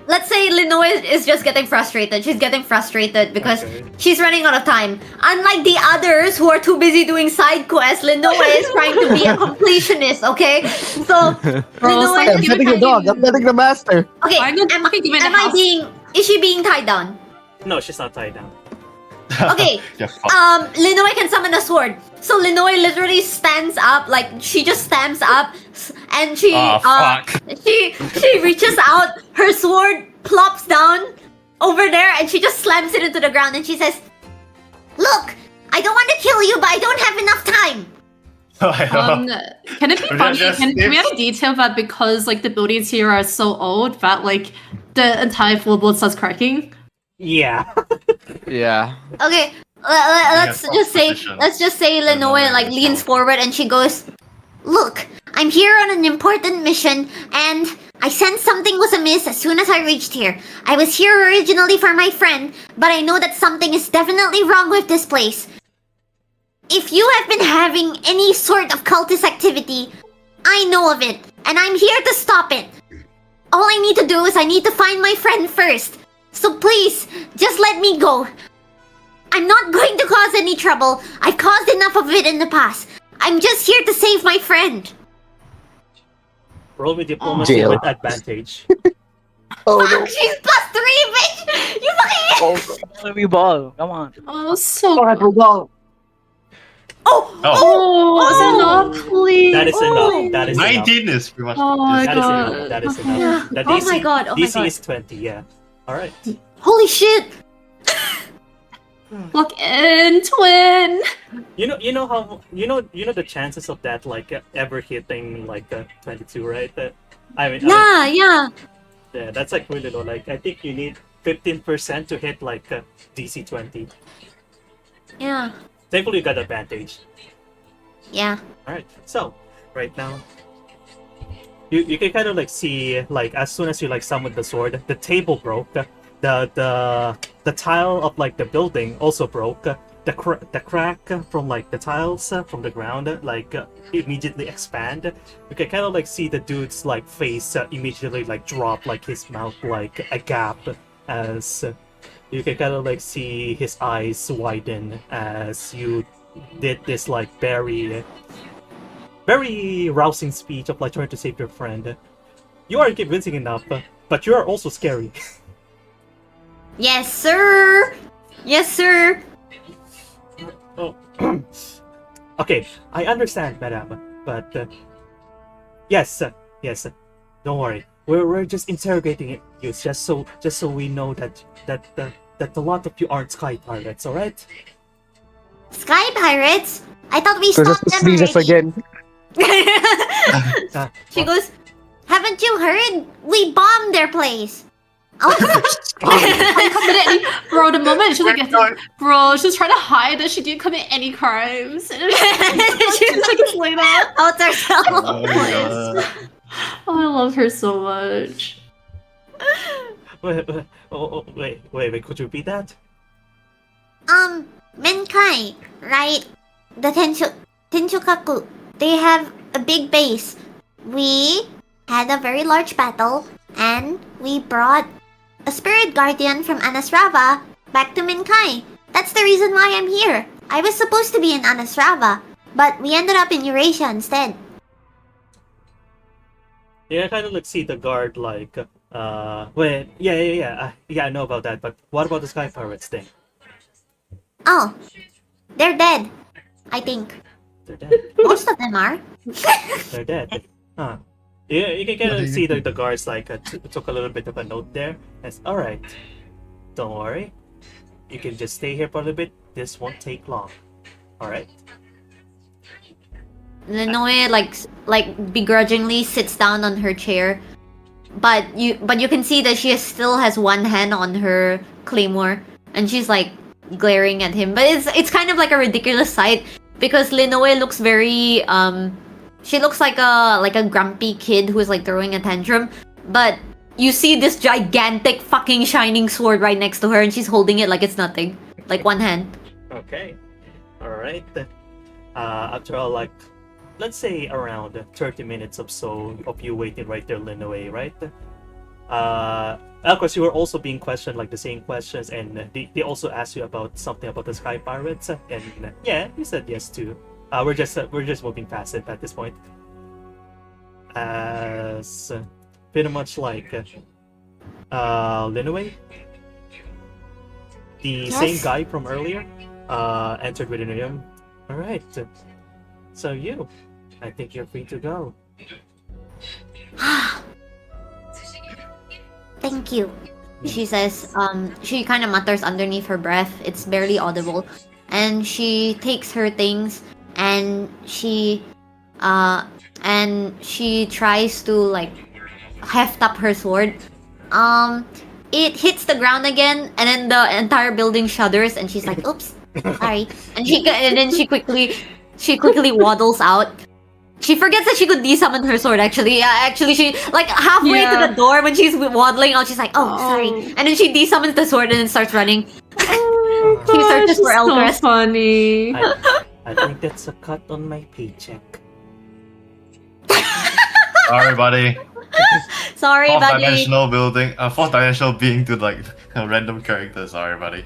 Let's say Lenoe is just getting frustrated. She's getting frustrated because Okay. she's running out of time. Unlike the others who are too busy doing side quests, Lenoe is trying to be a completionist, okay? So, Lenoe I'm is getting the dog. I'm getting the master. Okay, Why not fucking give me the house? is she being tied down? No, she's not tied down. Okay, Yeah, fuck. Lenoe can summon a sword. So Lenoe literally stands up, like she just stands up, and she fuck. she reaches out, her sword plops down over there, and she just slams it into the ground, and she says, "Look, I don't want to kill you, but I don't have enough time." Can it be We're funny? just- Can we have a detail that because like the buildings here are so old that like the entire floorboard starts cracking? Yeah. Yeah. Okay, let's Yeah, just say position. Lenoe like leans forward and she goes, "Look, I'm here on an important mission, and I sensed something was amiss as soon as I reached here. I was here originally for my friend, but I know that something is definitely wrong with this place. If you have been having any sort of cultist activity, I know of it, and I'm here to stop it. All I need to do is I need to find my friend first. So please, just let me go. I'm not going to cause any trouble. I've caused enough of it in the past. I'm just here to save my friend." Roll me diplomacy Jail. with advantage. Oh no. She's +3, bitch! You fucking. Let me ball. Come on. Oh, so Oh, I forgot. Oh! Oh, it's enough, please. That is enough. That is enough. 19 is pretty much. Oh my That is god. enough. That is Okay. enough. The Oh DC, my god, oh my DC god. is 20. Yeah. All right. Holy shit! Look in, twin. You know how you know the chances of that like ever hitting like 22, right? I mean, Yeah. yeah, that's like really low. Like I think you need 15% to hit like DC 20. Yeah. Thankfully, you got advantage. Yeah. All right. So right now, you can kind of like see like as soon as you like summon the sword, the table broke. The tile of like the building also broke. The crack from like the tiles from the ground like immediately expand. You can kind of like see the dude's like face immediately like drop, like his mouth like a gap, as you can kind of like see his eyes widen as you did this like very rousing speech of like trying to save your friend. You are convincing enough, but you are also scary. Yes, sir! Yes, sir! Oh. Okay, I understand, madam, but yes, don't worry. We're just interrogating you just so we know that a lot of you aren't sky pirates, all right? Sky pirates? I thought we So stopped just them sneeze us already. again. She goes, haven't you heard? We bombed their place. Oh. I committed any, bro. The moment she like, bro, she was trying to hide that she didn't commit any crimes. And she was like, later. Out herself. Oh my god. Oh, I love her so much. Wait, could you repeat that? Menkai, right? The Tenshukaku, they have a big base. We had a very large battle, and we brought a spirit guardian from Anasrava back to Menkai. That's the reason why I'm here. I was supposed to be in Anasrava, but we ended up in Eurasia instead. Yeah, I kind of like see the guard like wait, yeah, I know about that, but what about the sky pirates thing? Oh, they're dead. I think. They're dead. Most of them are. They're dead. Huh. Yeah, you can kind of see the guards like took a little bit of a note there. It's all right. Don't worry. You can just stay here for a little bit. This won't take long. All right. Lenoe like begrudgingly sits down on her chair, but you can see that she still has one hand on her claymore, and she's like glaring at him. But it's kind of like a ridiculous sight because Lenoe looks very she looks like a grumpy kid who's like throwing a tantrum, but you see this gigantic fucking shining sword right next to her, and she's holding it like it's nothing, like one hand. Okay. All right. After all, like, let's say around 30 minutes or so of you waiting right there, Linoe, right? Of course, you were also being questioned, like the same questions, and they also asked you about something about the Sky Pirates, and yeah, you said yes too. We're just moving past it at this point. As pretty much like Linoe, the same guy from earlier, entered within the room. All right. So I think you're free to go. Thank you. She says, she kind of mutters underneath her breath. It's barely audible. And she takes her things and she tries to like heft up her sword. It hits the ground again and then the entire building shudders and she's like, oops, sorry. And then she quickly waddles out. She forgets that she could desummon her sword, actually. Actually, she, like, halfway to the door when she's waddling out, she's like, oh, sorry. And then she desummons the sword and then starts running. Oh, She searches for Elgress. so funny. I think that's a cut on my paycheck. Sorry, buddy. Sorry, Fourth buddy. dimensional building, fourth dimensional being to like a random character. Sorry, buddy.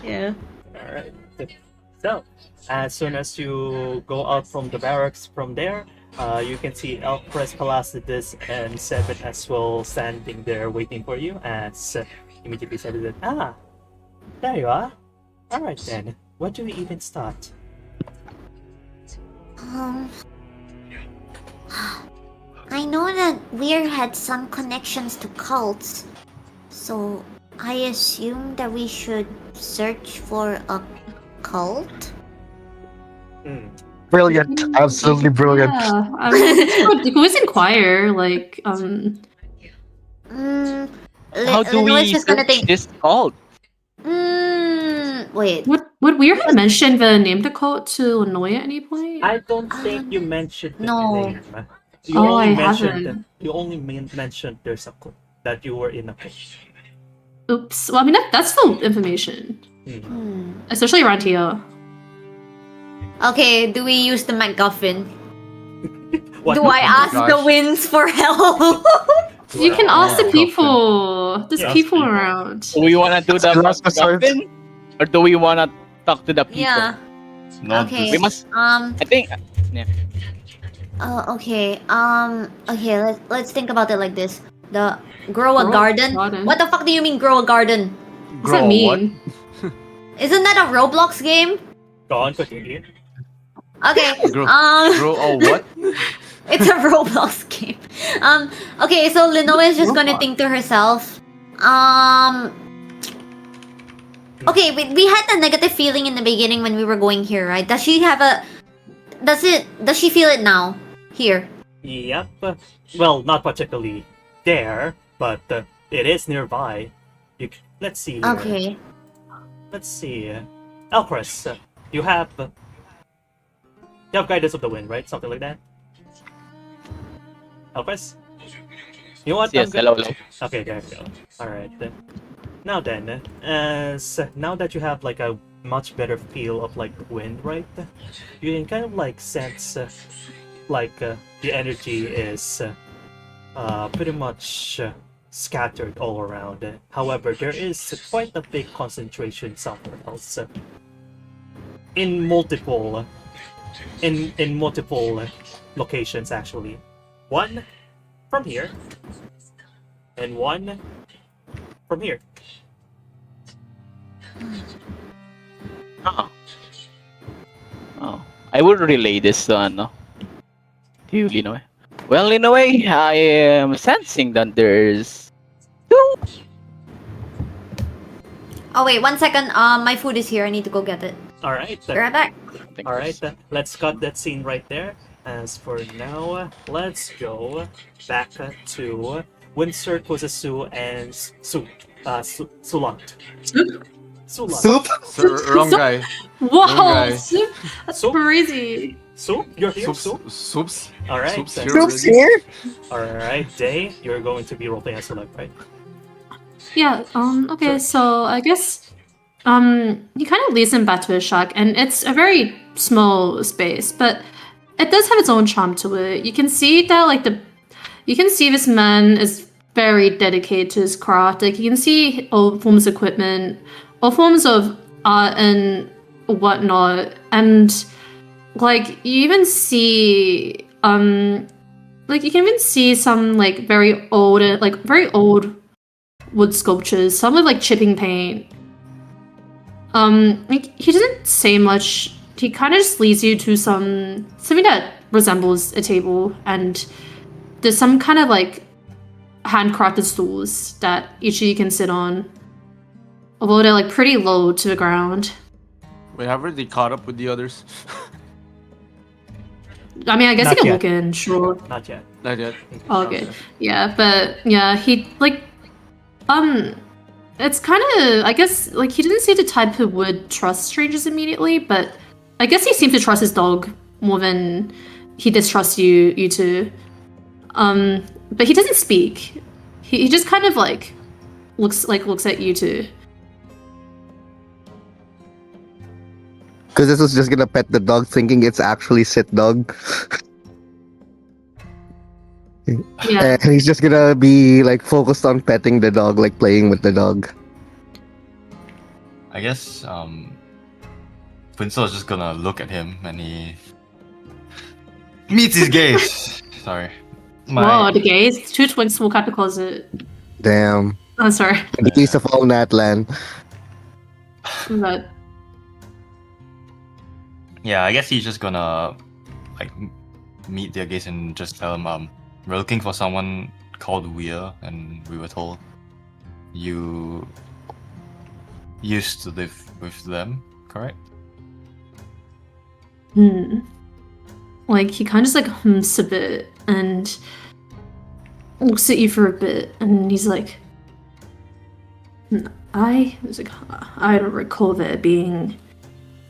Yeah. All right. So, as soon as you go out from the barracks from there, You can see Elpress, Palacidus, and Seven as well standing there waiting for you as immediately said that, there you are. Alright then, where do we even start? Um, I know that Weir had some connections to cults, so I assume that we should search for a cult? Hmm. Brilliant. Absolutely brilliant. Yeah. We can always inquire. Like, How do Lenoa's we just gonna search think. this cult? Wait. would Weir have mentioned the name of the cult to Lenoy at any point? I don't think you mentioned the no. name. Oh, I mentioned haven't. you only mentioned there's a cult, that you were in a cult. Oops. Well, I mean that's still information, especially around here. Okay, do we use the MacGuffin? What? Do I ask the gosh. winds for help? You can Wow. ask the people. There's Yeah, people people. around. Do we wanna do the Last resort. MacGuffin? Or do we wanna talk to the people? Yeah. No, Okay. We must. I think. Okay. Okay. Let's think about it like this. The grow a Grow a garden. garden? What the fuck do you mean grow a garden? What's that Grow what? mean? Isn't that a Roblox game? Go on, continue. Okay. Grow, Um, grow a what? it's a Roblox game. Okay. So Lenoa is just gonna Roblox. think to herself. Okay. We had a negative feeling in the beginning when we were going here, right? Does she have a? Does she feel it now? Here. Yep. Well, not particularly there, but it is nearby. Let's see. Here. Okay. Let's see. Elpress, you have guidance of the wind, right? Something like that. Elpress. You know what? Yes. Hello. Okay, there we go. All right. Now then, now that you have like a much better feel of like wind, right? You can kind of like sense the energy is pretty much scattered all around. However, there is quite a big concentration somewhere else. In multiple locations actually. One from here and one from here. Oh, I would relay this to ano. To you, Linoy. Well, in a way, I am sensing that there's two. Oh wait, 1 second. My food is here. I need to go get it. All right. Be right back. All right. Let's cut that scene right there. As for now, let's go back to Windsor, Kosasu, and Sulant. Sulant. Soup? Sir, wrong guy. Whoa, Okay. Soup? That's Soup? crazy. Soup? You're here, Soup? Soups. All right. Soups then. here Soup's already. here? All right, Day, you're going to be roleplaying as Select, right? Yeah, okay, so I guess he kind of leads him back to his shack, and it's a very small space, but it does have its own charm to it. You can see that you can see this man is very dedicated to his craft. Like you can see all forms of equipment, all forms of art and whatnot, and like you even see like you can even see some like very old wood sculptures, some with like chipping paint. Like he doesn't say much. He kind of just leads you to something that resembles a table, and there's some kind of like handcrafted stools that each of you can sit on, although they're like pretty low to the ground. Wait, haven't they caught up with the others? I mean, I guess Not you can yet. look in, sure. Not yet. Not yet. Oh, okay. Yeah, but yeah, he like it's kind of, I guess, like he didn't seem the type who would trust strangers immediately, but I guess he seems to trust his dog more than he distrusts you two. But he doesn't speak. He just kind of like looks at you two. Because this was just gonna pet the dog thinking it's actually sit dog. Yeah. And he's just gonna be like focused on petting the dog, like playing with the dog. I guess Winslow is just gonna look at him and meets his gaze. Sorry. Whoa, the gays. Two twins walk out the closet. Damn. Oh, sorry. The piece of all Natlan. But Yeah, I guess he's just gonna like meet their gaze and just tell them, we're looking for someone called Weir, and we were told you used to live with them, correct? like he kind of just like hums a bit and looks at you for a bit, and he's like, I was like, I don't recall there being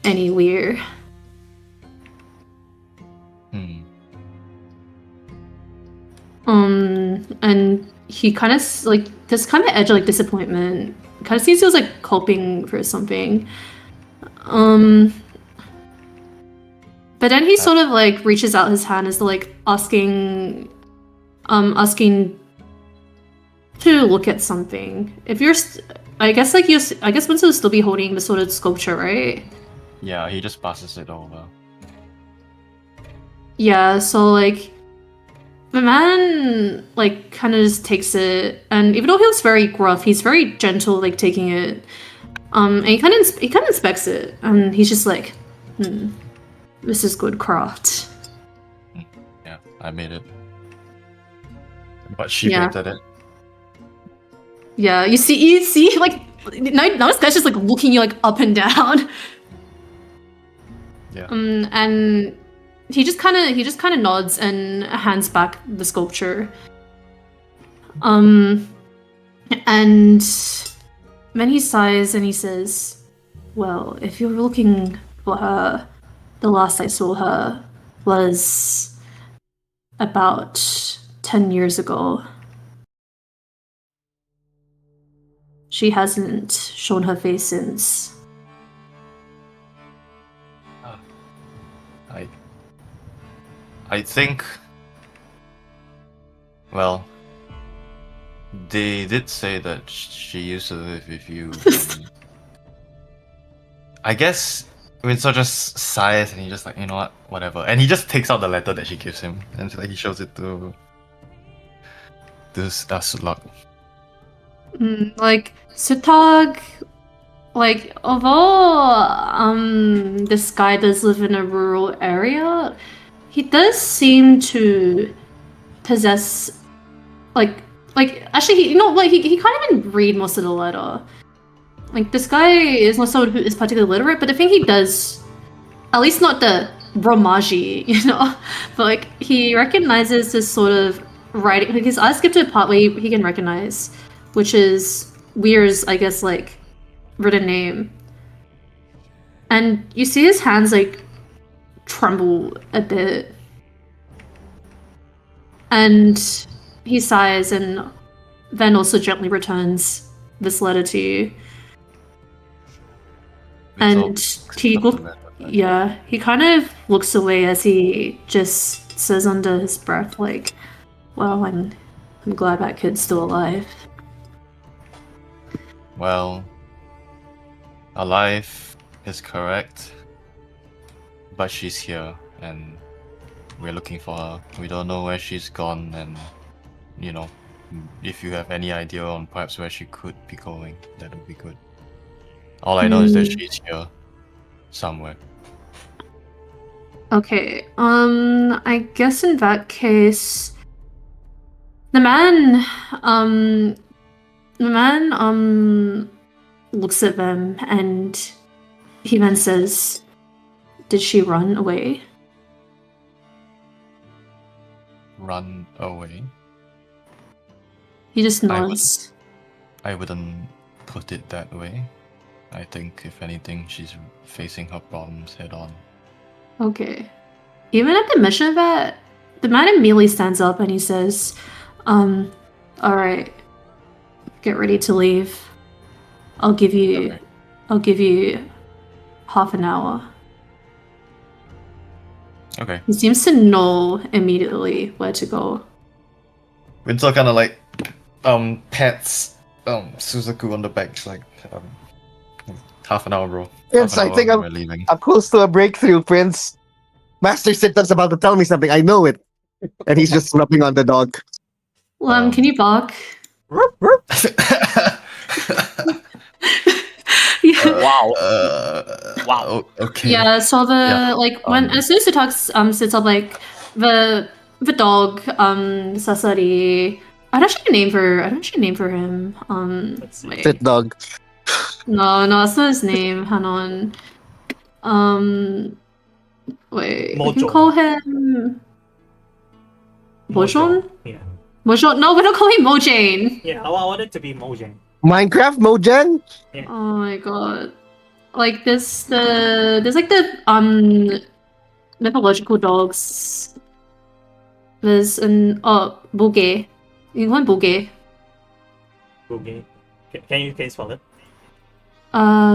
any Weir. And he kind of like this kind of edge of like disappointment. Kind of seems he was like hoping for something. But then he sort of like reaches out his hand as to like asking to look at something. If you're, I guess Winston will still be holding the sort of sculpture, right? Yeah, he just passes it over. Yeah, so like the man like kind of just takes it, and even though he was very gruff, he's very gentle, like taking it. And he kind of inspects it, and he's just like, this is good craft. Yeah, I made it. But she Yeah. painted it. Yeah, you see, like now this guy's just like looking you like up and down. Yeah. And he just kind of nods and hands back the sculpture. And then he sighs and he says, "Well, if you're looking for her, the last I saw her was about 10 years ago. She hasn't shown her face since." I think, well, they did say that she used to live with you. I guess Winsor just sighs and he just like, you know what, whatever. And he just takes out the letter that she gives him and like he shows it to Sutlag. Like Sutag, like although this guy does live in a rural area, he does seem to possess like actually he can't even read most of the letter. Like this guy is not someone who is particularly literate, but I think he does, at least not the Romaji, but like he recognizes this sort of writing. Like his eyes skip to the part where he can recognize, which is Weir's, I guess, like written name. And you see his hands like tremble a bit, and he sighs and then also gently returns this letter to you. And he kind of looks away as he just says under his breath, like, "Well, I'm glad that kid's still alive." Well, alive is correct, but she's here and we're looking for her. We don't know where she's gone, and if you have any idea on perhaps where she could be going, that would be good. All I know is that she's here somewhere. Okay, I guess in that case, the man looks at them and he then says, "Did she run away?" Run away? He just nods. I wouldn't put it that way. I think, if anything, she's facing her problems head on. Okay. Even at the mention of that, the man immediately stands up and he says, "Alright, get ready to leave. I'll give you half an hour." Okay. He seems to know immediately where to go. Winsor kind of like pats Suzaku on the back. It's like half an hour, bro. Prince, Half an I think hour, we're leaving. I'm close to a breakthrough, Prince. Master Sinton's about to tell me something. I know it. And he's just rubbing on the dog. Can you bark? Yeah. Wow. Wow. Okay. Yeah, so the Yeah, when as soon as Sutak sits up, like the dog, Sasari. I don't actually name for him. Let's see. Wait. Sit dog. No, that's not his name. Hang on. Wait. We can Mojo. call him Mojon? Yeah. Mojon? No, we don't call him Mojane. Yeah, I want it to be Mojang. Minecraft Mojen? Oh my god. Like there's like the mythological dogs. There's an Boge. You can call him Boge. Boogie. Can you spell it?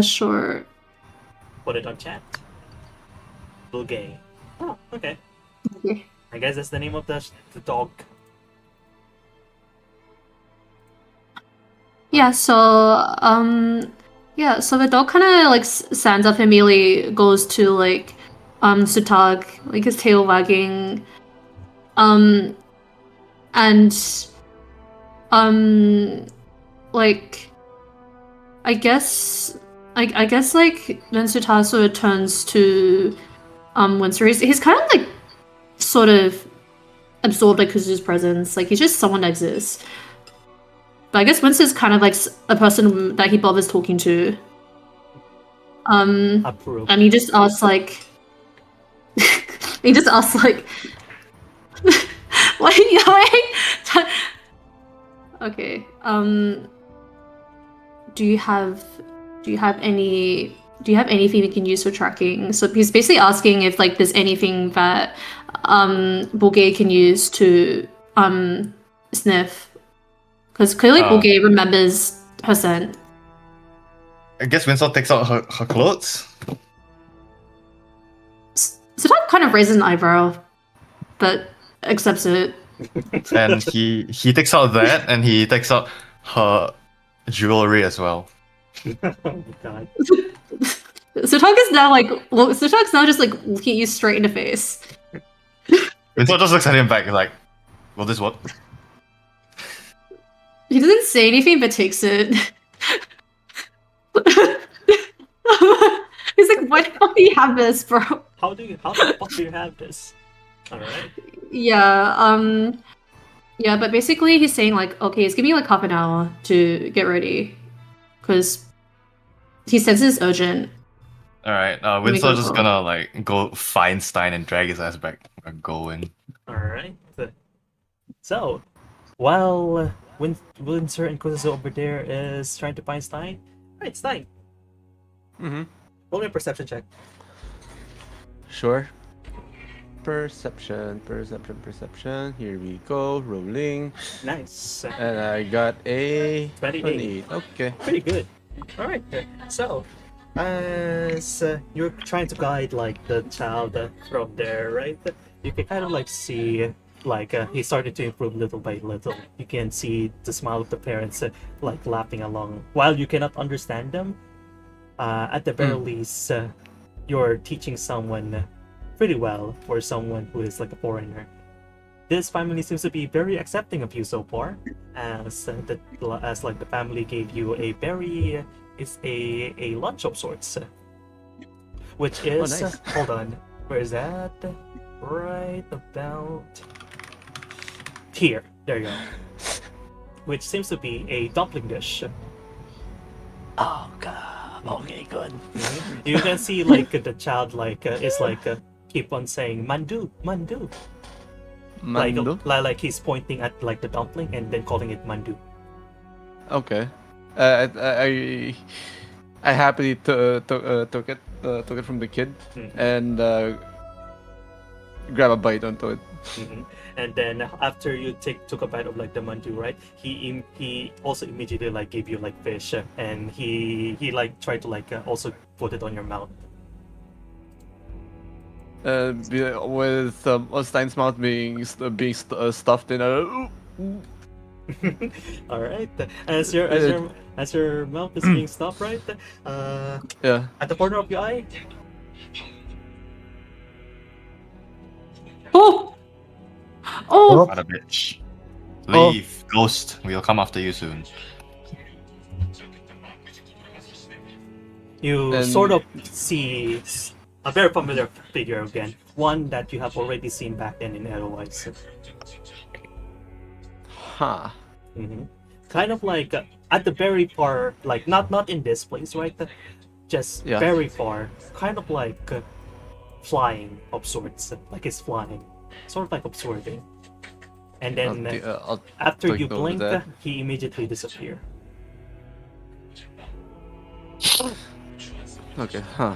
Sure. Put it on chat. Boogie. Oh, okay. Okay. I guess that's the name of the dog. Yeah, so so the dog kind of like stands up, immediately goes to like Sutag, like his tail wagging, and like I guess like then Sutag sort of turns to Winsor. He's kind of like sort of absorbed like Kuzu's presence, like he's just someone that exists. But I guess Winston's kind of like a person that he bothers talking to. Approve. And he just asks like, what are you doing? Okay. Do you have anything we can use for tracking? So he's basically asking if like there's anything that Boge can use to sniff. Because clearly Boge remembers her scent. I guess Winslow takes out her clothes. So that kind of raises an eyebrow, but accepts it. And he takes out that, and he takes out her jewelry as well. Oh my god. Sutag's now just like looking at you straight in the face. Winslow just looks at him back like, will this work? He doesn't say anything but takes it. He's like, why the fuck do you have this, bro? How the fuck do you have this? Alright. Yeah, yeah, but basically he's saying like, okay, it's giving you like half an hour to get ready. Because he senses it's urgent. Alright, Winslow just gonna like go find Stein and drag his ass back. We're going. Alright. So, while Winsor and Kuzuzu over there is trying to find Stein. Alright, Stein. Mm-hmm. Roll me a perception check. Sure. Perception. Here we go. Rolling. Nice. And I got a 28. Okay. Pretty good. Alright, so as you're trying to guide like the child from there, right? You can kind of like see like he started to improve little by little. You can see the smile of the parents like laughing along. While you cannot understand them, at the very least, you're teaching someone pretty well for someone who is like a foreigner. This family seems to be very accepting of you so far, as like the family gave you a very a lunch of sorts, which is nice. Hold on, where is that? Right about here. There you go. Which seems to be a dumpling dish. Oh god. Okay, good. You can see like the child like is like keep on saying mandu, mandu. Mando? Like he's pointing at like the dumpling and then calling it mandu. Okay. I happily took it from the kid and grab a bite onto it. And then after you took a bite of like the mandu, right? He also immediately like gave you like fish, and he like tried to like also put it on your mouth. With Stein's mouth being stuffed in a. All right. As your mouth is being stuffed, right? Yeah. At the corner of your eye, Oh! Oh! What a bitch. Oh. Leave, ghost. We'll come after you soon. You And- sort of see a very familiar figure again, one that you have already seen back then in Edelweiss. Huh. Kind of like at the very far, like not in this place, right? Just Yeah. very far, kind of like flying of sorts, like it's flying, sort of like absorbing. And then I'll after take you note of blink, that. he immediately disappears. Okay, huh.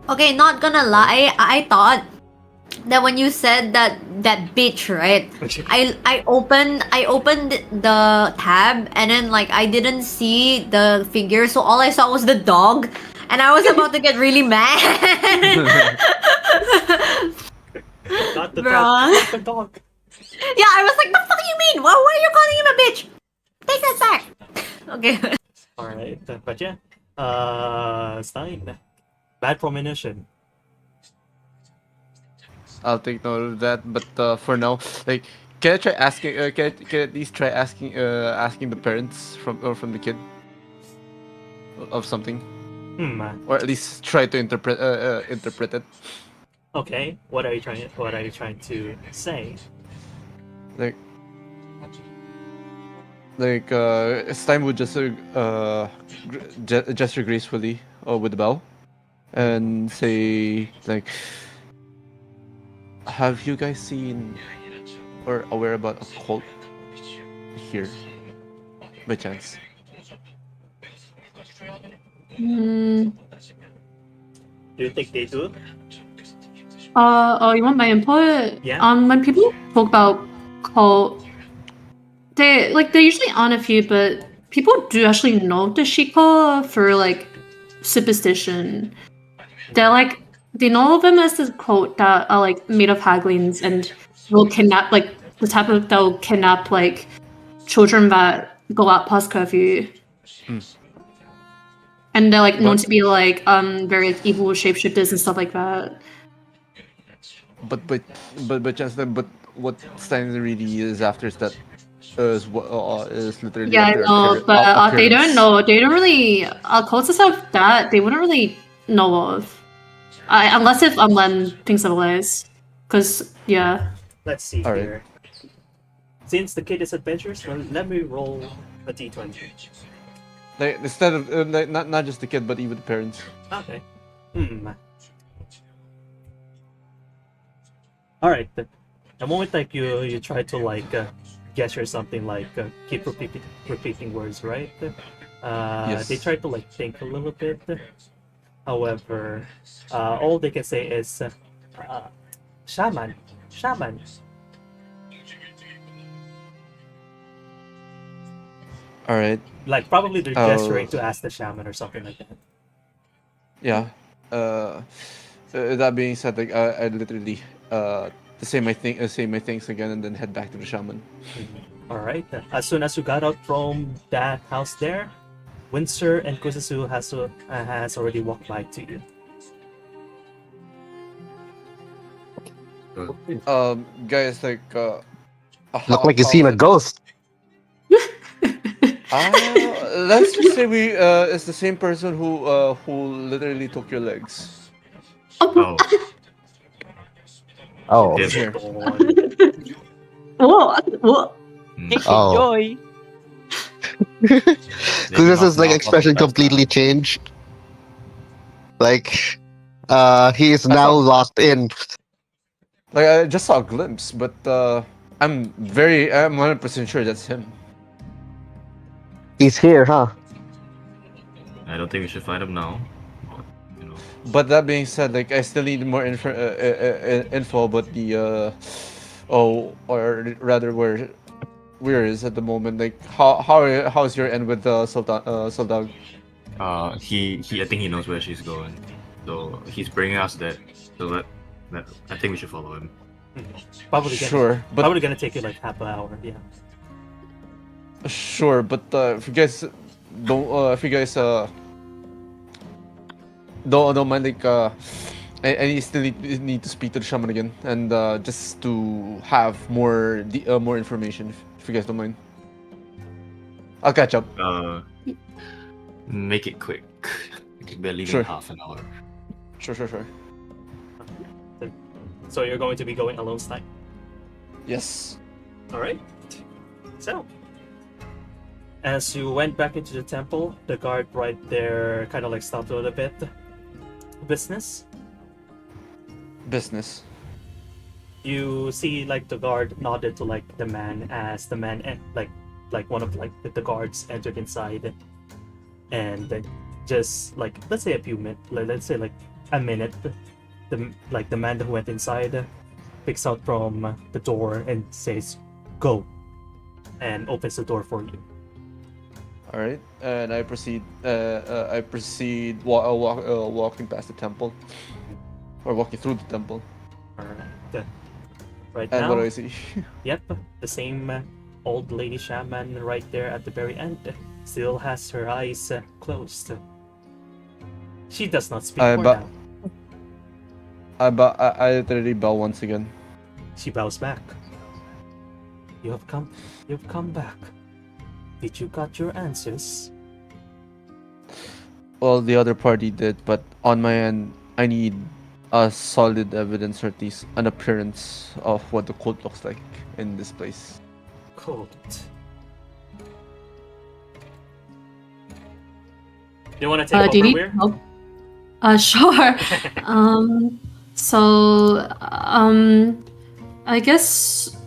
Okay, not gonna lie, I thought that when you said that bitch, right? I opened the tab and then like I didn't see the figure, so all I saw was the dog, and I was about to get really mad. Not the Bruh. dog, not the dog. Yeah, I was like, the fuck you mean? Why are you calling him a bitch? Take that back. Okay. All right, but yeah, Stein, bad premonition. I'll take note of that. But for now, like, can I try asking? Can I at least try asking the parents from the kid of something, or at least try to interpret it. Okay, what are you trying to say? Like Stein would just gesture gracefully with the bow, and say like, "Have you guys seen or aware about a cult here, by chance?" Hmm. Do you think they do? Oh, you want my input? Yeah. When people talk about cult, they usually aren't a few, but people do actually know the Shika for like superstition. They know them as this cult that are like made of haglings and will kidnap they'll kidnap like children that go out past curfew. And they're like known to be like very evil shapeshifters and stuff like that. But just then, but what Stein really is after is that is literally Yeah, I after know, but they don't appearance. know. They don't really. Cults and stuff that they wouldn't really know of, unless if Unlen thinks otherwise. Because yeah, Let's see All right. here. Since the kid is adventurous, well, let me roll a d20. Like instead of like, not just the kid, but even the parents. Okay. All right. The moment like you try to like gesture something like keep repeating words, right? Yes. They try to like think a little bit. However, all they can say is shaman. All right. Like probably they're Oh. gesturing to ask the shaman or something like that. Yeah. That being said, like I literally say my things again and then head back to the shaman. All right. As soon as you got out from that house there, Windsor and Kusasu has already walked by to you. Guys, like Look like you seen a ghost. let's just say it's the same person who literally took your legs. Oh, Oh. Yes. Here. whoa. Oh. Joy. So this is like expression completely changed. Like, he is now locked in. Like I just saw a glimpse, but I'm 100% sure that's him. He's here, huh? I don't think we should fight him now. But, you know, But that being said, like I still need more info about the or rather where is at the moment. Like how's your end with the Sultan? he I think he knows where she's going, so he's bringing us there. So that I think we should follow him. Probably gonna, Sure, but probably gonna take you like half an hour. Yeah. sure, but if you guys don't mind, like I still need to speak to the shaman again, and just to have more more information, if you guys don't mind. I'll catch up. Make it quick. We're leaving Sure. in half an hour. Sure. So you're going to be going alone tonight. Yes. All right. So, as you went back into the temple, the guard right there kind of like stopped a little bit. Business. You see, like the guard nodded to like the man as the man and like one of like the guards entered inside, and then just like let's say a few minutes, let's say like a minute, the man who went inside picks out from the door and says, "Go," and opens the door for you. All right, and I proceed. Walking past the temple, or walking through the temple. All right. Right And now, what do I see? yep, the same old lady shaman right there at the very end still has her eyes closed. She does not speak I for ba- now. I literally bow once again. She bows back. You've come back. Did you got your answers? Well, the other party did, but on my end, I need a solid evidence, or at least an appearance of what the cult looks like in this place. Cold. You want to take do you over, need Weir? help? Sure. I guess.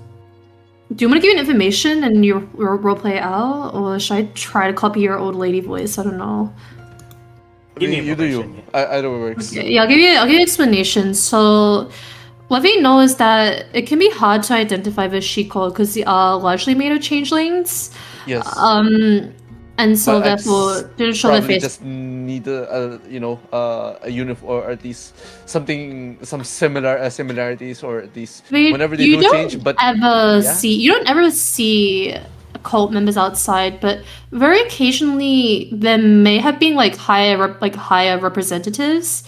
Do you want to give me information and your roleplay out, or should I try to copy your old lady voice? I don't know. Give me You do you. information, Either works. Okay, yeah, I'll give you explanation. So, what we know is that it can be hard to identify the Shiko because they are largely made of changelings. Yes. And so But I therefore, to show their probably face. just need a uniform, or at least some similarities, or at least whenever they you do don't change. But yeah. you don't ever see cult members outside, but very occasionally there may have been like higher representatives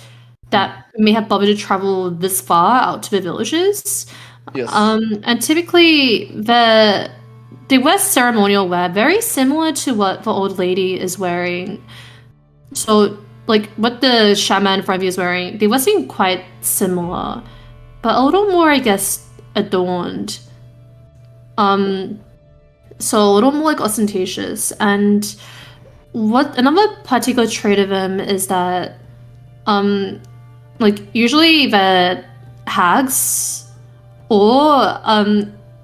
that may have bothered to travel this far out to the villages. Yes. And typically they wear ceremonial wear, very similar to what the old lady is wearing. So, like, what the shaman in front of you is wearing, they were seem quite similar, but a little more, I guess, adorned. So a little more like ostentatious. And what another particular trait of them is that, like, usually the hags, or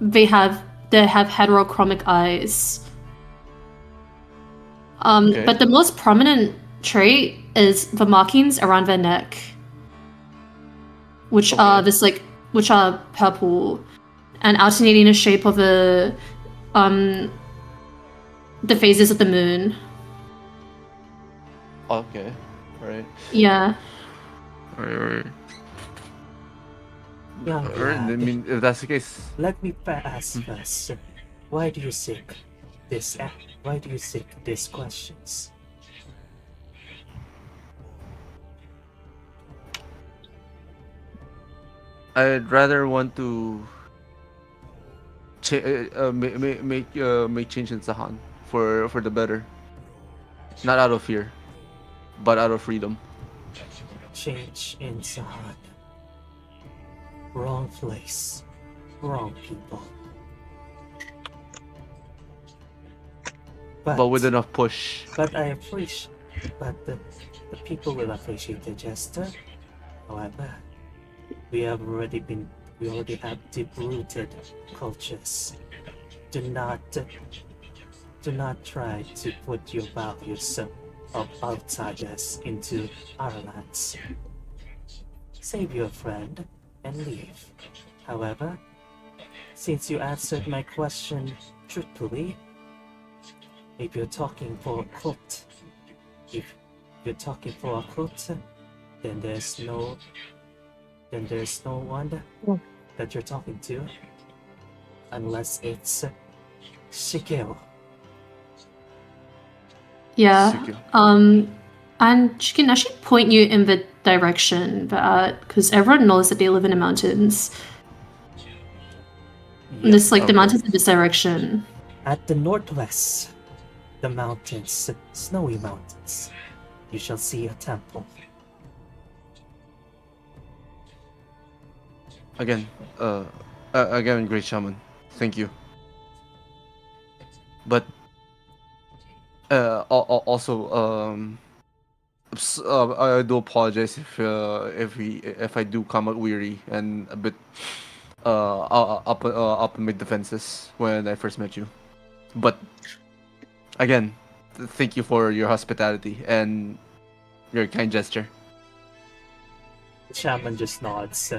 they have heterochromic eyes. Okay. But the most prominent trait is the markings around their neck, which are purple and alternating the shape of the phases of the moon. Okay. Right. Yeah. Right. Young Alright, I lad, mean, if that's the case, let me ask first. Why do you seek this? Why do you seek these questions? I'd rather want to make change in Sahan for the better. Not out of fear, but out of freedom. Change in Sahan. Wrong place, wrong people. But with enough push. But I appreciate. But the people will appreciate the gesture. However, we already have deep-rooted cultures. Do not try to put your values of outsiders into our lands. Save your friend and leave. However, since you answered my question truthfully, if you're talking for a cult, then there's no one that you're talking to, unless it's Shikeo. Yeah. Suki. And she can actually point you in the direction they're at, because everyone knows that they live in the mountains. And Yep. this like the Okay. mountains in this direction. At the northwest, the mountains, snowy mountains, you shall see a temple. Again, again, great shaman. Thank you. But also, I do apologize if I do come out weary and a bit up in my defenses when I first met you. But again, thank you for your hospitality and your kind gesture. The shaman just nods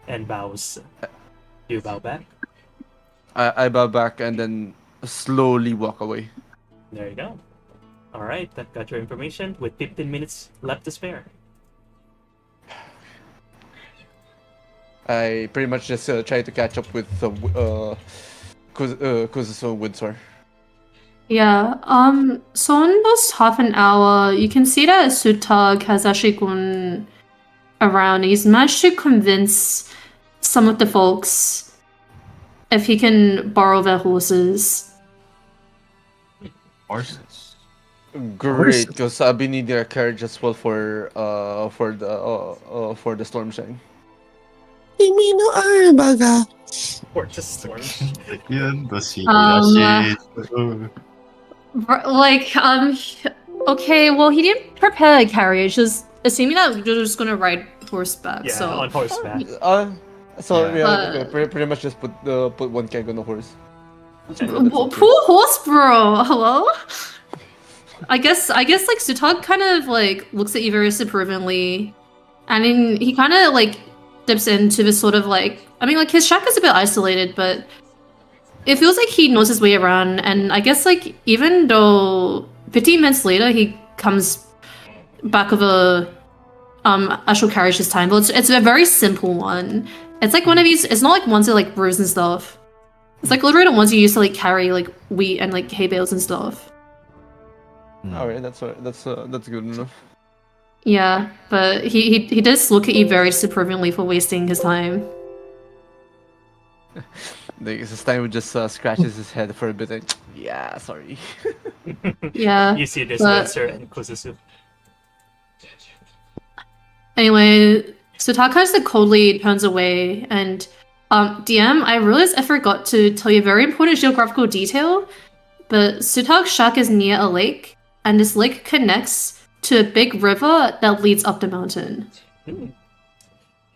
and bows. Do you bow back? I bow back and then slowly walk away. There you go. Alright, that got your information with 15 minutes left to spare. I pretty much just try to catch up with Kuzuso Windsor. Yeah, so in those half an hour, you can see that Sutag has actually gone around. He's managed to convince some of the folks if he can borrow their horses. Horses. Great, because I've been needing a carriage as well for the storm shine. Or just storm. Like, okay, well, he didn't prepare a carriage, just assuming that you're just gonna ride horseback, Yeah, so. on horseback. So Yeah. yeah, okay, pretty much just put one keg on the horse. Poor horse, bro. Hello. I guess like Sutag kind of like looks at you very disapprovingly, and then he kind of like dips into this sort of like, I mean, like his shack is a bit isolated, but it feels like he knows his way around. And I guess like even though 15 minutes later he comes back with a actual carriage this time, but it's a very simple one. It's like one of these. It's not like ones that like brews and stuff. It's like literally the ones you used to like carry like wheat and like hay bales and stuff. Alright, that's good enough. Yeah, but he does look at you very disapprovingly for wasting his time. This time just scratches his head for a bit. Like, yeah, sorry. Yeah. You see this but- Windsor and Kuzusu. Anyway, so Taka just coldly turns away, and DM, I realized I forgot to tell you a very important geographical detail, but Sutag's shack is near a lake, and this lake connects to a big river that leads up the mountain. Hmm.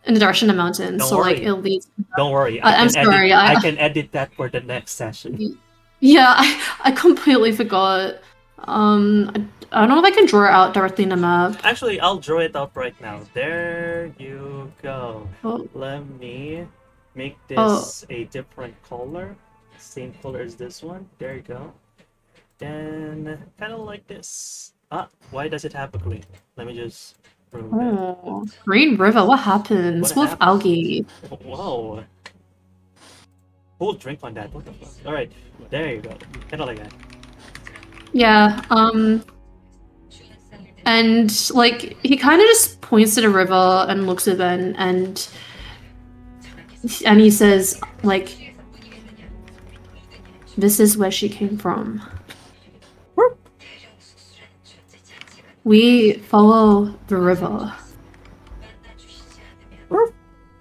In the direction of the mountain. Don't so like worry. it leads. Don't worry, I'm sorry, I can edit that for the next session. Yeah, I completely forgot. I don't know if I can draw it out directly in the map. Actually, I'll draw it out right now. There you go. Oh. Let me make this a different color. Same color as this one. There you go. Then kind of like this. Ah, why does it have a green? Let me just remove Oh, Green River, what happens? What With happened? algae. it. Whoa. Who'll drink on that? What the fuck? Alright, there you go. Kind of like that. Yeah, and like he kind of just points to the river and looks at Ben and he says like, this is where she came from. We follow the river.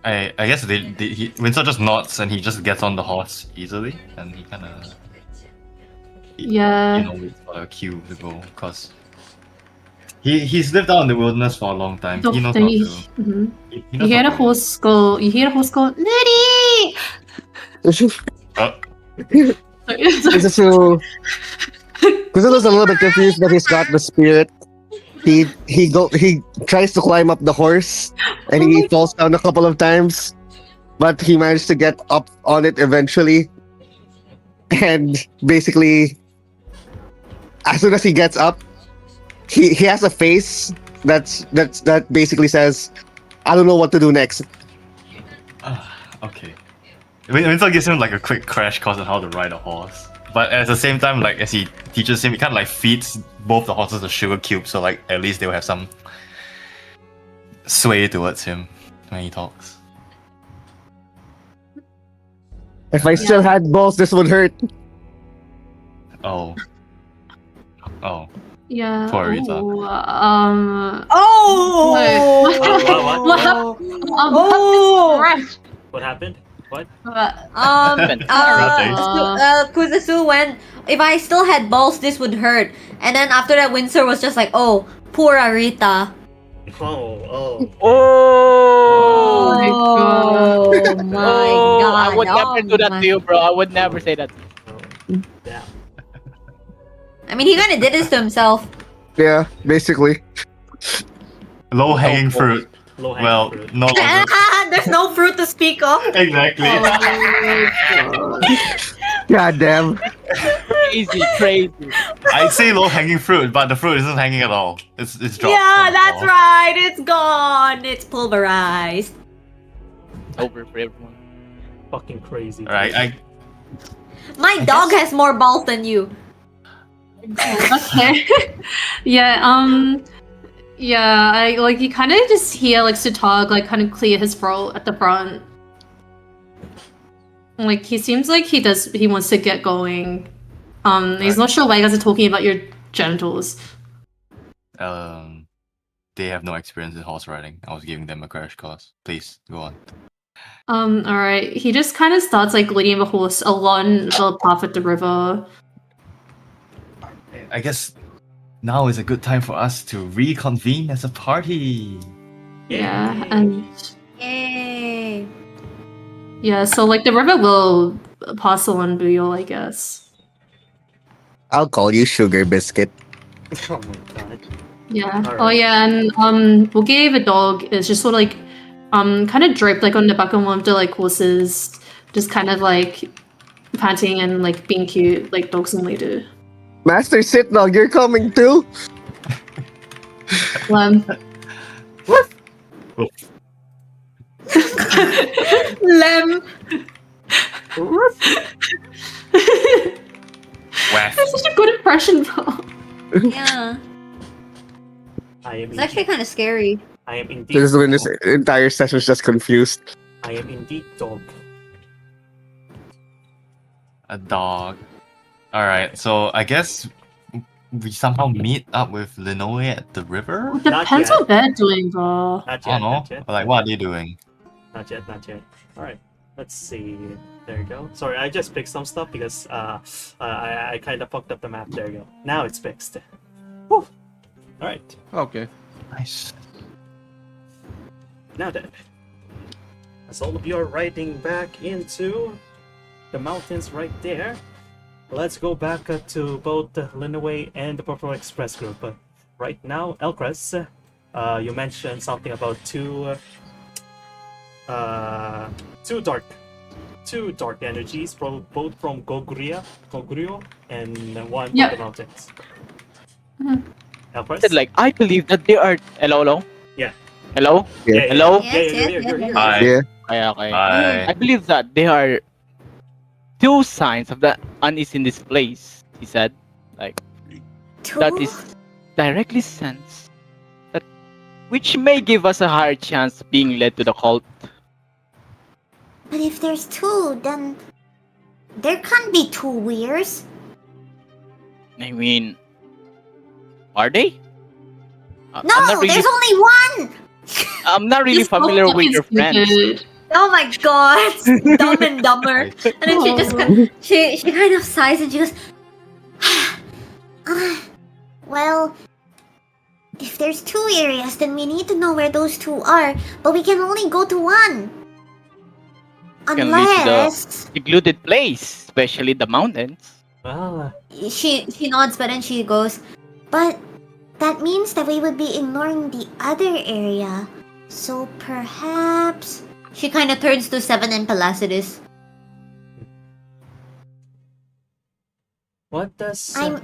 I guess Winsor just nods and he just gets on the horse easily, and he kind of Yeah. waits for a cue to go, cause he's lived out in the wilderness for a long time. He knows how Then to. mhm. He You knows hear how the to- horse go. You hear the horse go. Nitty. Kuzusu Kuzusu's a little bit confused, but he's got the spirit. He tries to climb up the horse, and he falls down a couple of times, but he managed to get up on it eventually. And basically, as soon as he gets up, he has a face that basically says, "I don't know what to do next." Okay. Winsor gives him like a quick crash course on how to ride a horse, but at the same time, like as he teaches him, he kind of like feeds both the horses a sugar cube, so like at least they will have some sway towards him when he talks. If I still had balls, this would hurt. Oh. Oh. Yeah. Poor Rita. Oh! What happened? What happened? What? Kuzusu went, if I still had balls, this would hurt. And then after that, Windsor was just like, oh, poor Arita. Oh. Oh! my God. Oh my god. I would never do that my- to you, bro. I would never say that. Yeah. I mean, he kind of did this to himself. Yeah, basically. Low hanging fruit. Low-hanging Well, fruit. no longer. There's no fruit to speak of. Exactly. God damn. Crazy. I'd say low hanging fruit, but the fruit isn't hanging at all. It's dropped. Yeah, from the that's floor. right. It's gone. It's pulverized. Over for everyone. Fucking crazy. Alright, My dog has more balls than you. Okay. Yeah, yeah, I like you kind of just hear like Sutog like kind of clear his throat at the front. Like he seems like he wants to get going. He's not sure why you guys are talking about your genitals. they have no experience in horse riding. I was giving them a crash course. Please go on. Alright. He just kind of starts like leading the horse along the path at the river. I guess now is a good time for us to reconvene as a party. Yeah, and Yay. yeah, so like the river will pass along Buyol, I guess. I'll call you Sugar Biscuit. Oh my god. Yeah. Alright. Oh yeah, and Boogie the dog is just sort of like kind of draped like on the back of one of the like horses, just kind of like panting and like being cute like dogs normally do. Master Sit Dog, you're coming too? Lem. Lem. Waff. That's such a good impression, though. Yeah. I am It's actually kind of scary. I am indeed. This is when this entire session was just confused. I am indeed dog. A dog. Alright, so I guess we somehow meet up with Linoe at the river? Not Depends yet. what they're doing, though. Not I yet. don't know. Not yet. Like, what are they doing? Not yet. Not yet. All right. Let's see. There you go. Sorry, I just fixed some stuff because I kind of fucked up the map. There you go. Now it's fixed. Whew. All right. Okay. Nice. Now then, as all of you are riding back into the mountains right there, let's go back to both Linaway and the Purple Express group. Right now, Elcres, you mentioned something about two dark energies, both from Goguryeo, and one Yep. from the mountains. Mhm. Elcres? Said like I believe that they are. Hello. Yeah. Hello. Yeah. Hello. Yes, Yeah, yes, you're yes, here. Hi. Yeah. Okay. Hi. I believe that they are two signs of the unease in this place. He said, like that is directly sense that which may give us a higher chance of being led to the cult. But if there's two, then there can't be two weirs. I mean, are they? No, there's only one. I'm not really He's so familiar with fucking your friends. stupid. Oh my god, Dumb and Dumber. And then she just she kind of sighs and she goes, Well, if there's two areas, then we need to know where those two are. But we can only go to one. Can lead to the- Unless Secluded place, especially the mountains. Well, she nods, but then she goes, But that means that we would be ignoring the other area. So perhaps... she kind of turns to Seven and Placidus. what does I'm...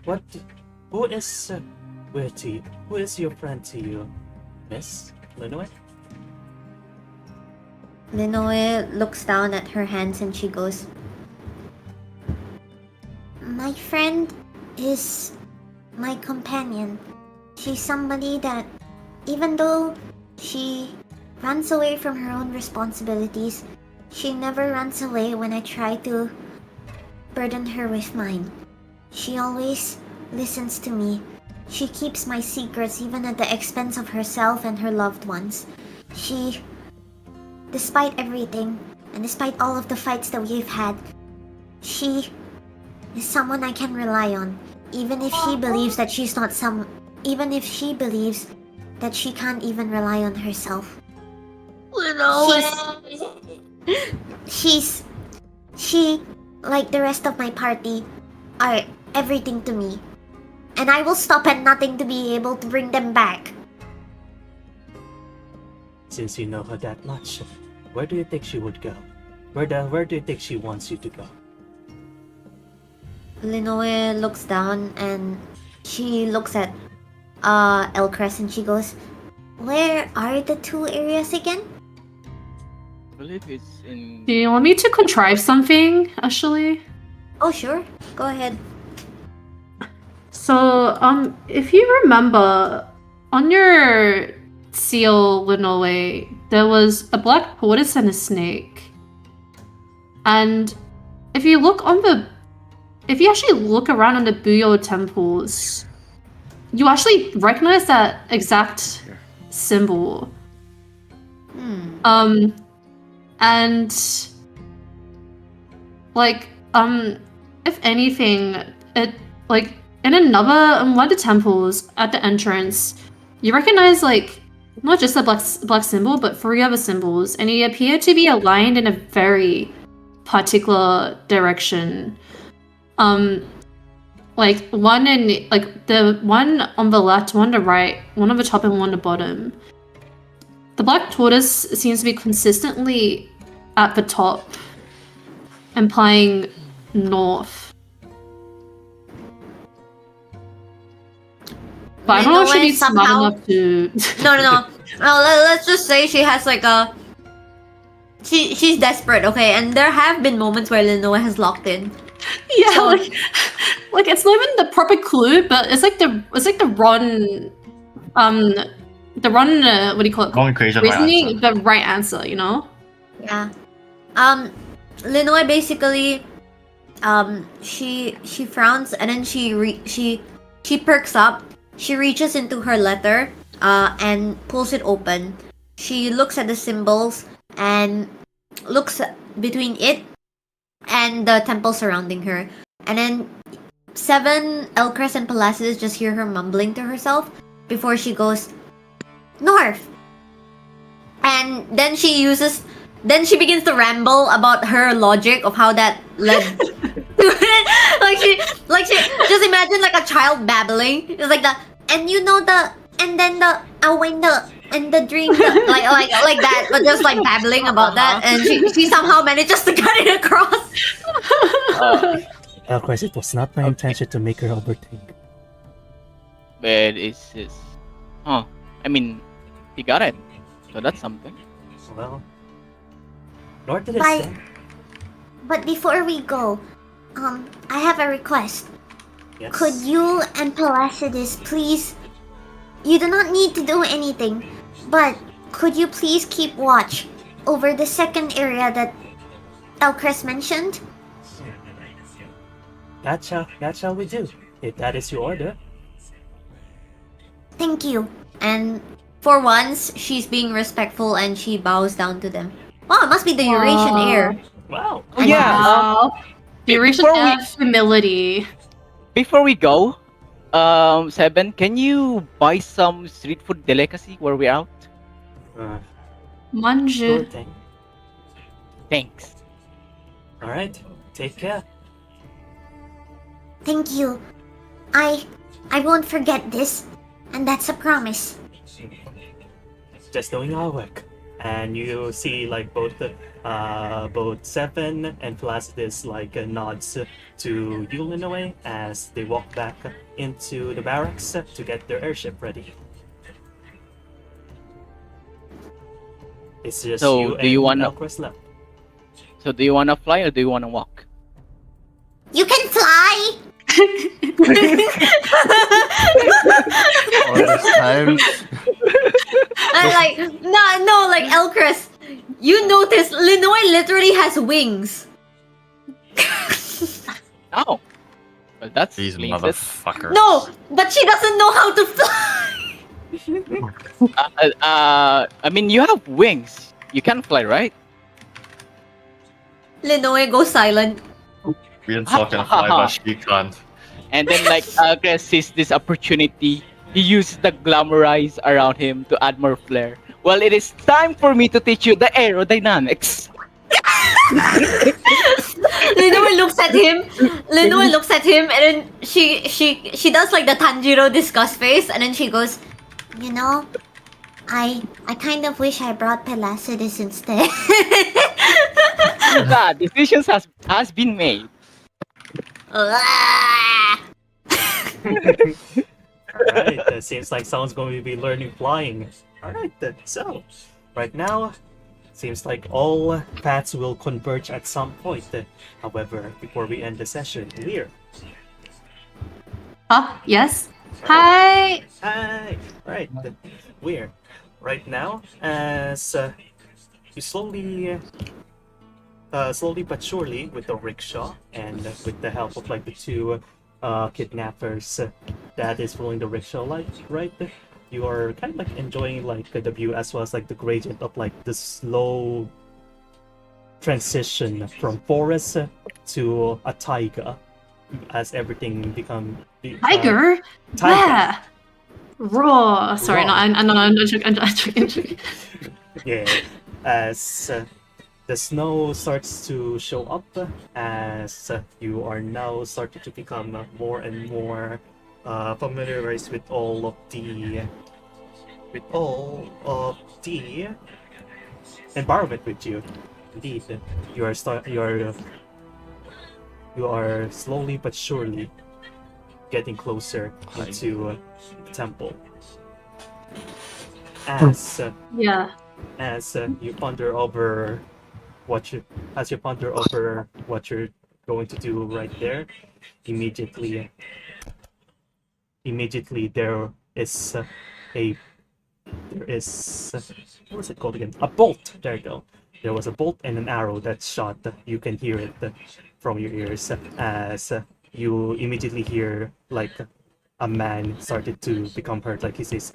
what? Who is where to you? Who is your friend to you, Miss Linoe? Linoe looks down at her hands and she goes, My friend is my companion. She's somebody that, even though she runs away from her own responsibilities, she never runs away when I try to burden her with mine. She always listens to me. She keeps my secrets even at the expense of herself and her loved ones. She, despite everything, and despite all of the fights that we've had, she is someone I can rely on. Even if she believes that she's not even if she believes that she can't even rely on herself. She, like the rest of my party, are everything to me. And I will stop at nothing to be able to bring them back. Since you know her that much, where do you think she would go? Where do you think she wants you to go? Linoe looks down and she looks at Elcrest and she goes, Where are the two areas again? I believe it's in. Do you want me to contrive something, actually? oh sure, go ahead. So, if you remember, on your seal, Linoe, there was a black tortoise and a snake. And if you actually look around on the Buyo temples, you actually recognize that exact symbol. And like, if anything, it like in another one of the temples at the entrance, you recognize like not just the black symbol, but 3 other symbols, and they appear to be aligned in a very particular direction. Like one in like the one on the left, one on the right, one on the top, and one on the bottom. The black tortoise seems to be consistently at the top, implying north. But I don't know if she'd be smart enough to. No. Let's just say she has like a. She's desperate, okay, and there have been moments where Linoe has locked in. Yeah, So- like it's not even the proper clue, but it's like the Ron, what do you call it? Wrong equation, right Reasoning, answer. the right answer, you know? Yeah. Linoe basically, she frowns and then she perks up. She reaches into her letter, and pulls it open. She looks at the symbols and looks between it and the temple surrounding her. And then 7 Elcrest and Palacios just hear her mumbling to herself before she goes, North! And then she begins to ramble about her logic of how that led to it. Like she just imagine like a child babbling. It's like the and you know the and then the when the and the dream like that, but just like babbling about that, and she somehow manages to cut it across. Elcrest, it was not my intention to make her overthink. But it's I mean, he got it. So that's something. Well, nor did it Bye. say. But before we go, I have a request. Yes. Could you and Palacios please... You do not need to do anything, but could you please keep watch over the second area that Elcrest mentioned? That shall we do, if that is your order. Thank you. And for once, she's being respectful and she bows down to them. Wow, it must be the Eurasian air. Wow. Oh yeah. Wow. The Eurasian before we- air of humility. Before we go, Seven, can you buy some street food delicacy where we're out? Sure Manju. thing. Thanks. Alright, take care. Thank you. I won't forget this, and that's a promise. Just doing our work. And you see like both Seven and Palacios like nods to you in a way as they walk back into the barracks to get their airship ready. It's just So, you do and you wanna- Elcrest left. So do you wanna fly or do you wanna walk? You can fly! All this time. Like, no, like Elchris, you notice Linoy literally has wings. Oh, well, that's These explains it. motherfuckers. No, but she doesn't know how to fly. I mean, you have wings. You can fly, right? Linoy goes silent. Ryunseo can fly, but she can't. And then, like, Chris sees this opportunity. He uses the glamorize around him to add more flair. Well, it is time for me to teach you the aerodynamics. Linoy looks at him. Linoy looks at him, and then she does like the Tanjiro disgust face, and then she goes, You know, I kind of wish I brought Pelacidus instead. Decisions has been made. "Ah." Alright, it seems like someone's going to be learning flying. Alright, so, right now, seems like all paths will converge at some point. However, before we end the session, Lear. Yes. Hi. Hi! Right, Weir. Right now, as you slowly but surely, with the rickshaw and with the help of like the two kidnappers that is following the rickshaw, like right, you are kind of like enjoying like the view as well as like the gradient of like the slow transition from forest to a taiga as everything become Tiger. taiga. Yeah. Raw. Sorry, Raw. no, I'm joking. Yeah, as the snow starts to show up, as you are now starting to become more and more familiarized with all of the environment with you. Indeed, you are slowly but surely getting closer into the temple. As Yeah. as you ponder over what you're going to do right there, immediately there is what was it called again? A bolt. There you go. There was a bolt and an arrow that shot. You can hear it from your ears as you immediately hear like a man started to become hurt. Like he says,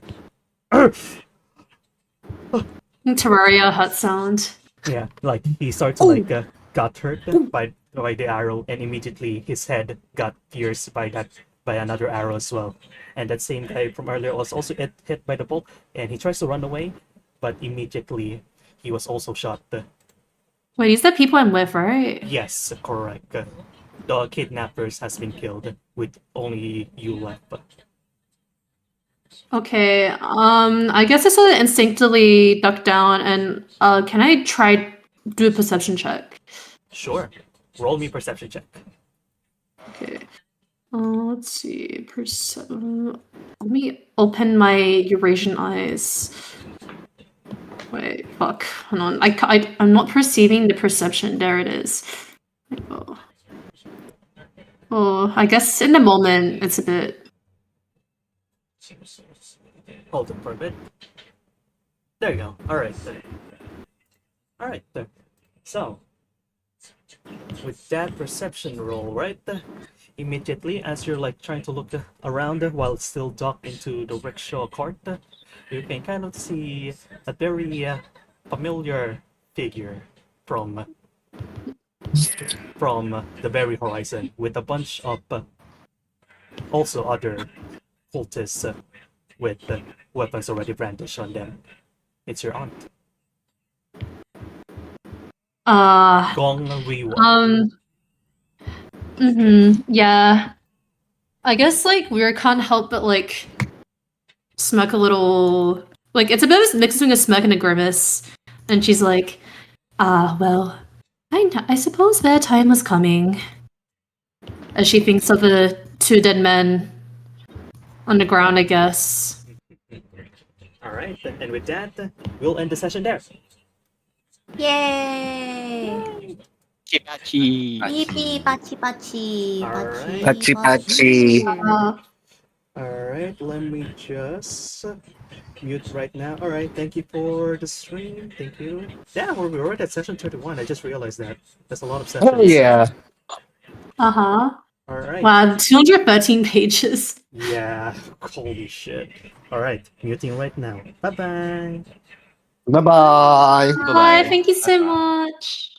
Terraria hut sound. yeah, like he started to like got hurt by the arrow, and immediately his head got pierced by another arrow as well. And that same guy from earlier was also hit by the bolt, and he tries to run away, but immediately he was also shot. Wait, these are people I'm with, right? Yes, correct. The kidnappers has been killed, with only you left. Okay, I guess I sort of instinctively duck down and can I try do a perception check? Sure. Roll me perception check. Okay. Let's see. Let me open my Eurasian eyes. Wait, fuck. Hold on. I'm not perceiving the perception. There it is. Oh, I guess in the moment it's a bit. Hold it for a bit. There you go. Alright. Alright. So, with that perception roll, right? Immediately, as you're like trying to look around while it's still docked into the rickshaw cart, you can kind of see a very familiar figure from the very horizon, with a bunch of also other cultists with weapons already brandished on them. It's your aunt. Gong Riwa. Yeah. I guess like we can't help but like smirk a little. Like it's a bit of a mix between a smirk and a grimace, and she's like, well, I suppose their time was coming. As she thinks of the two dead men on the ground, I guess. Alright, and with that, we'll end the session there. Yay! Kipachi. Yippee, pachi pachi, Alright. Pachi pachi. Alright, let me just mute right now. Alright, thank you for the stream. Thank you. Yeah, we're already at session 31. I just realized that. That's a lot of Oh sessions. yeah. Uh-huh. Alright. Wow, 213 pages. Yeah, holy shit. Alright, muting right now. Bye bye. Bye bye. Bye, thank you so Bye-bye. much.